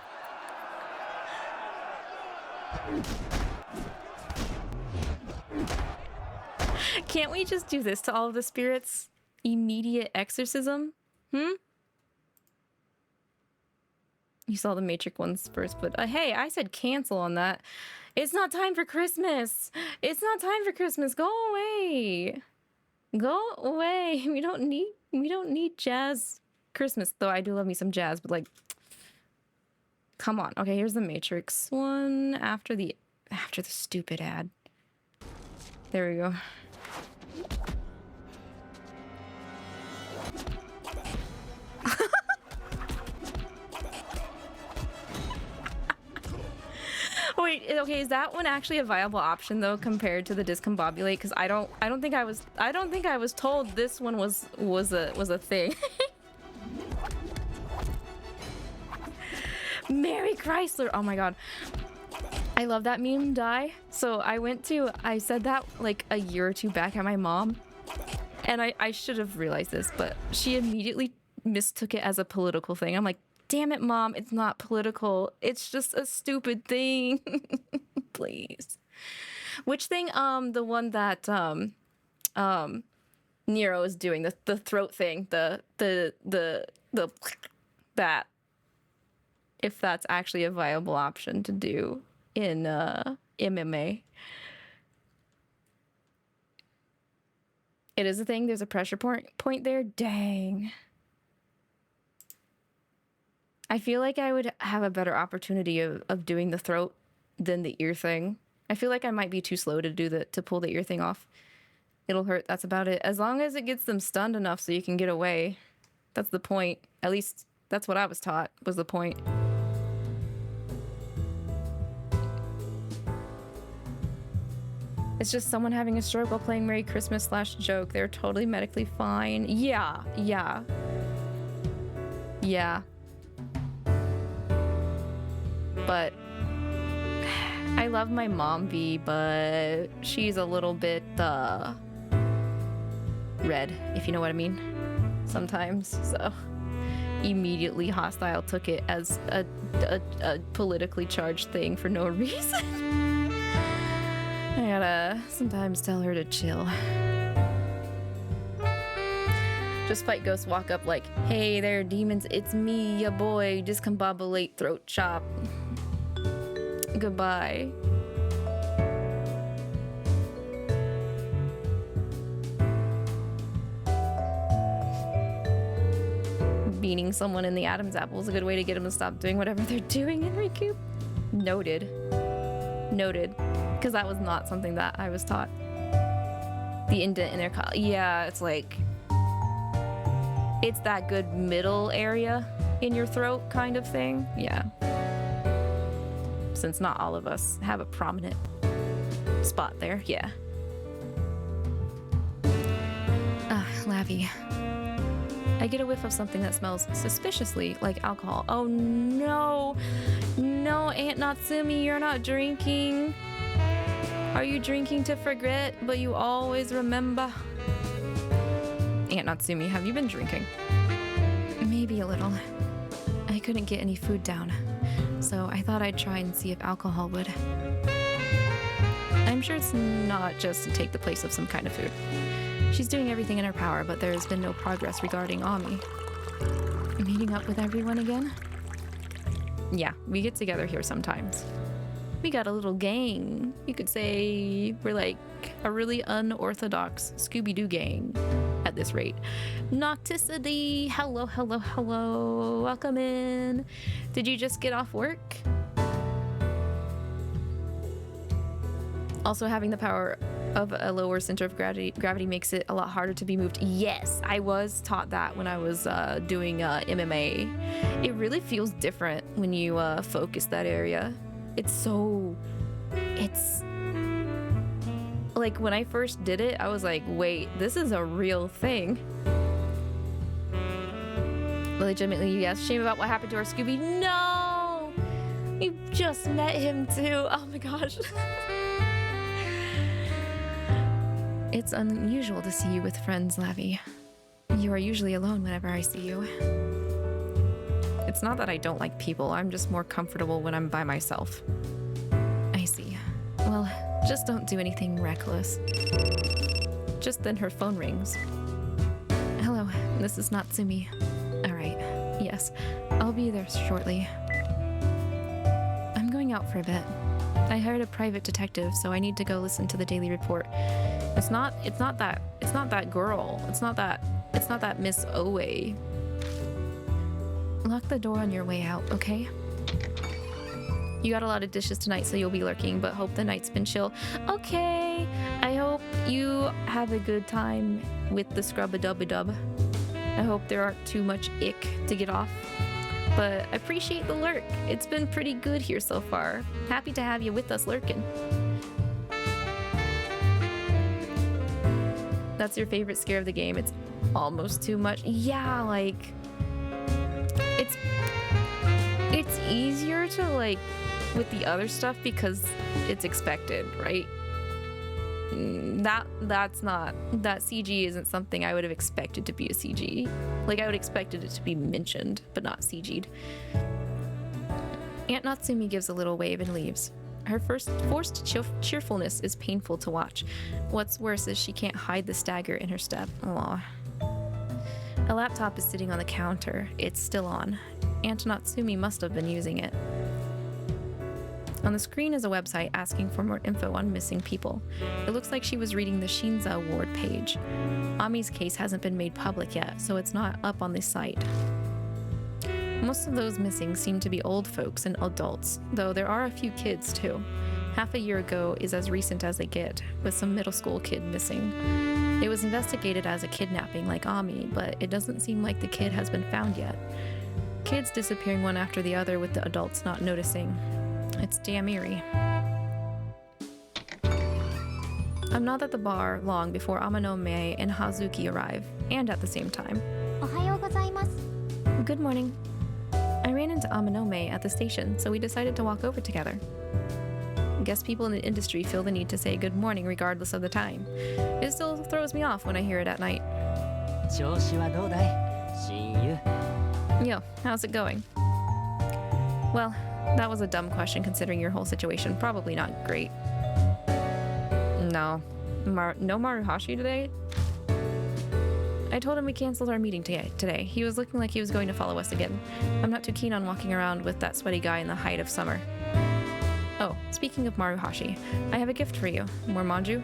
Can't we just do this to all of the spirits? Immediate exorcism? You saw the Matrix ones first, but hey, I said cancel on that. It's not time for Christmas. It's not time for Christmas. Go away. Go away. We don't need jazz Christmas, though I do love me some jazz, but like, come on. Okay, here's the Matrix one after the stupid ad. There we go. Wait, okay, is that one actually a viable option though compared to the discombobulate? Because I don't think I was told this one was a thing. Mary Chrysler. Oh my god. I love that meme, Die. So I said that like a year or two back at my mom, and I should have realized this, but she immediately mistook it as a political thing. I'm like, damn it, Mom, it's not political. It's just a stupid thing. Please. Which thing? The one that Nero is doing, the throat thing, the that. If that's actually a viable option to do in MMA. It is a thing. There's a pressure point there. Dang. I feel like I would have a better opportunity of doing the throat than the ear thing. I feel like I might be too slow to pull the ear thing off. It'll hurt. That's about it. As long as it gets them stunned enough so you can get away. That's the point. At least that's what I was taught was the point. It's just someone having a stroke while playing Merry Christmas / joke. They're totally medically fine. Yeah. But I love my mom V, but she's a little bit red, if you know what I mean, sometimes. So immediately hostile took it as a politically charged thing for no reason. I gotta sometimes tell her to chill. Just fight ghosts, walk up like, hey there demons, it's me, ya boy, discombobulate, throat chop. Goodbye. Beating someone in the Adam's apple is a good way to get them to stop doing whatever they're doing in Recoup. Noted. Because that was not something that I was taught. The indent in their collar. Yeah, it's like... it's that good middle area in your throat kind of thing. Yeah. Since not all of us have a prominent spot there. Yeah. Lavi. I get a whiff of something that smells suspiciously like alcohol. Oh no! No, Aunt Natsumi, you're not drinking. Are you drinking to forget, but you always remember? Aunt Natsumi, have you been drinking? Maybe a little. I couldn't get any food down, so I thought I'd try and see if alcohol would. I'm sure it's not just to take the place of some kind of food. She's doing everything in her power, but there has been no progress regarding Ami. Meeting up with everyone again? Yeah, we get together here sometimes. We got a little gang. You could say we're like a really unorthodox Scooby-Doo gang at this rate. Nocticity, hello. Welcome in. Did you just get off work? Also, having the power of a lower center of gravity makes it a lot harder to be moved. Yes, I was taught that when I was doing MMA. It really feels different when you focus that area. It's like when I first did it, I was like, wait, this is a real thing. Legitimately, yes. Shame about what happened to our Scooby. No! You just met him too. Oh my gosh. It's unusual to see you with friends, Lavi. You are usually alone whenever I see you. It's not that I don't like people, I'm just more comfortable when I'm by myself. I see. Well, just don't do anything reckless. Just then her phone rings. Hello, this is Natsumi. Alright, yes, I'll be there shortly. I'm going out for a bit. I hired a private detective, so I need to go listen to the daily report. It's not that girl. It's not that Miss Owe. Lock the door on your way out, okay? You got a lot of dishes tonight, so you'll be lurking, but hope the night's been chill. Okay, I hope you have a good time with the scrub-a-dub-a-dub. I hope there aren't too much ick to get off. But I appreciate the lurk. It's been pretty good here so far. Happy to have you with us lurking. That's your favorite scare of the game. It's almost too much. Yeah, like it's easier to like with the other stuff because it's expected, right? That CG isn't something I would have expected to be a CG. Like I would expected it to be mentioned, but not CG'd. Aunt Natsumi gives a little wave and leaves. Her forced cheerfulness is painful to watch. What's worse is she can't hide the stagger in her step. Aww. A laptop is sitting on the counter. It's still on. Aunt Natsumi must have been using it. On the screen is a website asking for more info on missing people. It looks like she was reading the Shinza Ward page. Ami's case hasn't been made public yet, so it's not up on this site. Most of those missing seem to be old folks and adults, though there are a few kids too. Half a year ago is as recent as they get, with some middle school kid missing. It was investigated as a kidnapping like Ami, but it doesn't seem like the kid has been found yet. Kids disappearing one after the other with the adults not noticing. It's damn eerie. I'm not at the bar long before Autonome and Hazuki arrive, and at the same time. おはようございます。 Good morning. I ran into Autonome at the station, so we decided to walk over together. Guess people in the industry feel the need to say good morning regardless of the time. It still throws me off when I hear it at night. 調子はどうだい親友 Yo, how's it going? Well, that was a dumb question considering your whole situation. Probably not great. No. No Maruhashi today? I told him we canceled our meeting today. He was looking like he was going to follow us again. I'm not too keen on walking around with that sweaty guy in the height of summer. Oh, speaking of Maruhashi, I have a gift for you. More manju?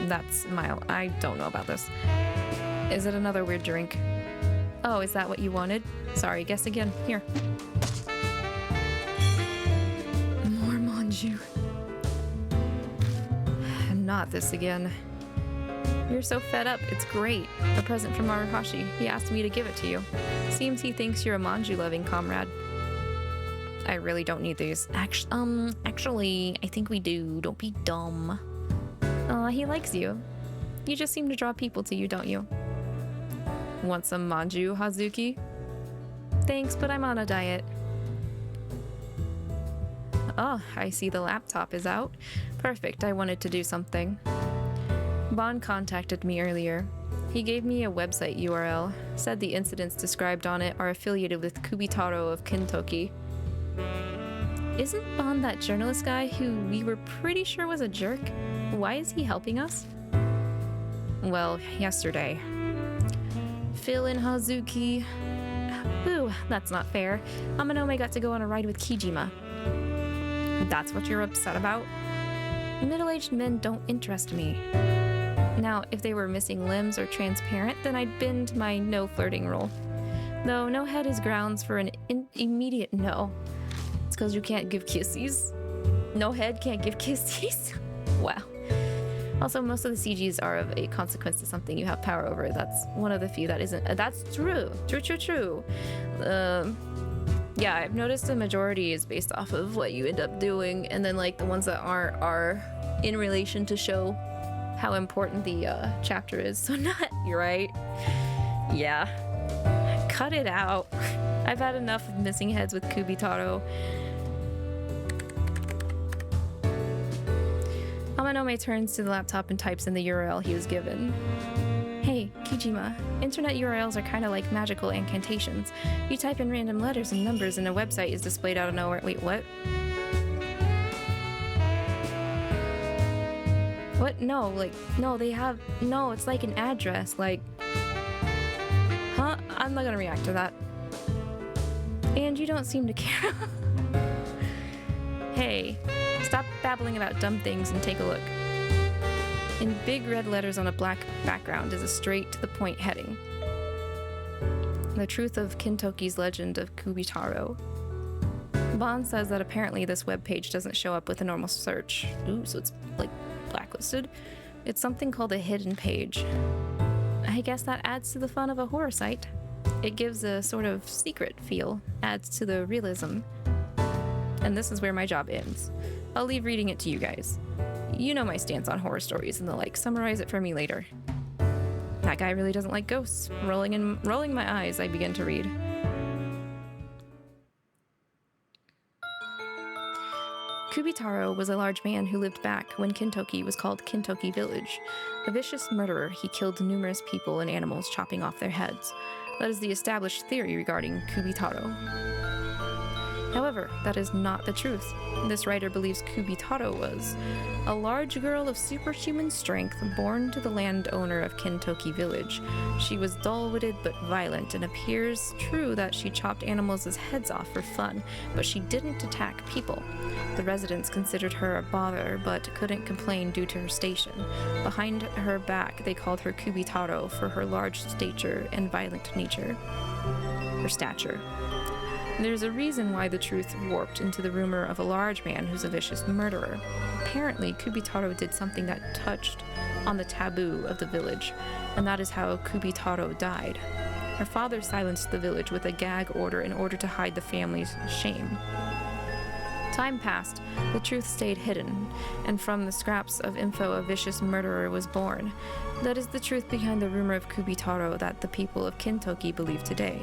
That's mild. I don't know about this. Is it another weird drink? Oh, is that what you wanted? Sorry, guess again. Here. More manju. Not this again. You're so fed up. It's great. A present from Maruhashi. He asked me to give it to you. Seems he thinks you're a manju-loving comrade. I really don't need these. Actually, I think we do. Don't be dumb. He likes you. You just seem to draw people to you, don't you? Want some manju, Hazuki? Thanks, but I'm on a diet. Oh, I see the laptop is out. Perfect, I wanted to do something. Bon contacted me earlier. He gave me a website URL, said the incidents described on it are affiliated with Kubitarou of Kintoki. Isn't Bon that journalist guy who we were pretty sure was a jerk? Why is he helping us? Well, yesterday. Phil and Hazuki. Ooh, that's not fair. Autonome got to go on a ride with Kijima. That's what you're upset about? Middle-aged men don't interest me. Now, if they were missing limbs or transparent, then I'd bend my no flirting rule. Though no head is grounds for an immediate no. It's because you can't give kissies. No head can't give kissies? Wow. Also, most of the CGs are of a consequence to something you have power over. That's one of the few that isn't. That's true. True. Yeah, I've noticed the majority is based off of what you end up doing, and then like the ones that aren't are in relation to show how important the chapter is. So not, you're right. Yeah. Cut it out. I've had enough of missing heads with Kubitarou. Autonome turns to the laptop and types in the URL he was given. Hey, Kijima, internet URLs are kind of like magical incantations. You type in random letters and numbers and a website is displayed out of nowhere. Wait, what? What? No, like, no, they have, no, it's like an address, like, huh? I'm not gonna react to that. And you don't seem to care. Hey, stop babbling about dumb things and take a look. In big red letters on a black background is a straight-to-the-point heading. The truth of Kintoki's legend of Kubitarou. Bon says that apparently this webpage doesn't show up with a normal search. Ooh, so it's like blacklisted. It's something called a hidden page. I guess that adds to the fun of a horror site. It gives a sort of secret feel, adds to the realism. And this is where my job ends. I'll leave reading it to you guys. You know my stance on horror stories and the like. Summarize it for me later. That guy really doesn't like ghosts. Rolling my eyes, I begin to read. Kubitarou was a large man who lived back when Kintoki was called Kintoki Village. A vicious murderer, he killed numerous people and animals, chopping off their heads. That is the established theory regarding Kubitarou. However, that is not the truth. This writer believes Kubitarou was a large girl of superhuman strength born to the landowner of Kintoki Village. She was dull-witted but violent, and appears true that she chopped animals' heads off for fun, but she didn't attack people. The residents considered her a bother, but couldn't complain due to her station. Behind her back, they called her Kubitarou for her large stature and violent nature. Her stature. There's a reason why the truth warped into the rumor of a large man who's a vicious murderer. Apparently, Kubitarou did something that touched on the taboo of the village, and that is how Kubitarou died. Her father silenced the village with a gag order in order to hide the family's shame. Time passed, the truth stayed hidden, and from the scraps of info a vicious murderer was born. That is the truth behind the rumor of Kubitarou that the people of Kintoki believe today.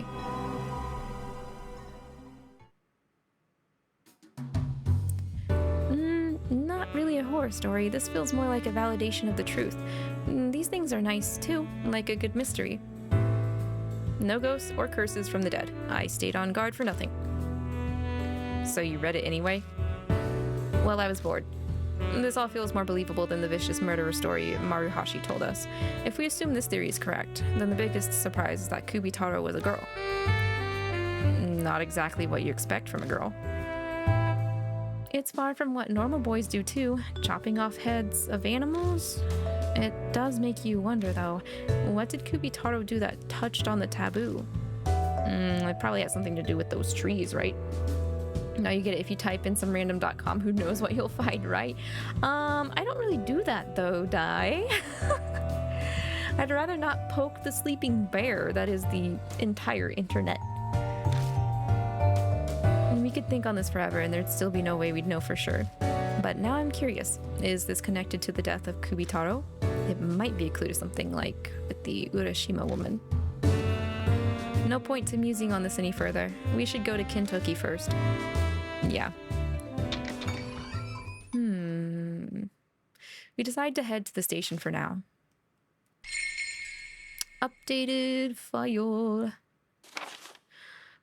Not really a horror story. This feels more like a validation of the truth. These things are nice too, like a good mystery. No ghosts or curses from the dead. I stayed on guard for nothing. So you read it anyway? Well, I was bored. This all feels more believable than the vicious murderer story Maruhashi told us. If we assume this theory is correct, then the biggest surprise is that Kubitarou was a girl. Not exactly what you expect from a girl. It's far from what normal boys do too, chopping off heads of animals. It does make you wonder though, what did Kubitarou do that touched on the taboo? It probably has something to do with those trees, right? Now you get it if you type in some random.com, who knows what you'll find, right? I don't really do that though, Dai. I'd rather not poke the sleeping bear that is the entire internet. We could think on this forever and there'd still be no way we'd know for sure. But now I'm curious, is this connected to the death of Kubitarou? It might be a clue to something like with the Urashima woman. No point to musing on this any further. We should go to Kintoki first. Yeah. We decide to head to the station for now. Updated file.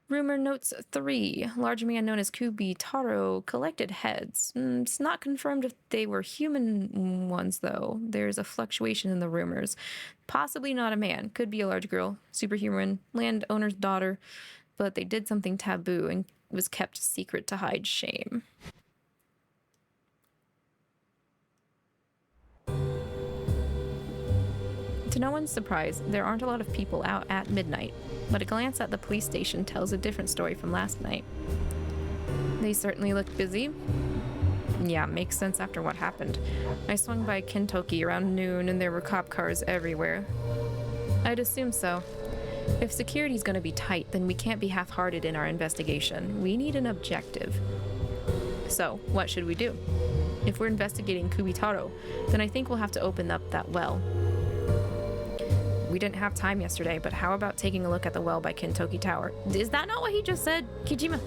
Rumor notes 3. Large man known as Kubitarou collected heads. It's not confirmed if they were human ones, though. There's a fluctuation in the rumors. Possibly not a man. Could be a large girl. Superhuman. Landowner's daughter. But they did something taboo and was kept secret to hide shame. To no one's surprise, there aren't a lot of people out at midnight, but a glance at the police station tells a different story from last night. They certainly looked busy. Yeah, makes sense after what happened. I swung by Kintoki around noon and there were cop cars everywhere. I'd assume so. If security's gonna be tight, then we can't be half-hearted in our investigation. We need an objective. So, what should we do? If we're investigating Kubitarou, then I think we'll have to open up that well. We didn't have time yesterday, but how about taking a look at the well by Kintoki Tower? Is that not what he just said, Kijima?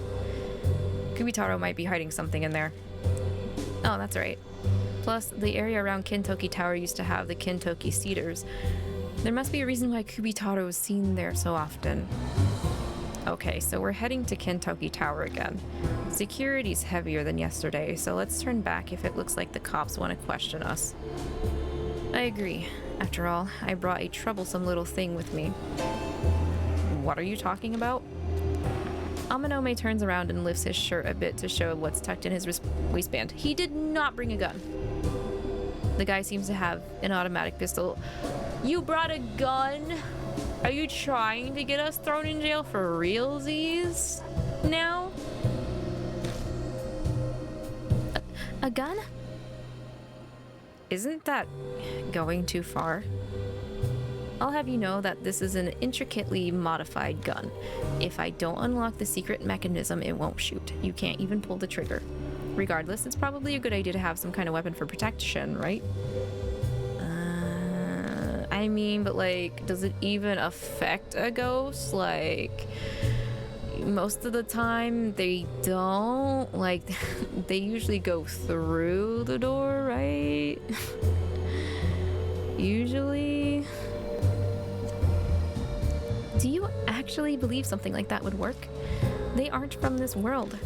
Kubitarou might be hiding something in there. Oh, that's right. Plus, the area around Kintoki Tower used to have the Kintoki cedars. There must be a reason why Kubitarou is seen there so often. Okay, so we're heading to Kintoki Tower again. Security's heavier than yesterday, so let's turn back if it looks like the cops want to question us. I agree. After all, I brought a troublesome little thing with me. What are you talking about? Autonome turns around and lifts his shirt a bit to show what's tucked in his waistband. He did not bring a gun. The guy seems to have an automatic pistol. You brought a gun? Are you trying to get us thrown in jail for realsies now? A gun? Isn't that going too far? I'll have you know that this is an intricately modified gun. If I don't unlock the secret mechanism, it won't shoot. You can't even pull the trigger. Regardless, it's probably a good idea to have some kind of weapon for protection, right? I mean, but like, does it even affect a ghost? Like, most of the time they don't. Like, they usually go through the door, right? Usually. Do you actually believe something like that would work? They aren't from this world.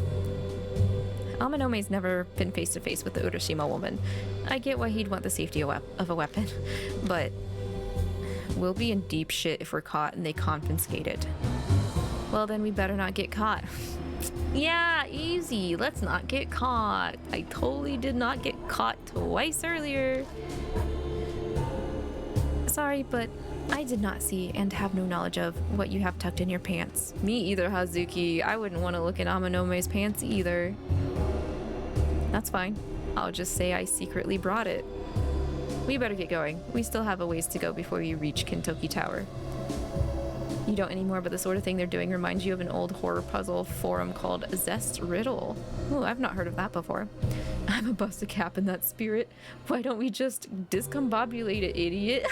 Amanome's never been face to face with the Urashima woman. I get why he'd want the safety of a weapon, but we'll be in deep shit if we're caught and they confiscate it. Well, then we better not get caught. Yeah, easy. Let's not get caught. I totally did not get caught twice earlier. Sorry, but I did not see and have no knowledge of what you have tucked in your pants. Me either, Hazuki. I wouldn't want to look in Amanome's pants either. That's fine. I'll just say I secretly brought it. We better get going. We still have a ways to go before we reach Kintoki Tower. You don't anymore, but the sort of thing they're doing reminds you of an old horror puzzle forum called Zest Riddle. Ooh, I've not heard of that before. I'm a bust a cap in that spirit. Why don't we just discombobulate it, idiot?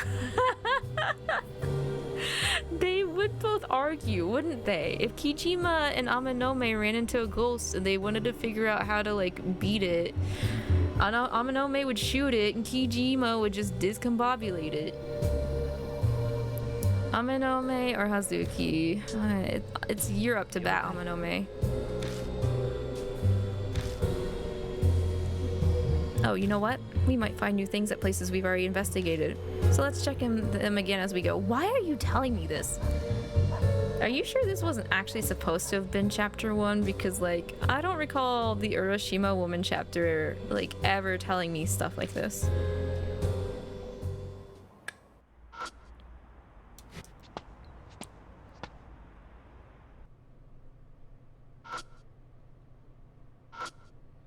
They would both argue, wouldn't they? If Kijima and Amanome ran into a ghost and they wanted to figure out how to, like, beat it, Amanome would shoot it and Kijima would just discombobulate it. Amanome or Hazuki? It's you're up to bat, Amanome. Oh, you know what? We might find new things at places we've already investigated. So let's check them again as we go. Why are you telling me this? Are you sure this wasn't actually supposed to have been chapter 1? Because, like, I don't recall the Urashima woman chapter, like, ever telling me stuff like this.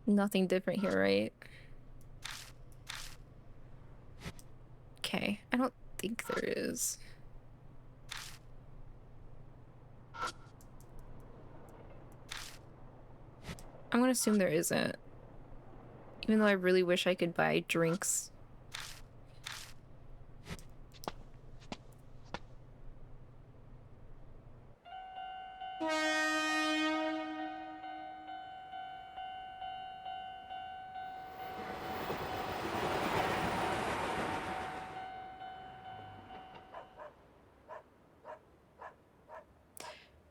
Nothing different here, right? Okay, I don't think there is. I'm gonna assume there isn't. Even though I really wish I could buy drinks.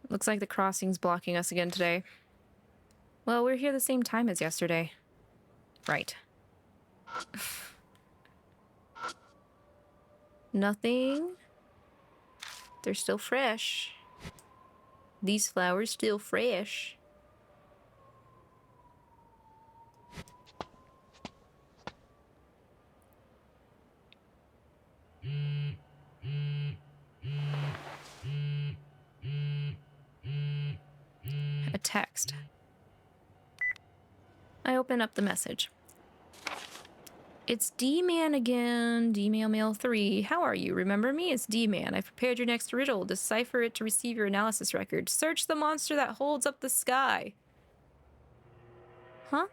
Looks like the crossing's blocking us again today. Well, we're here the same time as yesterday. Right. Nothing. They're still fresh. These flowers still fresh. A text. I open up the message. It's D-Man again. D-Mail 3. How are you? Remember me? It's D-Man. I've prepared your next riddle. Decipher it to receive your analysis record. Search the monster that holds up the sky. Huh?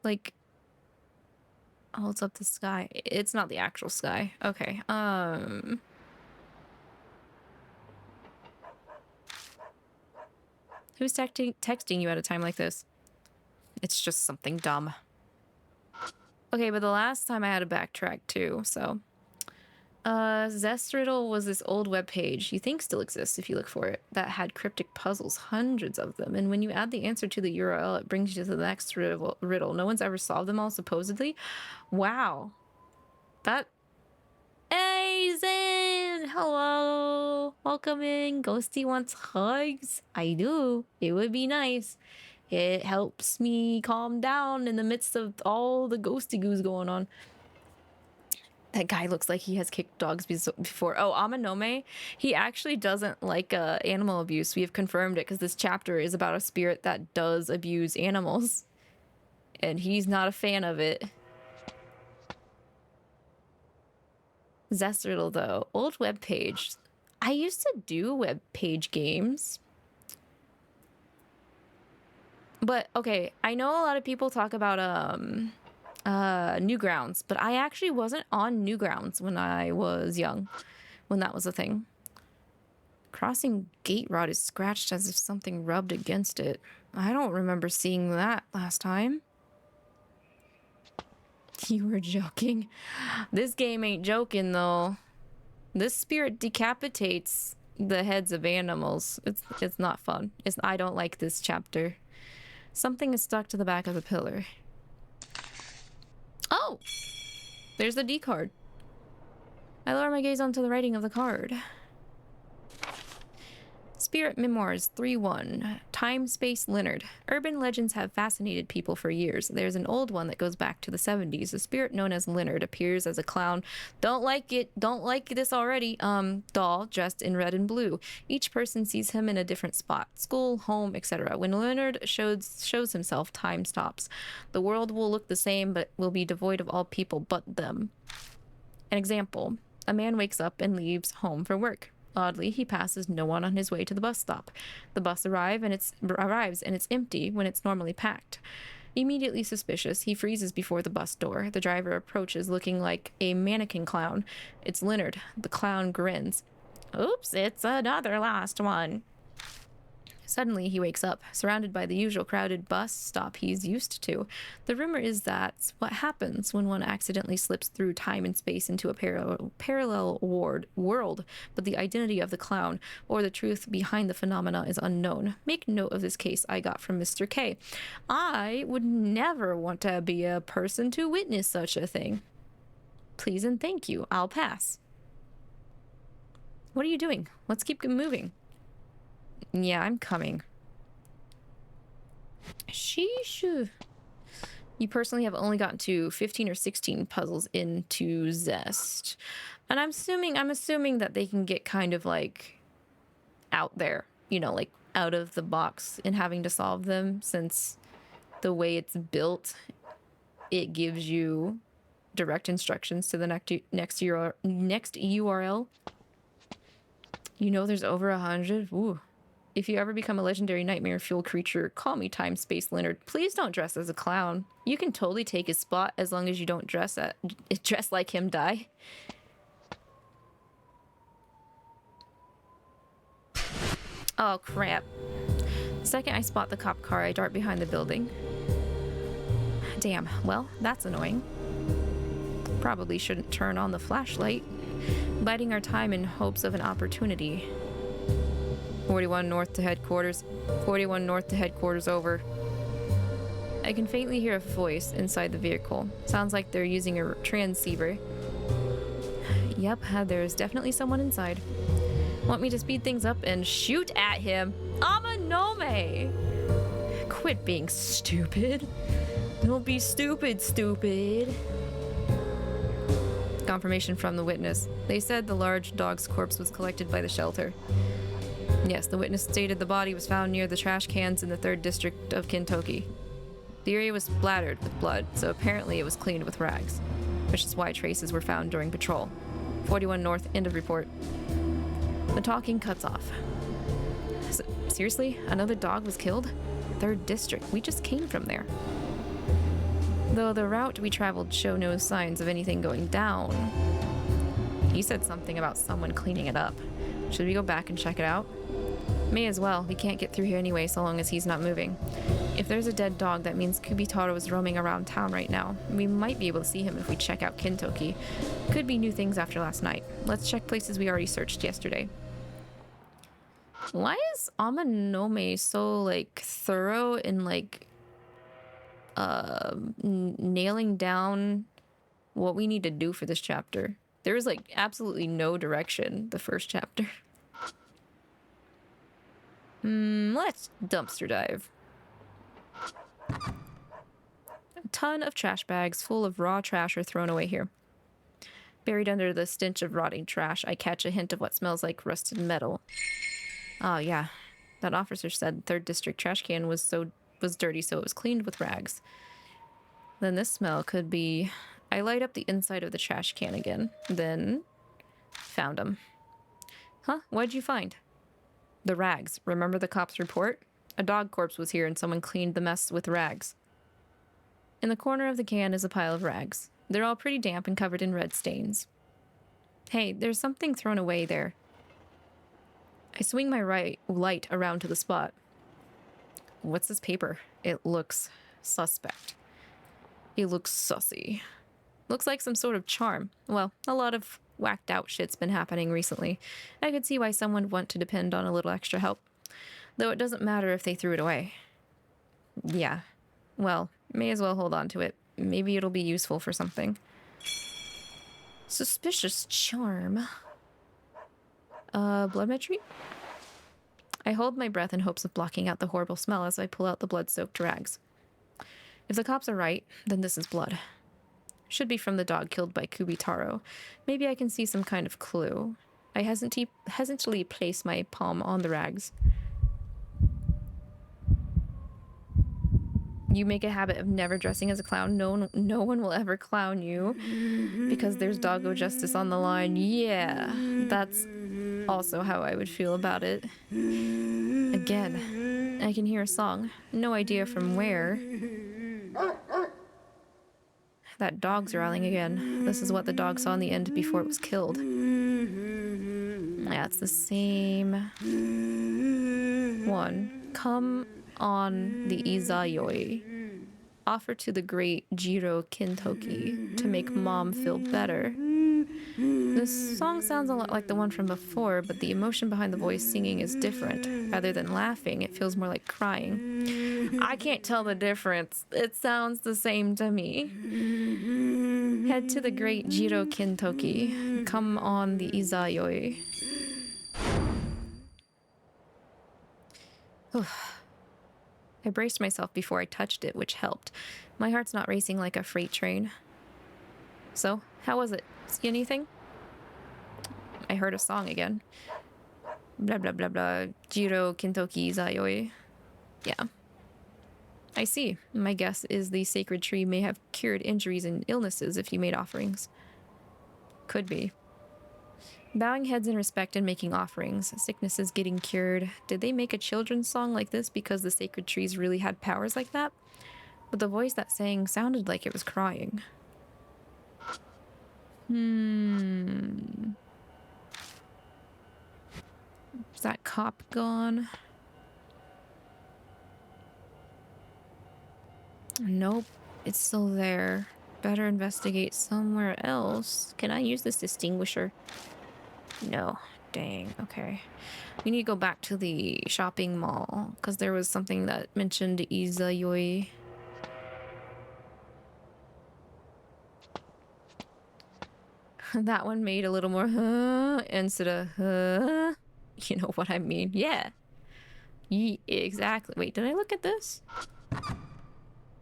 Like, holds up the sky. It's not the actual sky. Okay. Who's texting you at a time like this? It's just something dumb. Okay, but the last time I had to backtrack too, so. Zest Riddle was this old web page, you think still exists if you look for it, that had cryptic puzzles, hundreds of them, and when you add the answer to the URL, it brings you to the next riddle. No one's ever solved them all, supposedly. Wow. That... Hey, Zen! Hello! Welcome in. Ghosty wants hugs. I do. It would be nice. It helps me calm down in the midst of all the ghosty goos going on. That guy looks like he has kicked dogs before. Oh, Amanome, he actually doesn't like animal abuse. We have confirmed it because this chapter is about a spirit that does abuse animals. And he's not a fan of it. Zest Riddle, though. Old web page. I used to do web page games. But, okay, I know a lot of people talk about, Newgrounds, but I actually wasn't on Newgrounds when I was young, when that was a thing. Crossing gate rod is scratched as if something rubbed against it. I don't remember seeing that last time. You were joking. This game ain't joking, though. This spirit decapitates the heads of animals. It's not fun. I don't like this chapter. Something is stuck to the back of the pillar. Oh! There's the D card. I lower my gaze onto the writing of the card. Spirit Memoirs 3-1. Time Space Leonard. Urban legends have fascinated people for years. There's an old one that goes back to the 70s. A spirit known as Leonard appears as a clown. Don't like it. Don't like this already. Doll dressed in red and blue. Each person sees him in a different spot. School, home, etc. When Leonard shows himself, time stops. The world will look the same, but will be devoid of all people but them. An example, a man wakes up and leaves home for work. Oddly, he passes no one on his way to the bus stop. The bus arrives and it's empty when it's normally packed. Immediately suspicious, he freezes before the bus door. The driver approaches looking like a mannequin clown. It's Leonard. The clown grins. Oops, it's another lost one. Suddenly, he wakes up, surrounded by the usual crowded bus stop he's used to. The rumor is that's what happens when one accidentally slips through time and space into a parallel world, but the identity of the clown, or the truth behind the phenomena, is unknown. Make note of this case I got from Mr. K. I would never want to be a person to witness such a thing. Please and thank you. I'll pass. What are you doing? Let's keep moving. Yeah, I'm coming. Sheesh. You personally have only gotten to 15 or 16 puzzles into Zest. And I'm assuming that they can get kind of like out there, you know, like out of the box in having to solve them, since the way it's built, it gives you direct instructions to the next URL. You know there's over 100. Ooh. If you ever become a legendary nightmare fuel creature, call me Time Space Leonard. Please don't dress as a clown. You can totally take his spot as long as you don't dress like him, die. Oh crap. The second I spot the cop car, I dart behind the building. Damn, well, that's annoying. Probably shouldn't turn on the flashlight. Biding our time in hopes of an opportunity. 41 north to headquarters. 41 north to headquarters, over. I can faintly hear a voice inside the vehicle. Sounds like they're using a transceiver. Yep, there's definitely someone inside. Want me to speed things up and shoot at him? Autonome! Quit being stupid. Don't be stupid, stupid. Confirmation from the witness. They said the large dog's corpse was collected by the shelter. Yes, the witness stated the body was found near the trash cans in the 3rd district of Kintoki. The area was splattered with blood, so apparently it was cleaned with rags, which is why traces were found during patrol. 41 north, end of report. The talking cuts off. Seriously? Another dog was killed? 3rd district. We just came from there. Though the route we traveled showed no signs of anything going down. He said something about someone cleaning it up. Should we go back and check it out? May as well. We can't get through here anyway so long as he's not moving. If there's a dead dog, that means Kubitarou is roaming around town right now. We might be able to see him if we check out Kintoki. Could be new things after last night. Let's check places we already searched yesterday. Why is Autonome so, like, thorough in, like, nailing down what we need to do for this chapter? There was, like, absolutely no direction the first chapter. Let's dumpster dive. A ton of trash bags full of raw trash are thrown away here. Buried under the stench of rotting trash, I catch a hint of what smells like rusted metal. Oh, yeah. That officer said 3rd district trash can was dirty, so it was cleaned with rags. Then this smell could be... I light up the inside of the trash can again. Then... found him. Huh? What'd you find? The rags. Remember the cop's report? A dog corpse was here and someone cleaned the mess with rags. In the corner of the can is a pile of rags. They're all pretty damp and covered in red stains. Hey, there's something thrown away there. I swing my light around to the spot. What's this paper? It looks suspect. It looks sussy. Looks like some sort of charm. Well, a lot of whacked out shit's been happening recently. I could see why someone would want to depend on a little extra help. Though it doesn't matter if they threw it away. Yeah. Well, may as well hold on to it. Maybe it'll be useful for something. Suspicious charm. Blood metry? I hold my breath in hopes of blocking out the horrible smell as I pull out the blood-soaked rags. If the cops are right, then this is blood. Should be from the dog killed by Kubitarou. Maybe I can see some kind of clue. I hesitantly place my palm on the rags. You make a habit of never dressing as a clown. No one will ever clown you because there's doggo justice on the line. Yeah, that's also how I would feel about it. Again, I can hear a song. No idea from where. That dog's growling again. This is what the dog saw in the end before it was killed. Yeah, it's the same one. Come on the 𝐒𝐈𝐈𝐒. Offer to the great 𝐒𝐿 Kintoki to make mom feel better. This song sounds a lot like the one from before, but the emotion behind the voice singing is different. Rather than laughing, it feels more like crying. I can't tell the difference. It sounds the same to me. Head to the great 𝐒𝐿 Kintoki. Come on the 𝐒𝐈𝐈𝐒. I braced myself before I touched it, which helped. My heart's not racing like a freight train. So, how was it? See anything? I heard a song again. Blah blah blah blah. 𝐒𝐿 Kintoki 𝐒𝐈𝐈𝐒. Yeah. I see. My guess is the sacred tree may have cured injuries and illnesses if you made offerings. Could be. Bowing heads in respect and making offerings. Sicknesses getting cured. Did they make a children's song like this because the sacred trees really had powers like that? But the voice that sang sounded like it was crying. Is that cop gone? Nope. It's still there. Better investigate somewhere else. Can I use this distinguisher? No. Dang. Okay. We need to go back to the shopping mall because there was something that mentioned 𝐒𝐈𝐈𝐒. That one made a little more instead of you know what I mean. Yeah. Exactly. Wait, did I look at this?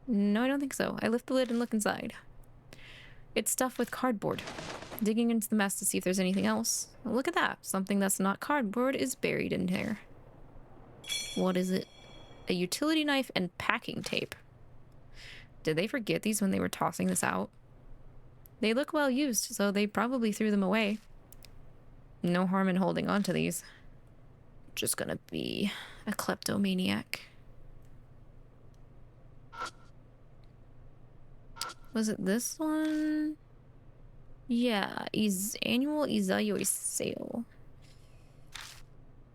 No, I don't think so. I lift the lid and look inside. It's stuffed with cardboard. Digging into the mess to see if there's anything else. Look at that. Something that's not cardboard is buried in there. What is it? A utility knife and packing tape. Did they forget these when they were tossing this out? They look well used, so they probably threw them away. No harm in holding on to these. Just gonna be a kleptomaniac. Was it this one? Yeah, annual 𝐒𝐈𝐈𝐒 sale.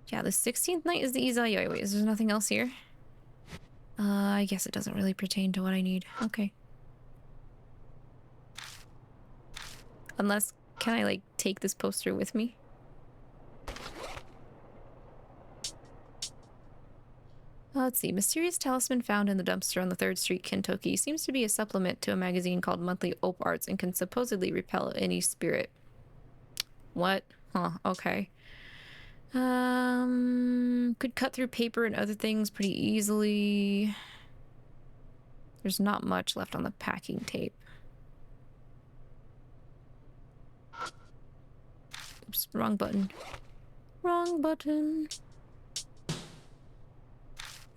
Yeah, the 16th night is the 𝐒𝐈𝐈𝐒. Is there nothing else here? I guess it doesn't really pertain to what I need. Okay. Unless, can I, like, take this poster with me? Let's see. Mysterious talisman found in the dumpster on the 3rd Street, Kintoki. Seems to be a supplement to a magazine called Monthly Op Arts and can supposedly repel any spirit. What? Huh, okay. Could cut through paper and other things pretty easily. There's not much left on the packing tape. Oops, wrong button. Wrong button. I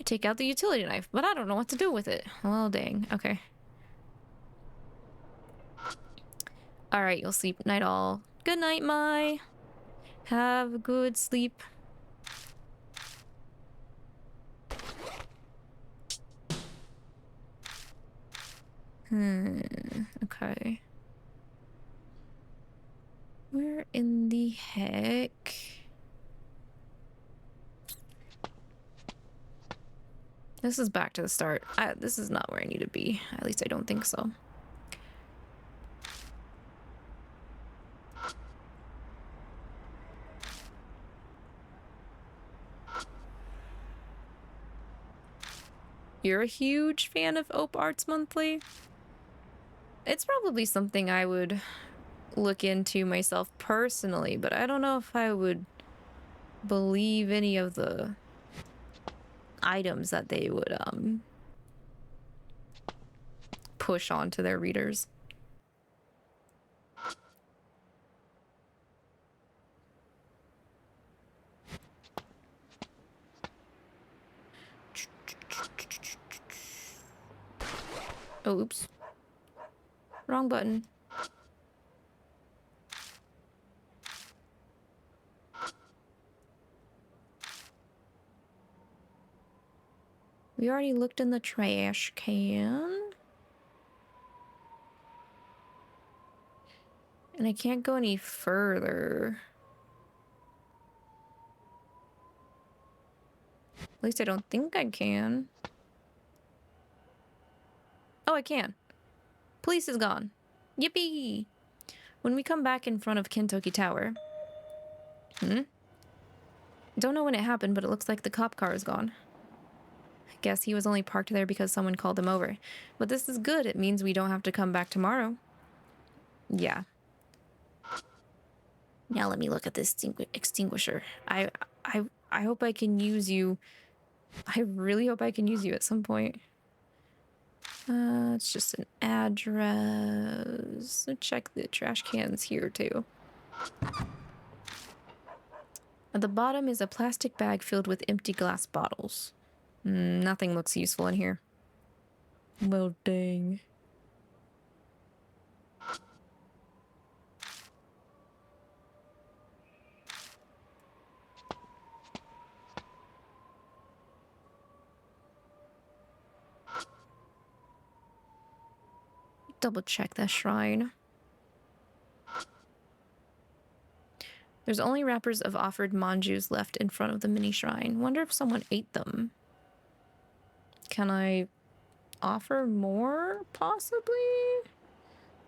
take out the utility knife, but I don't know what to do with it. Well, dang. Okay. Alright, you'll sleep night all. Good night, Mai. Have a good sleep. Okay. Where in the heck? This is back to the start. This is not where I need to be. At least I don't think so. You're a huge fan of Op Arts Monthly? It's probably something I would look into myself personally, but I don't know if I would believe any of the items that they would push onto their readers. Oh, oops. Wrong button. We already looked in the trash can. And I can't go any further. At least I don't think I can. Oh, I can. Police is gone. Yippee! When we come back in front of Kintoki Tower... Don't know when it happened, but it looks like the cop car is gone. I guess he was only parked there because someone called him over. But this is good. It means we don't have to come back tomorrow. Yeah. Now let me look at this extinguisher. I hope I can use you. I really hope I can use you at some point. It's just an address. Let's check the trash cans here too. At the bottom is a plastic bag filled with empty glass bottles. Nothing looks useful in here. Well, dang. Double check that shrine. There's only wrappers of offered manjus left in front of the mini shrine. Wonder if someone ate them. Can I offer more, possibly?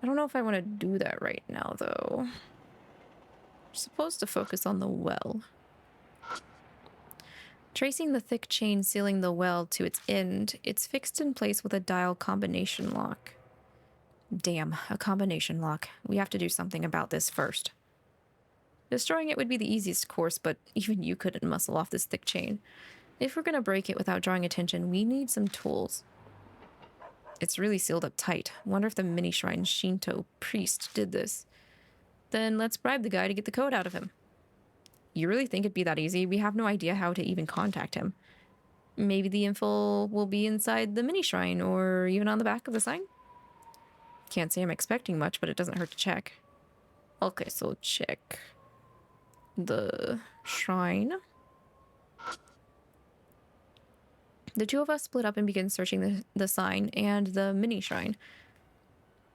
I don't know if I want to do that right now, though. I'm supposed to focus on the well. Tracing the thick chain sealing the well to its end, it's fixed in place with a dial combination lock. Damn, a combination lock. We have to do something about this first. Destroying it would be the easiest course, but even you couldn't muscle off this thick chain. If we're gonna break it without drawing attention, we need some tools. It's really sealed up tight. Wonder if the mini shrine Shinto priest did this. Then let's bribe the guy to get the code out of him. You really think it'd be that easy? We have no idea how to even contact him. Maybe the info will be inside the mini shrine or even on the back of the sign? Can't say I'm expecting much, but it doesn't hurt to check. Okay, so check the shrine. The two of us split up and begin searching the sign and the mini shrine.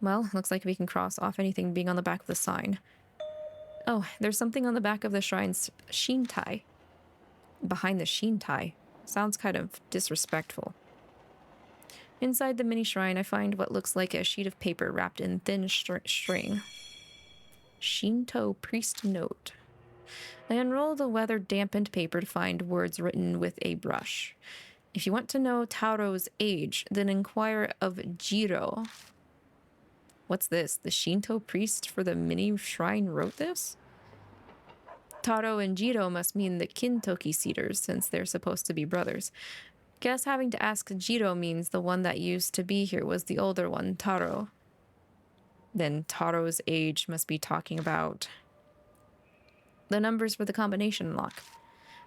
Well, looks like we can cross off anything being on the back of the sign. Oh, there's something on the back of the shrine's shintai. Behind the shintai. Sounds kind of disrespectful. Inside the mini shrine, I find what looks like a sheet of paper wrapped in thin string. Shinto priest note. I unroll the weather-dampened paper to find words written with a brush. If you want to know Taro's age, then inquire of Jiro. What's this? The Shinto priest for the mini shrine wrote this? Taro and Jiro must mean the Kintoki cedars, since they're supposed to be brothers. Guess having to ask Jiro means the one that used to be here was the older one, Taro. Then Taro's age must be talking about the numbers for the combination lock.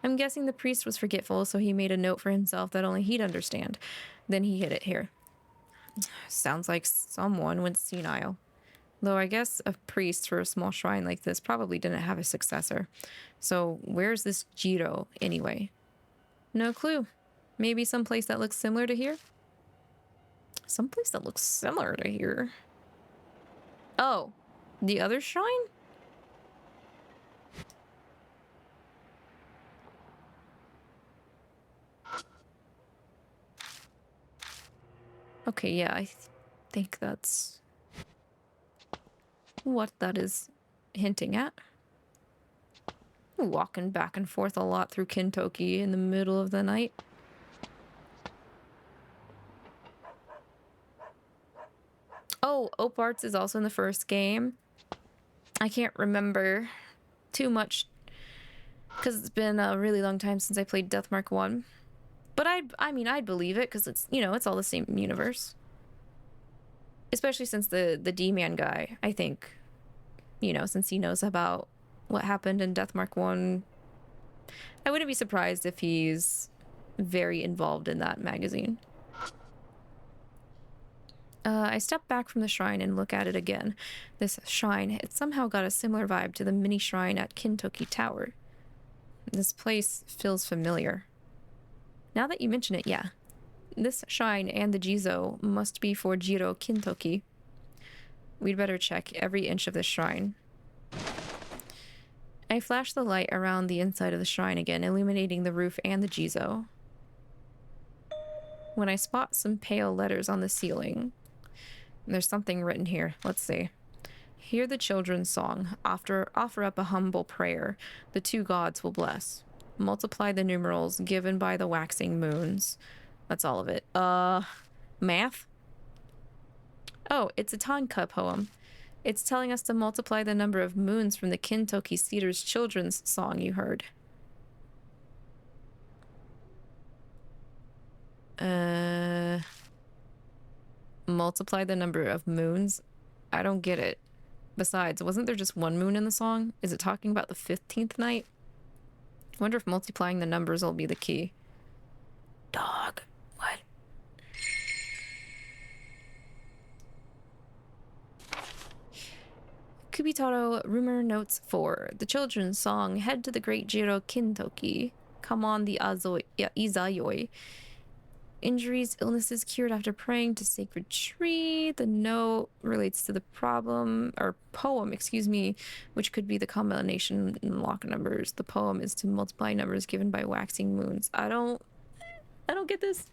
I'm guessing the priest was forgetful, so he made a note for himself that only he'd understand. Then he hid it here. Sounds like someone went senile. Though I guess a priest for a small shrine like this probably didn't have a successor. So where's this Jiro, anyway? No clue. Maybe someplace that looks similar to here? Someplace that looks similar to here? Oh, the other shrine? Okay, yeah, I think that's what that is hinting at. Walking back and forth a lot through Kintoki in the middle of the night. Oh, Oparts is also in the first game. I can't remember too much because it's been a really long time since I played Deathmark 1. But I mean, I'd believe it because it's, you know, it's all the same universe. Especially since the D-Man guy, I think, you know, since he knows about what happened in Deathmark 1, I wouldn't be surprised if he's very involved in that magazine. I step back from the shrine and look at it again. This shrine, it somehow got a similar vibe to the mini shrine at Kintoki Tower. This place feels familiar. Now that you mention it, yeah. This shrine and the Jizo must be for Jiro Kintoki. We'd better check every inch of this shrine. I flash the light around the inside of the shrine again, illuminating the roof and the Jizo. When I spot some pale letters on the ceiling, there's something written here. Let's see. Hear the children's song. Offer up a humble prayer. The two gods will bless. Multiply the numerals given by the waxing moons. That's all of it. Math? Oh, it's a tanka poem. It's telling us to multiply the number of moons from the Kintoki Cedar's children's song you heard. Multiply the number of moons? I don't get it. Besides, wasn't there just one moon in the song? Is it talking about the 15th night? I wonder if multiplying the numbers will be the key. Dog. What? Kubitarou rumor notes 4. The children's song, Head to the Great Jiro Kintoki. Come on the 𝐂𝐇𝐈𝐒. Injuries, illnesses cured after praying to sacred tree. The note relates to the problem, or poem, excuse me, which could be the combination in lock numbers. The poem is to multiply numbers given by waxing moons. I don't get this.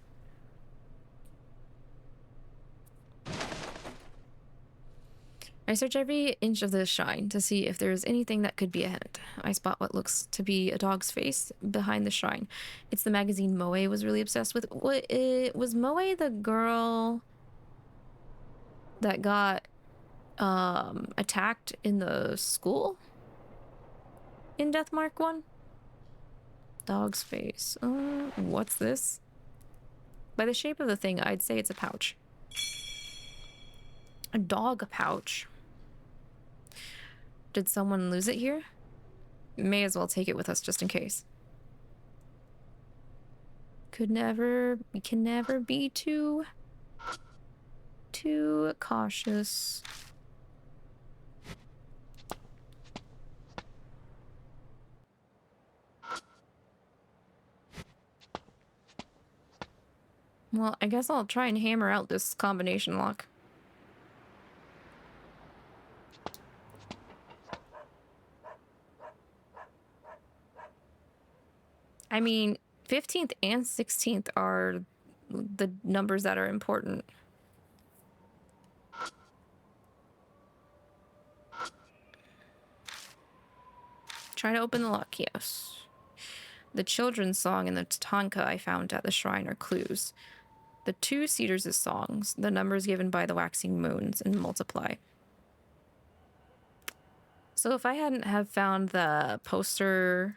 I search every inch of the shrine to see if there is anything that could be a hint. I spot what looks to be a dog's face behind the shrine. It's the magazine Moe was really obsessed with. Was Moe the girl that got attacked in the school? In Deathmark 1? Dog's face. What's this? By the shape of the thing, I'd say it's a pouch. A dog pouch. Did someone lose it here? May as well take it with us just in case. We can never be too cautious. Well, I guess I'll try and hammer out this combination lock. I mean, 15th and 16th are the numbers that are important. Try to open the lock, yes. The children's song and the tanka I found at the shrine are clues. The two Cedars' songs, the numbers given by the waxing moons, and multiply. So if I hadn't have found the poster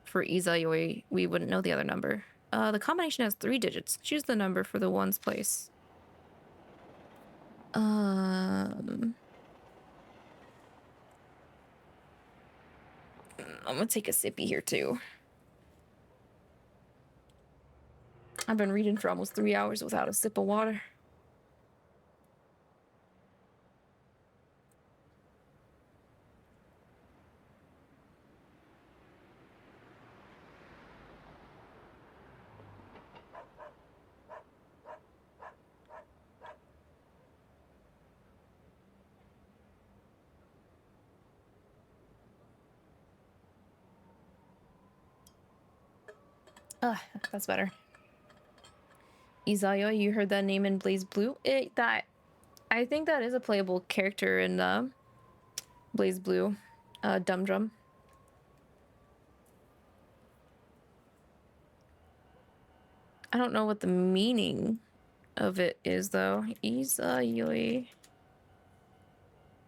for 𝐒𝐈𝐒, we wouldn't know the other number. The combination has 3 digits. Choose the number for the ones place. I'm gonna take a sippy here too. I've been reading for almost 3 hours without a sip of water. That's better. 𝐒𝐈𝐒, you heard that name in Blaze Blue? I think that is a playable character in Blaze Blue. Dum Drum. I don't know what the meaning of it is though. 𝐒𝐈𝐒.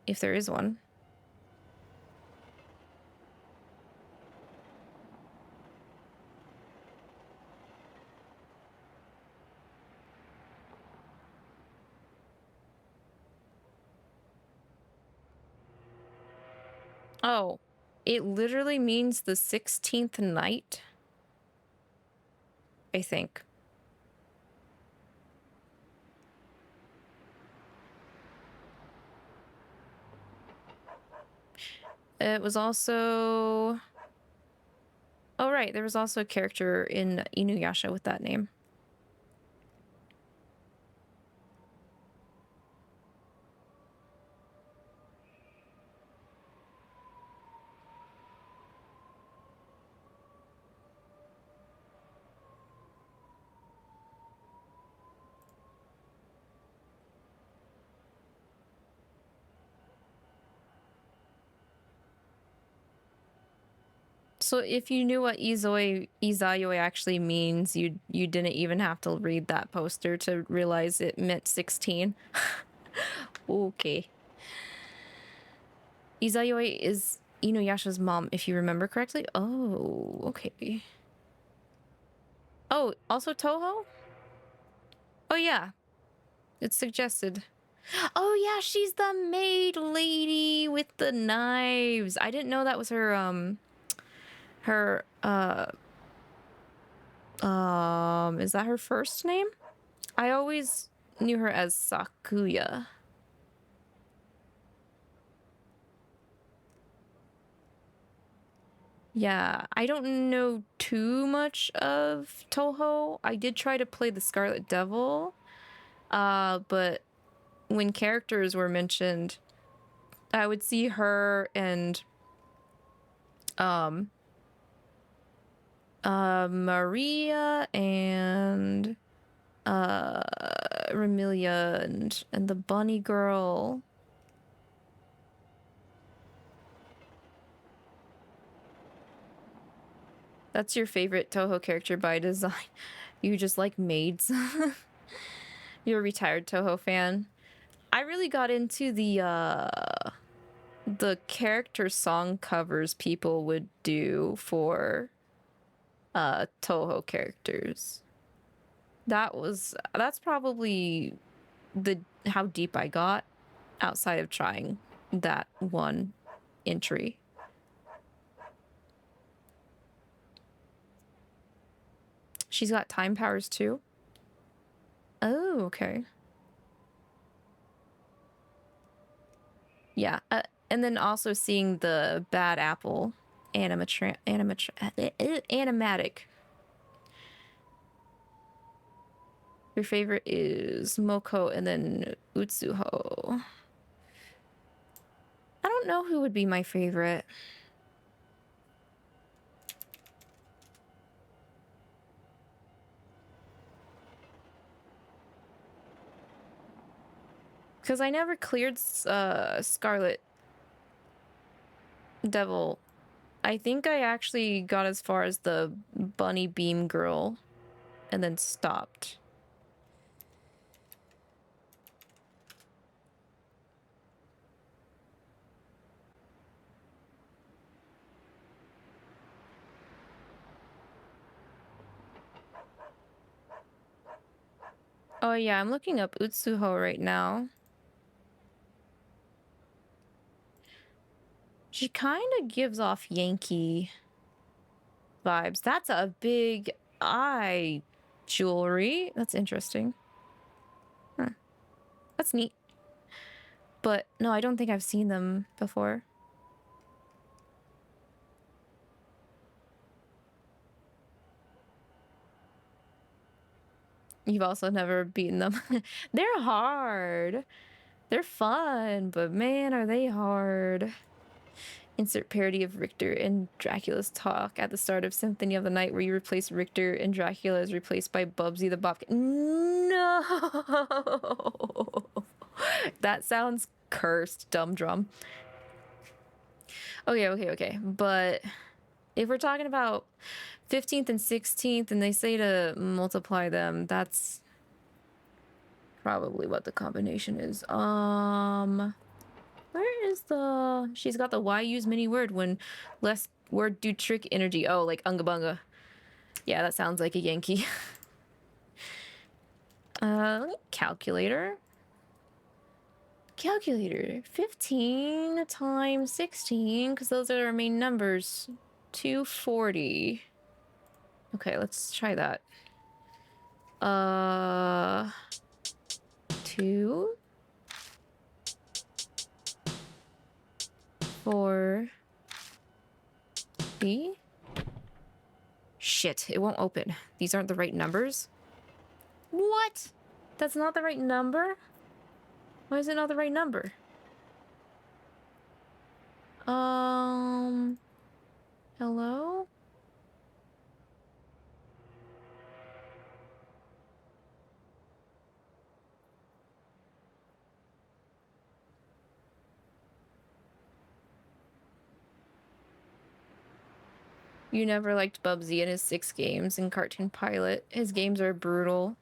If there is one. Oh, it literally means the 16th night, I think. It was also... Oh, right. There was also a character in Inuyasha with that name. So if you knew what 𝐒𝐒𝐈𝐒 actually means, you didn't even have to read that poster to realize it meant 16. Okay. 𝐒𝐒𝐈𝐒 is Inuyasha's mom, if you remember correctly. Oh, okay. Oh, also Toho? Oh yeah. It's suggested. Oh yeah, she's the maid lady with the knives. I didn't know that was her is that her first name? I always knew her as Sakuya. Yeah, I don't know too much of Toho. I did try to play the Scarlet Devil, but when characters were mentioned, I would see her and Maria and Remilia and the bunny girl. That's your favorite Toho character by design. You just like maids. You're a retired Toho fan. I really got into the character song covers people would do for Toho characters. That's probably how deep I got outside of trying that one entry. She's got time powers too. Oh, okay. Yeah, and then also seeing the Bad Apple animatic. Your favorite is Moko and then Utsuho. I don't know who would be my favorite. Because I never cleared Scarlet Devil. I think I actually got as far as the bunny beam girl and then stopped. Oh yeah, I'm looking up Utsuho right now. She kind of gives off Yankee vibes. That's a big eye jewelry. That's interesting. Huh. That's neat. But no, I don't think I've seen them before. You've also never beaten them. They're hard. They're fun, but man, are they hard. Insert parody of Richter and Dracula's talk at the start of Symphony of the Night, where you replace Richter and Dracula is replaced by Bubsy the Bobcat. No! That sounds cursed. Dumb drum. Okay. But if we're talking about 15th and 16th and they say to multiply them, that's probably what the combination is. Where is the... She's got the why use many word when less word do trick energy. Oh, like unga bunga. Yeah, that sounds like a Yankee. Calculator. Calculator. 15 times 16, because those are our main numbers. 240. Okay, let's try that. 2 4 B? Shit, it won't open. These aren't the right numbers? What? That's not the right number? Why is it not the right number? Hello? You never liked Bubsy and his 6 games in Cartoon Pilot. His games are brutal.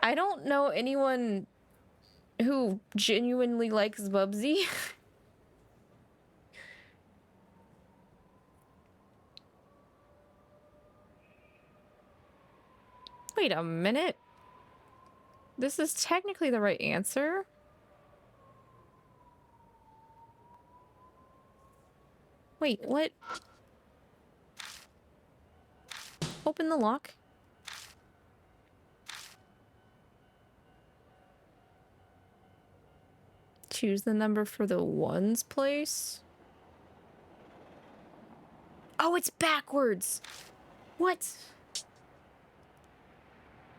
I don't know anyone who genuinely likes Bubsy. Wait a minute. This is technically the right answer. Wait, what? Open the lock. Choose the number for the ones place. Oh, it's backwards. What?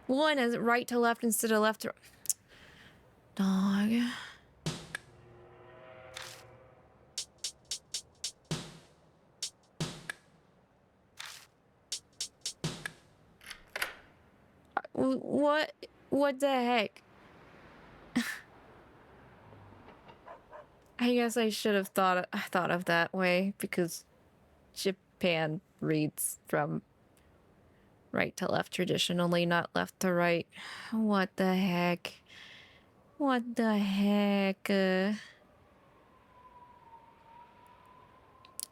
1 is right to left instead of left to... Dog. What the heck? I guess I should have thought of that way because Japan reads from right to left traditionally, not left to right. What the heck? What the heck?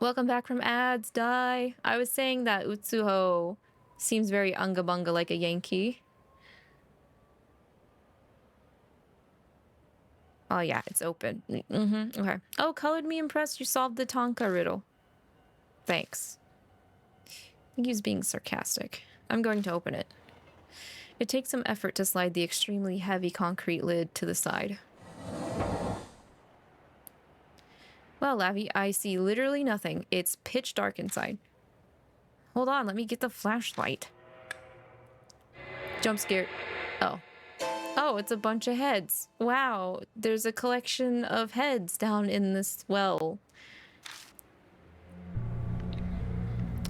Welcome back from ads, Die. I was saying that Utsuho seems very unga bunga like a Yankee. Oh yeah, it's open. Okay. Oh, colored me impressed. You solved the Tonka riddle. Thanks. I think he's being sarcastic. I'm going to open it. It takes some effort to slide the extremely heavy concrete lid to the side. Well, Lavi, I see literally nothing. It's pitch dark inside. Hold on, let me get the flashlight. Jump scare. Oh. Oh, it's a bunch of heads. Wow, there's a collection of heads down in this well.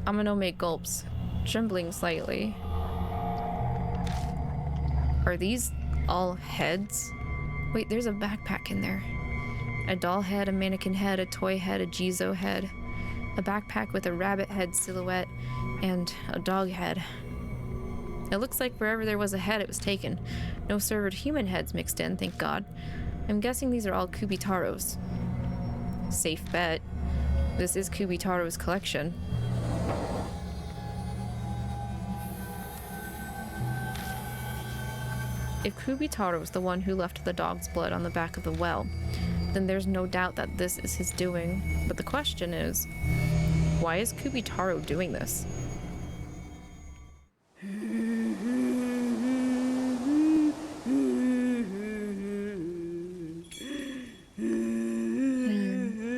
I'm gonna make gulps, trembling slightly. Are these all heads? Wait, there's a backpack in there. A doll head, a mannequin head, a toy head, a Jizo head. A backpack with a rabbit head silhouette and a dog head. It looks like wherever there was a head, it was taken. No servered human heads mixed in, thank God. I'm guessing these are all Kubitaros. Safe bet. This is Kubitaro's collection. If Kubitarou was the one who left the dog's blood on the back of the well, then there's no doubt that this is his doing. But the question is, why is Kubitarou doing this?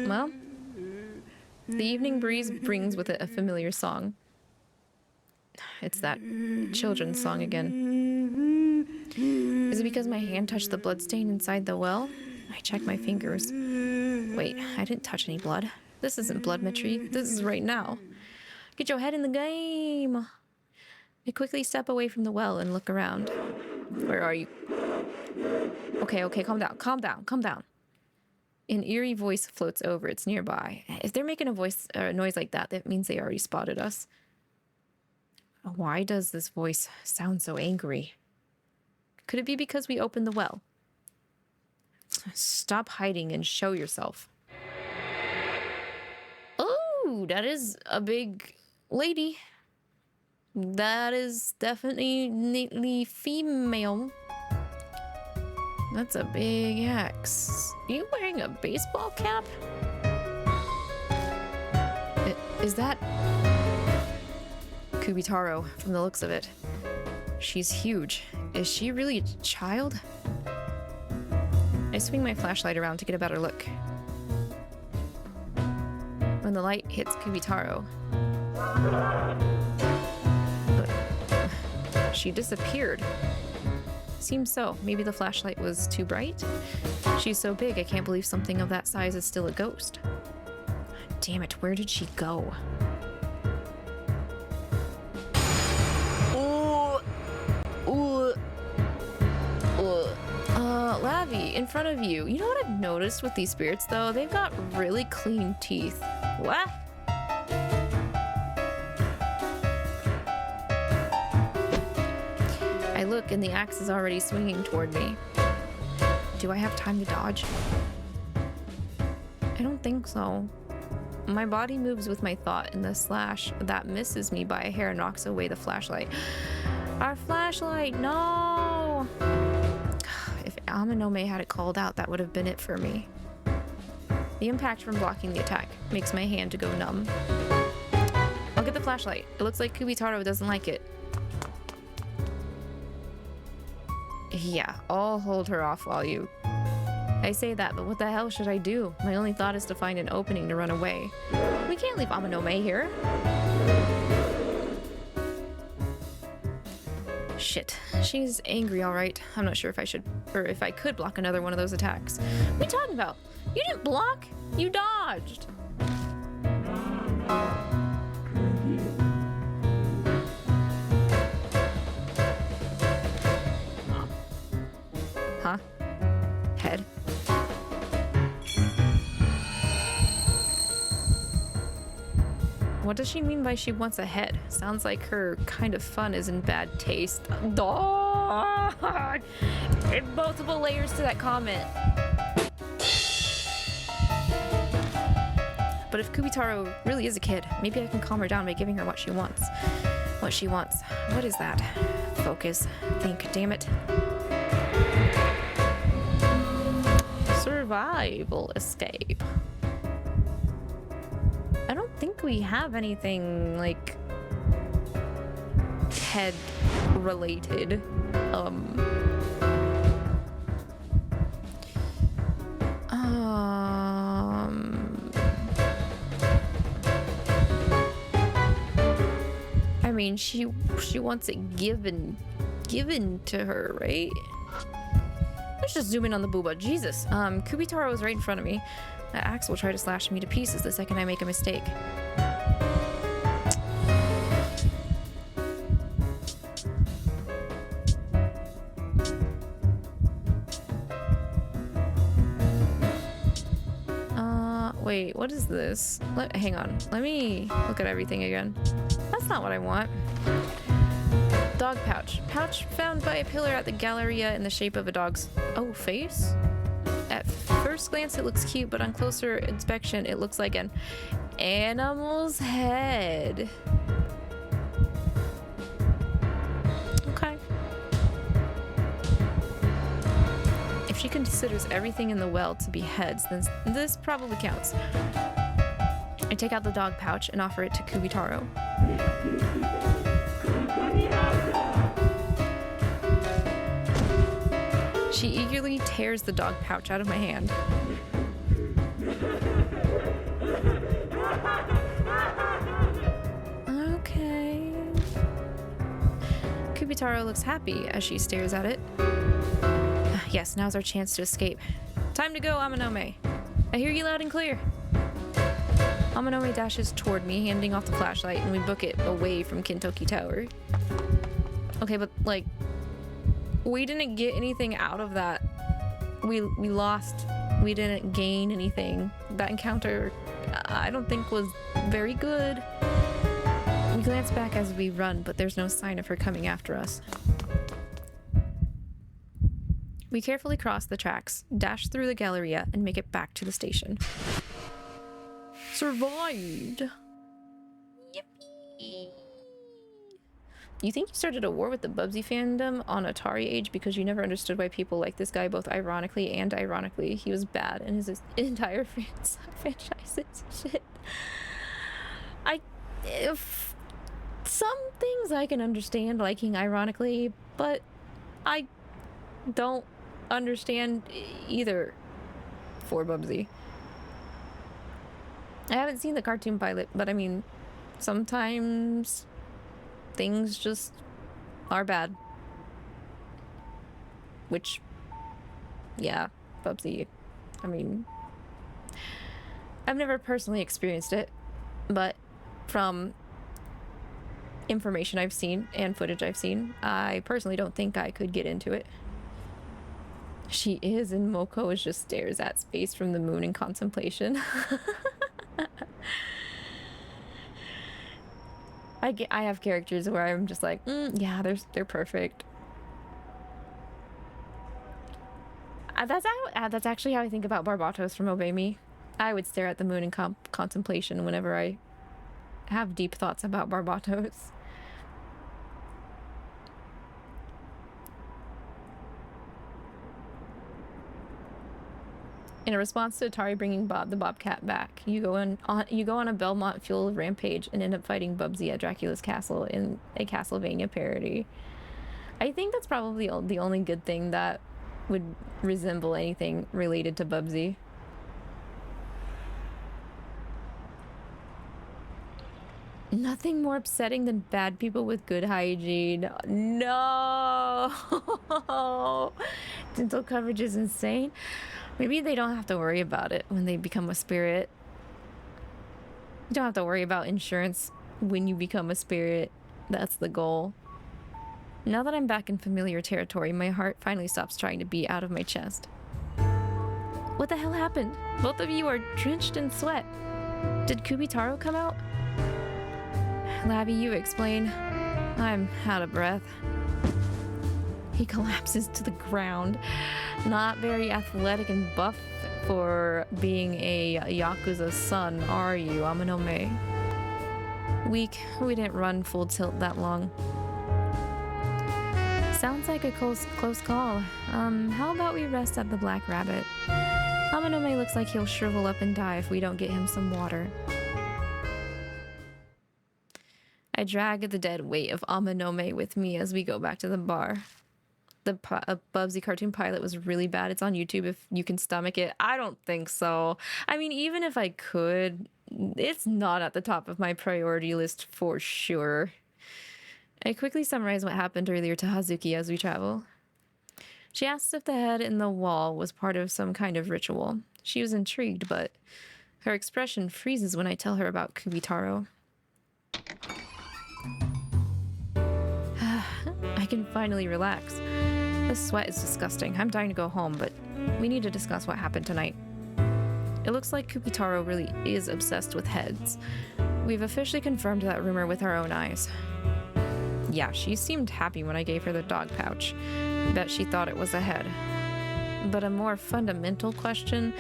Well, the evening breeze brings with it a familiar song. It's that children's song again. Is it because my hand touched the bloodstain inside the well? I checked my fingers. Wait, I didn't touch any blood. This isn't bloodmetry. This is right now. Get your head in the game. I quickly step away from the well and look around. Where are you? Okay, calm down. An eerie voice floats over. It's nearby. If they're making a noise like that, that means they already spotted us. Why does this voice sound so angry? Could it be because we opened the well? Stop hiding and show yourself. Oh, that is a big lady. That is definitely neatly female. That's a big axe. Are you wearing a baseball cap? Is that Kubitarou from the looks of it? She's huge. Is she really a child? I swing my flashlight around to get a better look. When when the light hits Kubitarou. But she disappeared. Seems so. Maybe the flashlight was too bright? She's so big, I can't believe something of that size is still a ghost. Damn it, where did she go? Lavi, in front of you. You know what I've noticed with these spirits, though? They've got really clean teeth. What? I look and the axe is already swinging toward me. Do I have time to dodge? I don't think so. My body moves with my thought, and the slash that misses me by a hair knocks away the flashlight. Our flashlight, no! If 𝐻𝐿𝐒 had it called out, that would have been it for me. The impact from blocking the attack makes my hand to go numb. I'll get the flashlight. It looks like Kubitarou doesn't like it. Yeah, I'll hold her off while you... I say that, but what the hell should I do? My only thought is to find an opening to run away. We can't leave 𝐻𝐿𝐒 here. Shit, she's angry, all right. I'm not sure if I should, or if I could block another one of those attacks. What are you talking about? You didn't block, you dodged. Huh? Head? What does she mean by she wants a head? Sounds like her kind of fun is in bad taste. Dog! Multiple layers to that comment. But if Kubitarou really is a kid, maybe I can calm her down by giving her what she wants. What she wants. What is that? Focus. Think, damn it. Survival escape. I don't think we have anything like head related. I mean, she wants it given to her, right? Let's just zoom in on the booba. Jesus. Kubitarou is right in front of me. The axe will try to slash me to pieces the second I make a mistake. Wait, what is this? Hang on. Let me look at everything again. That's not what I want. Dog pouch. Pouch found by a pillar at the Galleria in the shape of a dog's... Oh, face? At first glance, it looks cute, but on closer inspection, it looks like an animal's head. Okay. If she considers everything in the well to be heads, then this probably counts. I take out the dog pouch and offer it to Kubitarou. She eagerly tears the dog pouch out of my hand. Okay. Kubitarou looks happy as she stares at it. Yes, now's our chance to escape. Time to go, 𝐻𝐿𝐒. I hear you loud and clear. 𝐻𝐿𝐒 dashes toward me, handing off the flashlight, and we book it away from Kintoki Tower. Okay, but like, we didn't get anything out of that. We lost. We didn't gain anything. That encounter, I don't think was very good. We glance back as we run, but there's no sign of her coming after us. We carefully cross the tracks, dash through the Galleria, and make it back to the station. Survived! Yippee! You think you started a war with the Bubsy fandom on Atari age because you never understood why people like this guy both ironically and ironically. He was bad and his entire franchises shit. If some things I can understand liking ironically, but I don't understand either for Bubsy. I haven't seen the cartoon pilot, but I mean, sometimes things just are bad. Which, yeah, Bubsy, I mean, I've never personally experienced it, but from information I've seen and footage I've seen, I personally don't think I could get into it. She is, and Moko just stares at space from the moon in contemplation. I have characters where I'm just like, yeah, they're perfect. That's actually how I think about Barbatos from Obey Me. I would stare at the moon in contemplation whenever I have deep thoughts about Barbatos. In a response to Atari bringing Bob the Bobcat back, you go on a Belmont-fueled rampage and end up fighting Bubsy at Dracula's castle in a Castlevania parody. I think that's probably the only good thing that would resemble anything related to Bubsy. Nothing more upsetting than bad people with good hygiene. No! Dental coverage is insane. Maybe they don't have to worry about it when they become a spirit. You don't have to worry about insurance when you become a spirit. That's the goal. Now that I'm back in familiar territory, my heart finally stops trying to beat out of my chest. What the hell happened? Both of you are drenched in sweat. Did Kubitarou come out? Labby, you explain. I'm out of breath. He collapses to the ground. Not very athletic and buff for being a Yakuza's son, are you, Amanome? Weak. We didn't run full tilt that long. Sounds like a close call. How about we rest at the Black Rabbit? Amanome looks like he'll shrivel up and die if we don't get him some water. I drag the dead weight of Amanome with me as we go back to the bar. The Bubsy cartoon pilot was really bad. It's on YouTube if you can stomach it. I don't think so. I mean, even if I could, it's not at the top of my priority list for sure. I quickly summarize what happened earlier to Hazuki as we travel. She asks if the head in the wall was part of some kind of ritual. She was intrigued, but her expression freezes when I tell her about Kubitarou. I can finally relax. This sweat is disgusting. I'm dying to go home, but we need to discuss what happened tonight. It looks like Kubitarou really is obsessed with heads. We've officially confirmed that rumor with our own eyes. Yeah, she seemed happy when I gave her the dog pouch. Bet she thought it was a head. But a more fundamental question,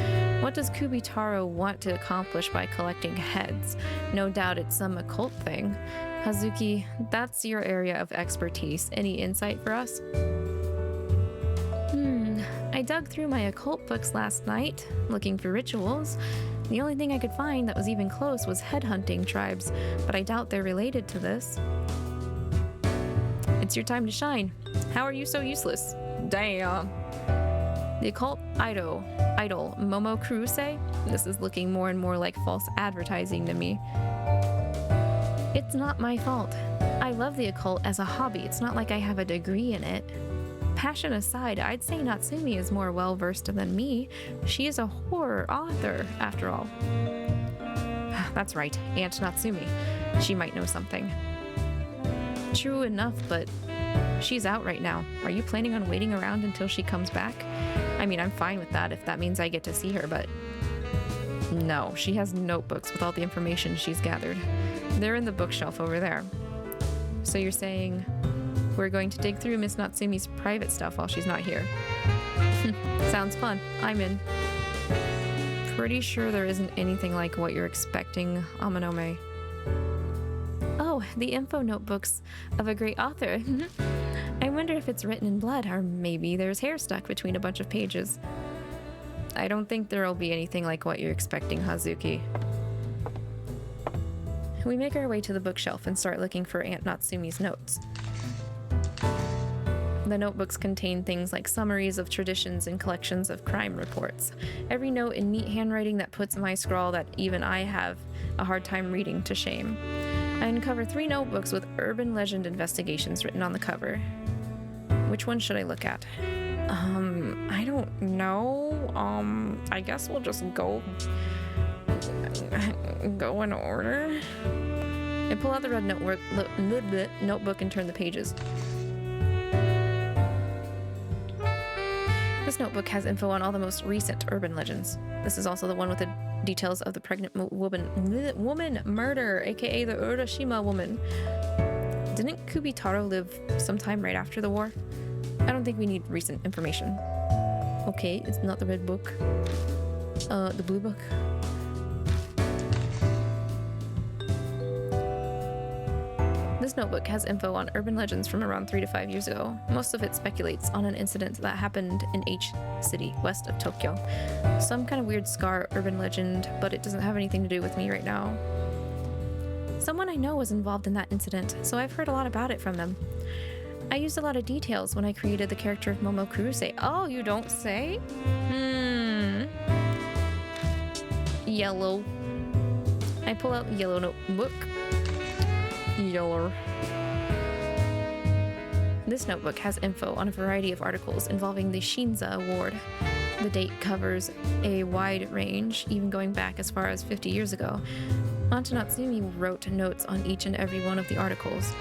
what does Kubitarou want to accomplish by collecting heads? No doubt it's some occult thing. Hazuki, that's your area of expertise. Any insight for us? I dug through my occult books last night, looking for rituals. The only thing I could find that was even close was headhunting tribes, but I doubt they're related to this. It's your time to shine. How are you so useless? Damn. The occult idol Momo Kuruse? This is looking more and more like false advertising to me. It's not my fault. I love the occult as a hobby. It's not like I have a degree in it. Passion aside, I'd say Natsumi is more well-versed than me. She is a horror author, after all. That's right, Aunt Natsumi. She might know something. True enough, but she's out right now. Are you planning on waiting around until she comes back? I mean, I'm fine with that if that means I get to see her, but... No, she has notebooks with all the information she's gathered. They're in the bookshelf over there. So you're saying we're going to dig through Miss Natsumi's private stuff while she's not here? Sounds fun. I'm in. Pretty sure there isn't anything like what you're expecting, Amanome. Oh, the info notebooks of a great author. I wonder if it's written in blood, or maybe there's hair stuck between a bunch of pages. I don't think there'll be anything like what you're expecting, Hazuki. We make our way to the bookshelf and start looking for Aunt Natsumi's notes. The notebooks contain things like summaries of traditions and collections of crime reports. Every note in neat handwriting that puts my scrawl that even I have a hard time reading to shame. I uncover 3 notebooks with urban legend investigations written on the cover. Which one should I look at? I don't know. I guess we'll just go in order. I pull out the red notebook and turn the pages. This notebook has info on all the most recent urban legends. This is also the one with the details of the pregnant woman murder, aka the Urashima woman. Didn't Kubitarou live sometime right after the war? I don't think we need recent information. Okay, it's not the red book. The blue book. This notebook has info on urban legends from around 3 to 5 years ago. Most of it speculates on an incident that happened in H City, west of Tokyo. Some kind of weird scar urban legend, but it doesn't have anything to do with me right now. Someone I know was involved in that incident, so I've heard a lot about it from them. I used a lot of details when I created the character of Momo Kuruse. Oh, you don't say? Yellow. I pull out the yellow notebook. Yeller. This notebook has info on a variety of articles involving the Shinza Award. The date covers a wide range, even going back as far as 50 years ago. Anta Natsumi wrote notes on each and every one of the articles.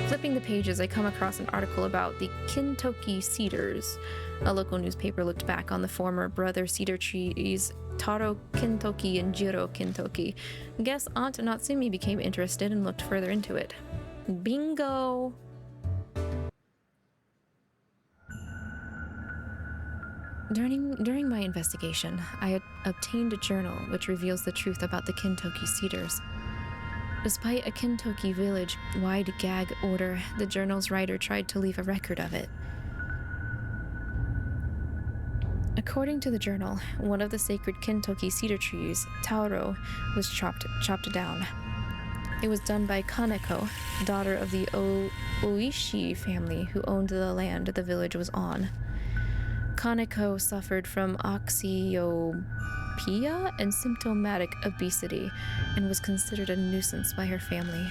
Flipping the pages, I come across an article about the Kintoki cedars. A local newspaper looked back on the former brother cedar trees Taro Kintoki and Jiro Kintoki. Guess Aunt Natsumi became interested and looked further into it. Bingo! During my investigation, I had obtained a journal which reveals the truth about the Kintoki cedars. Despite a Kintoki village-wide gag order, the journal's writer tried to leave a record of it. According to the journal, one of the sacred Kintoki cedar trees, Tauro, was chopped down. It was done by Kaneko, daughter of the Oishi family who owned the land the village was on. Kaneko suffered from oxyopia and symptomatic obesity and was considered a nuisance by her family.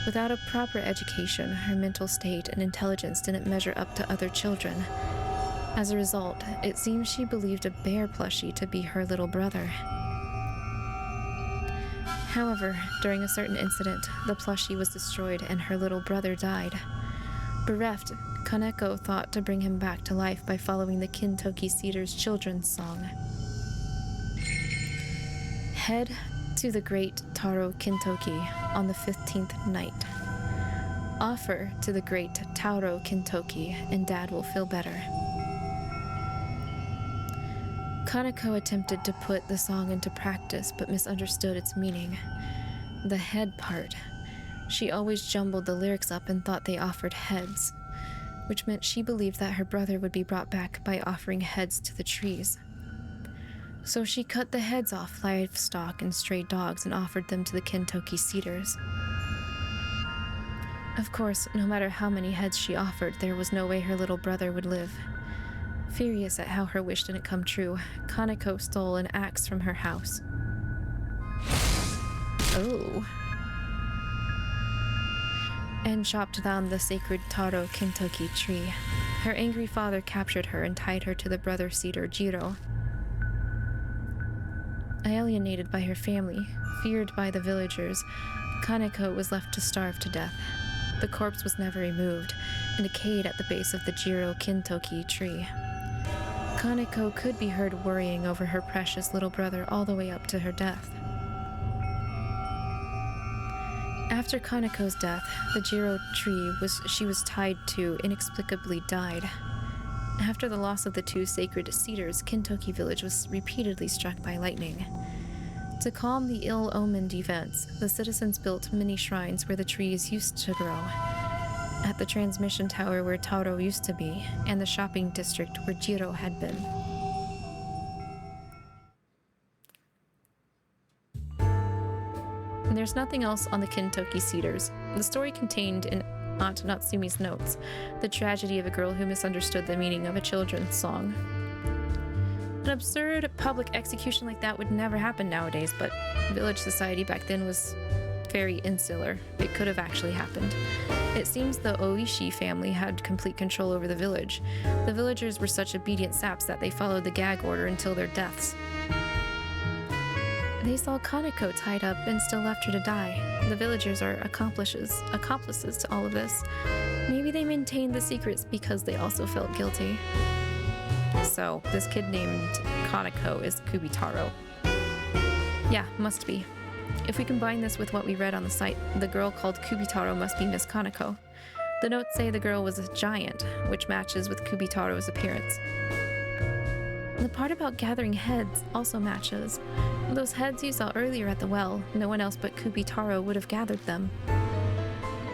Without a proper education, her mental state and intelligence didn't measure up to other children. As a result, it seems she believed a bear plushie to be her little brother. However, during a certain incident, the plushie was destroyed and her little brother died. Bereft, Kaneko thought to bring him back to life by following the Kintoki Cedars children's song. Head to the great Taro Kintoki on the 15th night. Offer to the great Tauro Kintoki and Dad will feel better. Kaneko attempted to put the song into practice but misunderstood its meaning. The head part. She always jumbled the lyrics up and thought they offered heads, which meant she believed that her brother would be brought back by offering heads to the trees. So she cut the heads off livestock and stray dogs and offered them to the Kintoki cedars. Of course, no matter how many heads she offered, there was no way her little brother would live. Furious at how her wish didn't come true, Kaneko stole an axe from her house. Oh. And chopped down the sacred Taro Kintoki tree. Her angry father captured her and tied her to the brother cedar Jiro. Alienated by her family, feared by the villagers, Kaneko was left to starve to death. The corpse was never removed and decayed at the base of the Jiro Kintoki tree. Kaneko could be heard worrying over her precious little brother all the way up to her death. After Kaneko's death, the Jiro tree she was tied to inexplicably died. After the loss of the 2 sacred cedars, Kintoki village was repeatedly struck by lightning. To calm the ill-omened events, the citizens built mini shrines where the trees used to grow. At the transmission tower where Tauro used to be, and the shopping district where Jiro had been. There's nothing else on the Kintoki cedars. The story contained in Aunt Natsumi's notes. The tragedy of a girl who misunderstood the meaning of a children's song. An absurd public execution like that would never happen nowadays, but village society back then was very insular. It could have actually happened. It seems the Oishi family had complete control over the village. The villagers were such obedient saps that they followed the gag order until their deaths. They saw Kaneko tied up and still left her to die. The villagers are accomplices to all of this. Maybe they maintained the secrets because they also felt guilty. So, this kid named Kaneko is Kubitarou. Yeah, must be. If we combine this with what we read on the site, the girl called Kubitarou must be Miss Kaneko. The notes say the girl was a giant, which matches with Kubitarou's appearance. The part about gathering heads also matches. Those heads you saw earlier at the well, no one else but Kubitarou would have gathered them.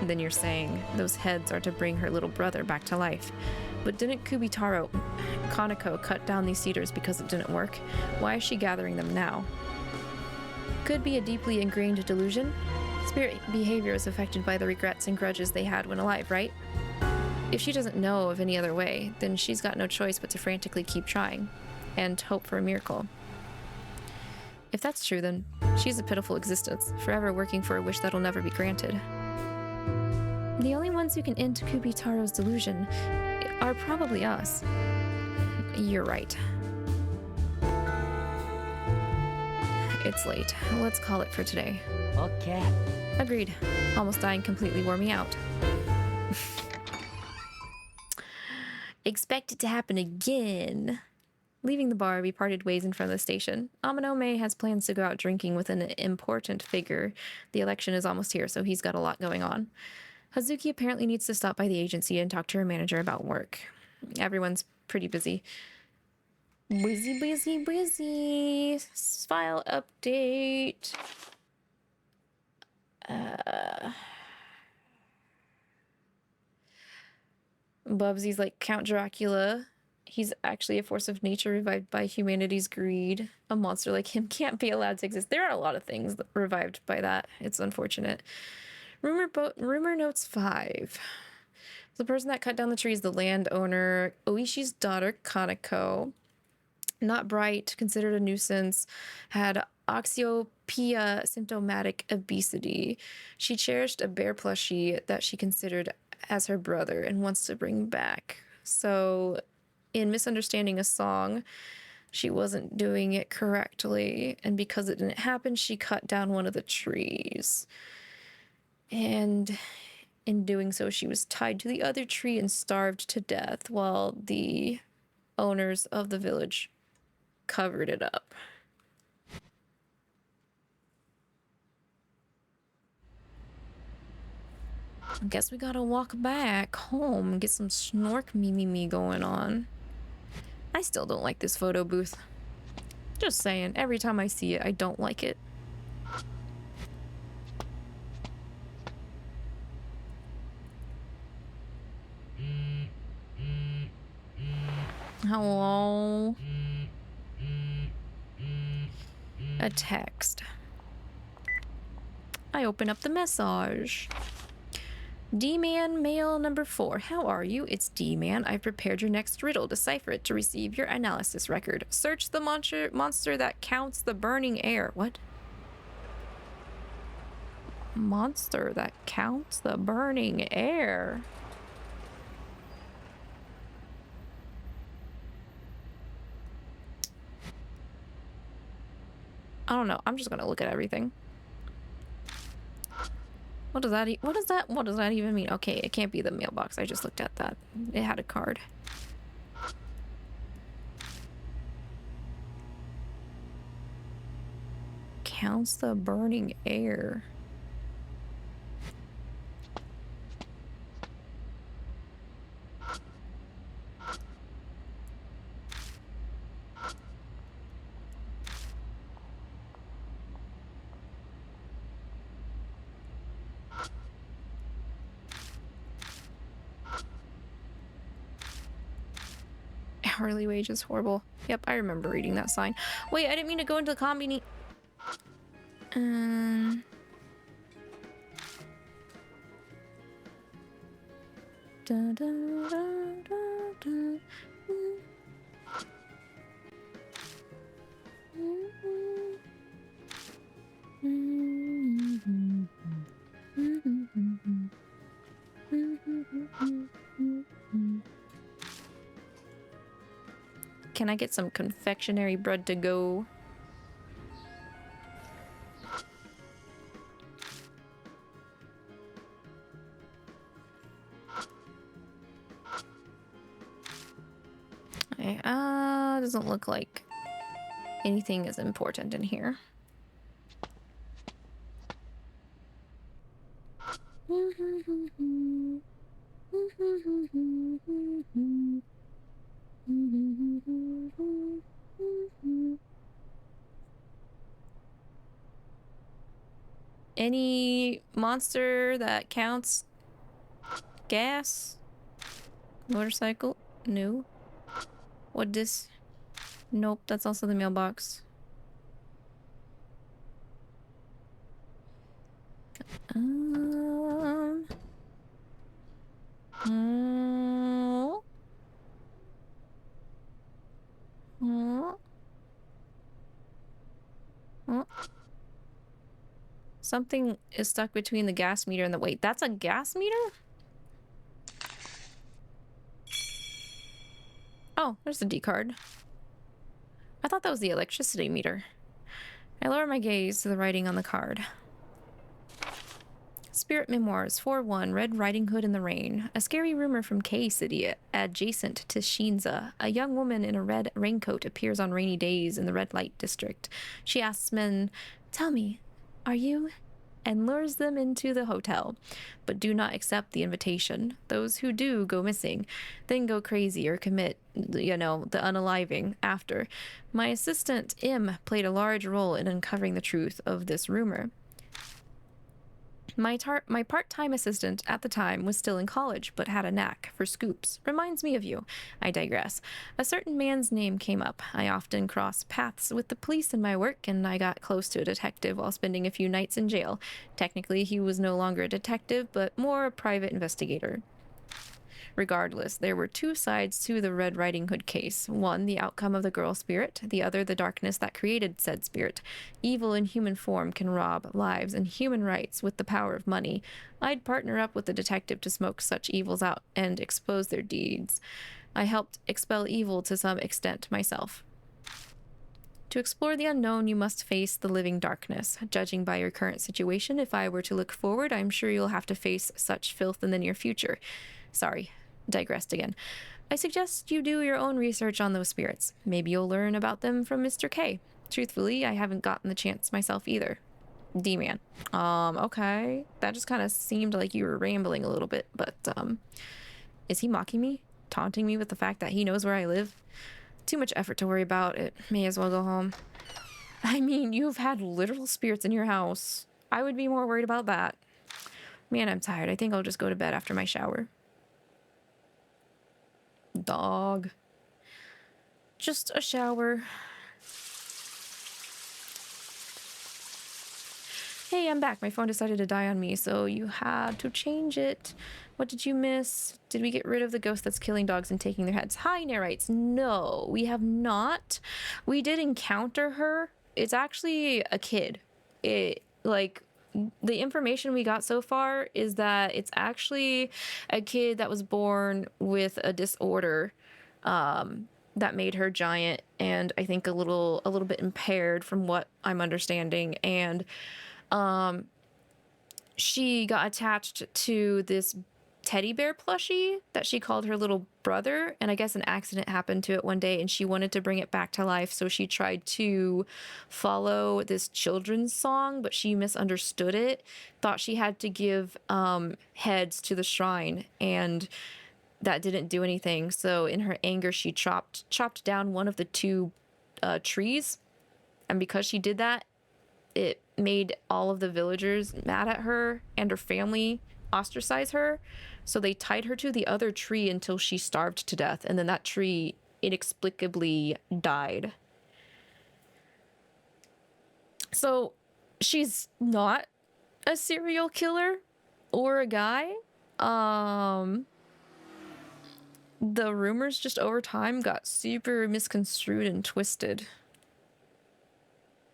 Then you're saying those heads are to bring her little brother back to life. But didn't Kaneko cut down these cedars because it didn't work? Why is she gathering them now? Could be a deeply ingrained delusion. Spirit behavior is affected by the regrets and grudges they had when alive, right? If she doesn't know of any other way, then she's got no choice but to frantically keep trying and hope for a miracle. If that's true, then she's a pitiful existence, forever working for a wish that'll never be granted. The only ones who can end Kubitarou's delusion are probably us. You're right. It's late. Let's call it for today. Okay. Agreed. Almost dying completely wore me out. Expect it to happen again. Leaving the bar, we parted ways in front of the station. Otome has plans to go out drinking with an important figure. The election is almost here, so he's got a lot going on. Hazuki apparently needs to stop by the agency and talk to her manager about work. Everyone's pretty busy. Busy. File update. Bubsy's like Count Dracula. He's actually a force of nature revived by humanity's greed. A monster like him can't be allowed to exist. There are a lot of things revived by that. It's unfortunate. Rumor notes 5. The person that cut down the tree is the landowner, Oishi's daughter, Kaneko. Not bright, considered a nuisance, had oxyopia symptomatic obesity. She cherished a bear plushie that she considered as her brother and wants to bring back. So, in misunderstanding a song, she wasn't doing it correctly, and because it didn't happen, she cut down one of the trees. And in doing so, she was tied to the other tree and starved to death while the owners of the village covered it up. I guess we gotta walk back home and get some snork me going on. I still don't like this photo booth. Just saying, every time I see it, I don't like it. Hello? A text. I open up the message. D-Man Mail number 4. How are you? It's D-Man. I've prepared your next riddle. Decipher it to receive your analysis record. Search the monster that counts the burning air. What? Monster that counts the burning air. I don't know. I'm just gonna look at everything. What does that what does that even mean? Okay, it can't be the mailbox. I just looked at that. It had a card. Counts the burning air. Hourly wage is horrible. Yep, I remember reading that sign. Wait, I didn't mean to go into the combini. Da, da, da, da, da. Can I get some confectionery bread to go? Okay, doesn't look like anything is important in here. Any monster that counts gas? Motorcycle? No. What this? Nope, that's also the mailbox. Oh. Oh. Oh. Something is stuck between the gas meter and the wait. That's a gas meter? Oh, there's the D card. I thought that was the electricity meter. I lower my gaze to the writing on the card. Spirit Memoirs 4-1, Red Riding Hood in the Rain. A scary rumor from K City, adjacent to Shinza. A young woman in a red raincoat appears on rainy days in the red light district. She asks men, "Tell me, are you?" and lures them into the hotel, but do not accept the invitation. Those who do go missing, then go crazy or commit, the unaliving after. My assistant, M, played a large role in uncovering the truth of this rumor. My part-time assistant at the time was still in college, but had a knack for scoops. Reminds me of you. I digress. A certain man's name came up. I often cross paths with the police in my work, and I got close to a detective while spending a few nights in jail. Technically, he was no longer a detective, but more a private investigator. Regardless, there were two sides to the Red Riding Hood case. One, the outcome of the girl spirit. The other, the darkness that created said spirit. Evil in human form can rob lives and human rights with the power of money. I'd partner up with the detective to smoke such evils out and expose their deeds. I helped expel evil to some extent myself. To explore the unknown, you must face the living darkness. Judging by your current situation, if I were to look forward, I'm sure you'll have to face such filth in the near future. Sorry. Digressed again. I suggest you do your own research on those spirits. Maybe you'll learn about them from Mr. K. Truthfully, I haven't gotten the chance myself either. D-Man. Okay. That just kind of seemed like you were rambling a little bit, but, is he mocking me? Taunting me with the fact that he knows where I live? Too much effort to worry about. It may as well go home. I mean, you've had literal spirits in your house. I would be more worried about that. Man, I'm tired. I think I'll just go to bed after my shower. Dog. Just a shower. Hey, I'm back. My phone decided to die on me, so you had to change it. What did you miss? Did we get rid of the ghost that's killing dogs and taking their heads? Hi, Narrites. No, we have not. We did encounter her. It's actually a kid. The information we got so far is that it's actually a kid that was born with a disorder that made her giant, and I think a little bit impaired from what I'm understanding. And she got attached to this teddy bear plushie that she called her little brother, and I guess an accident happened to it one day and she wanted to bring it back to life, so she tried to follow this children's song, but she misunderstood it, thought she had to give heads to the shrine, and that didn't do anything. So in her anger, she chopped down one of the two trees, and because she did that, it made all of the villagers mad at her and her family, ostracize her. So they tied her to the other tree until she starved to death, and then that tree inexplicably died. So she's not a serial killer or a guy. the rumors just over time got super misconstrued and twisted.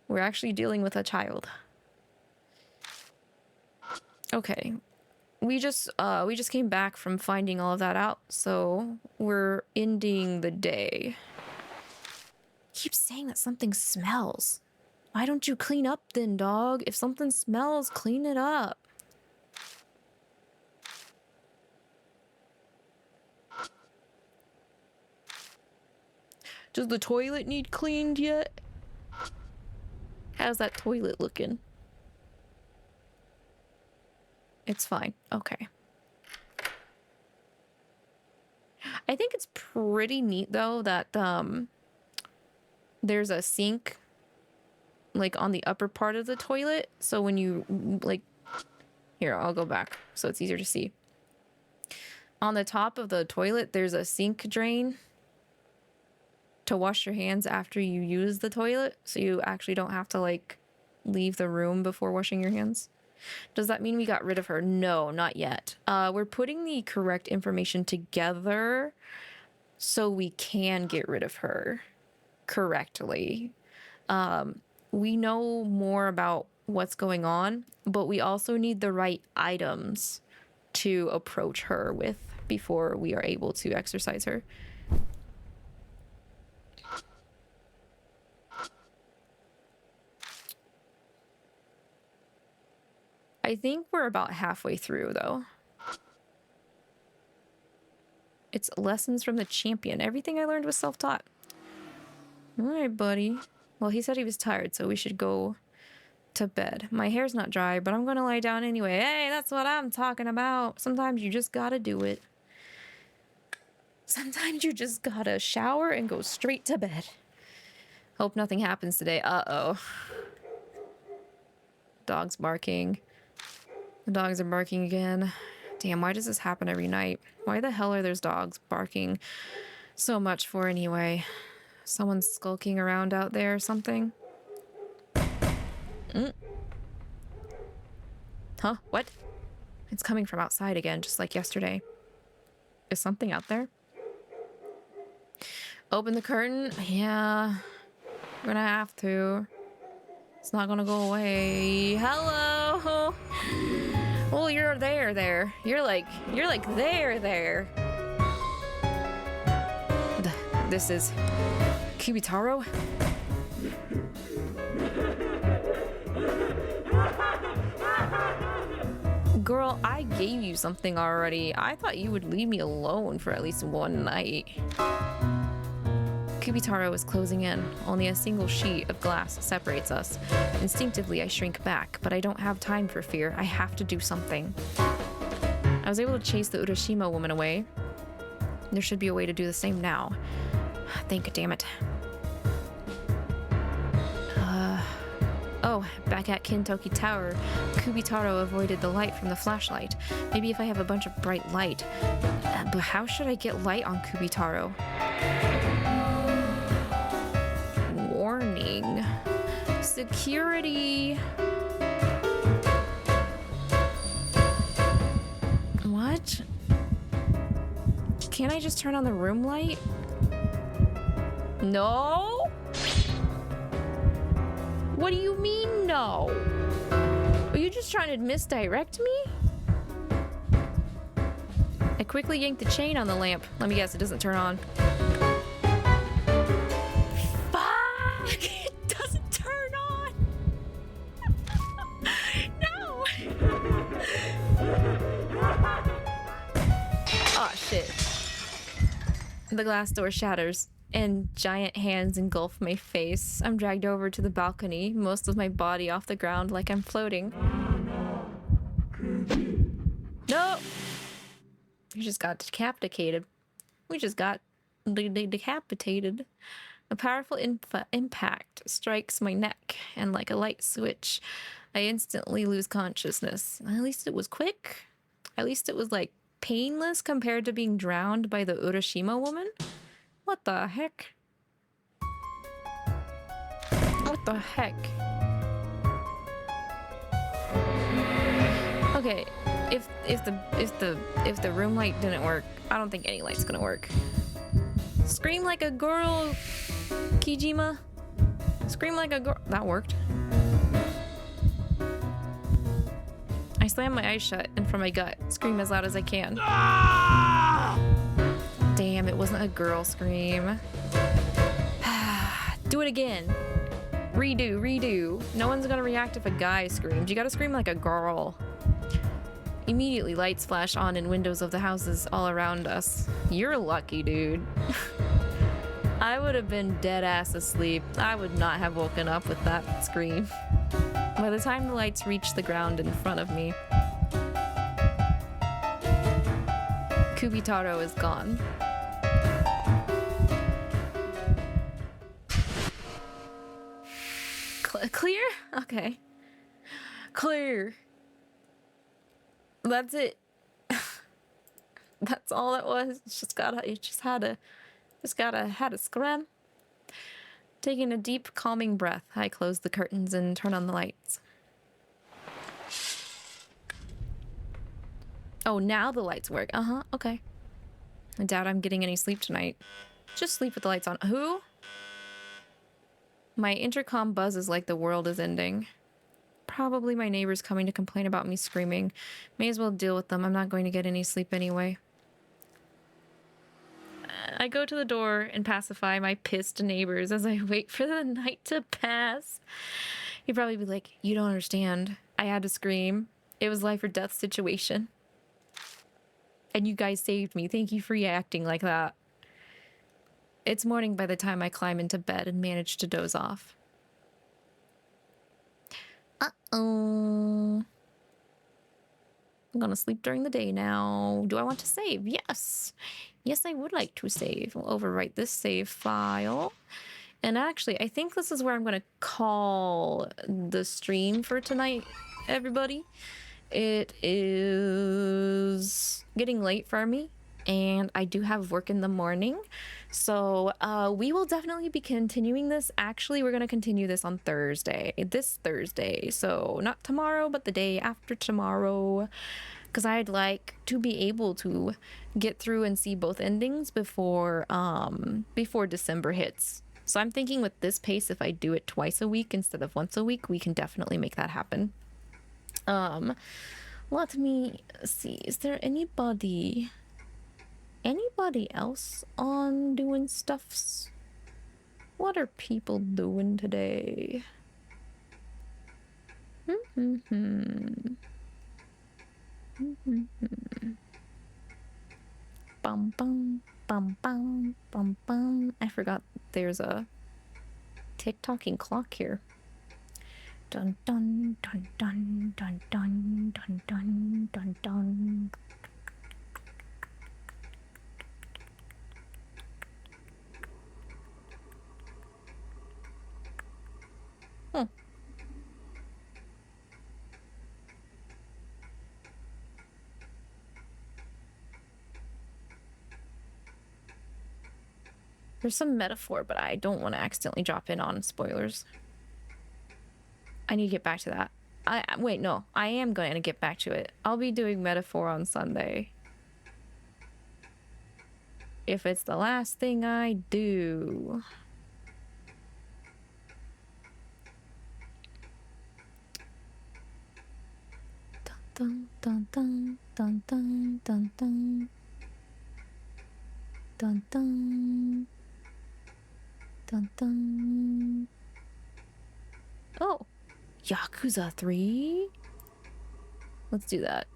We're actually dealing with a child. Okay. We just came back from finding all of that out, so we're ending the day. Keep saying that something smells. Why don't you clean up then, dog? If something smells, clean it up. Does the toilet need cleaned yet? How's that toilet looking? It's fine. Okay. I think it's pretty neat though that there's a sink like on the upper part of the toilet, so when you like, here, I'll go back so it's easier to see. On the top of the toilet there's a sink drain to wash your hands after you use the toilet, so you actually don't have to like leave the room before washing your hands. Does that mean we got rid of her? No, not yet. We're putting the correct information together so we can get rid of her correctly. We know more about what's going on, but we also need the right items to approach her with before we are able to exorcise her. I think we're about halfway through, though. It's lessons from the champion. Everything I learned was self-taught. All right, buddy. Well, he said he was tired, so we should go to bed. My hair's not dry, but I'm gonna lie down anyway. Hey, that's what I'm talking about. Sometimes you just gotta do it. Sometimes you just gotta shower and go straight to bed. Hope nothing happens today. Uh-oh. Dog's barking. The dogs are barking again. Damn, why does this happen every night? Why the hell are there dogs barking so much for anyway? Someone's skulking around out there or something? Huh? What? It's coming from outside again, just like yesterday. Is something out there? Open the curtain? Yeah. We're gonna have to. It's not gonna go away. Hello! Well, you're there. You're like there. This is Kubitarou. Girl, I gave you something already. I thought you would leave me alone for at least one night. Kubitarou is closing in. Only a single sheet of glass separates us. Instinctively, I shrink back, but I don't have time for fear. I have to do something. I was able to chase the Urashima woman away. There should be a way to do the same now. Thank damn it. Oh, back at Kintoki Tower, Kubitarou avoided the light from the flashlight. Maybe if I have a bunch of bright light. But how should I get light on Kubitarou? Warning. Security. What? Can't I just turn on the room light? No? What do you mean, no? Are you just trying to misdirect me? I quickly yanked the chain on the lamp. Let me guess, it doesn't turn on. Fuck! It doesn't turn on! No! Oh, shit. The glass door shatters, and giant hands engulf my face. I'm dragged over to the balcony, most of my body off the ground like I'm floating. No! We just got decapitated. We just got decapitated. A powerful impact strikes my neck, and like a light switch, I instantly lose consciousness. At least it was quick. At least it was like painless compared to being drowned by the Urashima woman. What the heck? What the heck? Okay, if the room light didn't work, I don't think any light's gonna work. Scream like a girl, Kijima. Scream like a girl. That worked. I slam my eyes shut and from my gut, scream as loud as I can. Damn, it wasn't a girl scream. Do it again. Redo, redo. No one's gonna react if a guy screams. You gotta scream like a girl. Immediately, lights flash on in windows of the houses all around us. You're lucky, dude. I would have been dead ass asleep. I would not have woken up with that scream. By the time the lights reach the ground in front of me, Kubitarou is gone. Clear? Okay. Clear. That's it. That's all it was. It just had a scram. Taking a deep, calming breath, I close the curtains and turn on the lights. Oh, now the lights work. Okay. I doubt I'm getting any sleep tonight. Just sleep with the lights on. Who? My intercom buzzes like the world is ending. Probably my neighbors coming to complain about me screaming. May as well deal with them. I'm not going to get any sleep anyway. I go to the door and pacify my pissed neighbors as I wait for the night to pass. You'd probably be like, you don't understand. I had to scream. It was life or death situation. And you guys saved me. Thank you for reacting like that. It's morning by the time I climb into bed and manage to doze off. Uh-oh. I'm gonna sleep during the day now. Do I want to save? Yes. Yes, I would like to save. We'll overwrite this save file. And actually, I think this is where I'm gonna call the stream for tonight, everybody. It is getting late for me, and I do have work in the morning. So we will definitely be continuing this. Actually, we're going to continue this on Thursday, this Thursday. So not tomorrow, but the day after tomorrow. Because I'd like to be able to get through and see both endings before December hits. So I'm thinking with this pace, if I do it twice a week instead of once a week, we can definitely make that happen. Let me see. Is there anybody else on doing stuffs? What are people doing today? Bum bum bum bum bum bum. I forgot there's a tick-tocking clock here. Dun dun dun dun dun dun dun dun dun dun. There's some metaphor, but I don't want to accidentally drop in on spoilers. I need to get back to that. Wait, no. I am going to get back to it. I'll be doing metaphor on Sunday. If it's the last thing I do. Dun dun dun dun dun dun dun dun dun dun dun. Oh, Yakuza 3? Let's do that.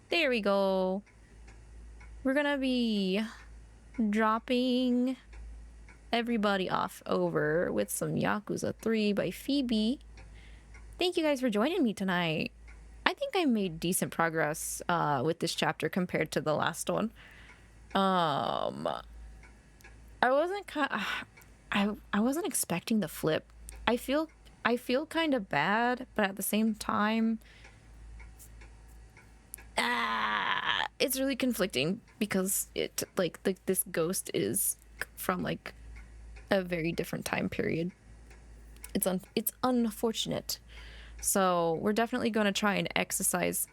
There we go. We're gonna be dropping everybody off over with some Yakuza 3 by Phoebe. Thank you guys for joining me tonight. I think I made decent progress with this chapter compared to the last one. I wasn't expecting the flip. I feel kind of bad, but at the same time, it's really conflicting because this ghost is from like a very different time period. It's unfortunate. So we're definitely going to try and exercise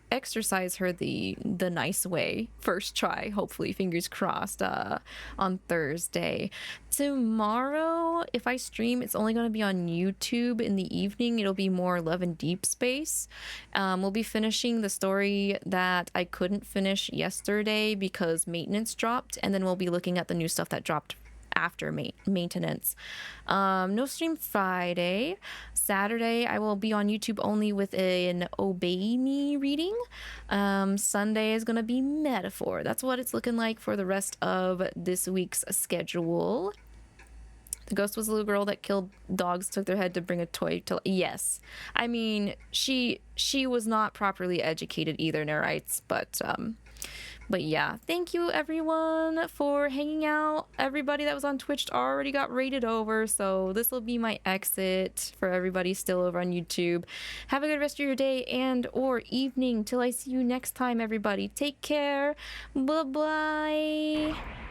her the nice way. First try, hopefully, fingers crossed, on Thursday. Tomorrow, if I stream, it's only going to be on YouTube in the evening. It'll be more Love and Deep Space. We'll be finishing the story that I couldn't finish yesterday because maintenance dropped, and then we'll be looking at the new stuff that dropped after maintenance. No stream Friday. Saturday I will be on YouTube only with an Obey Me reading. Sunday is gonna be Metaphor. That's what it's looking like for the rest of this week's schedule. The ghost was a little girl that killed dogs, took their head to bring a toy to... Yes. I mean, she was not properly educated either, Nerites, but yeah, thank you everyone for hanging out. Everybody that was on Twitch already got rated over, so this will be my exit for everybody still over on YouTube. Have a good rest of your day and or evening till I see you next time, everybody. Take care. Bye-bye.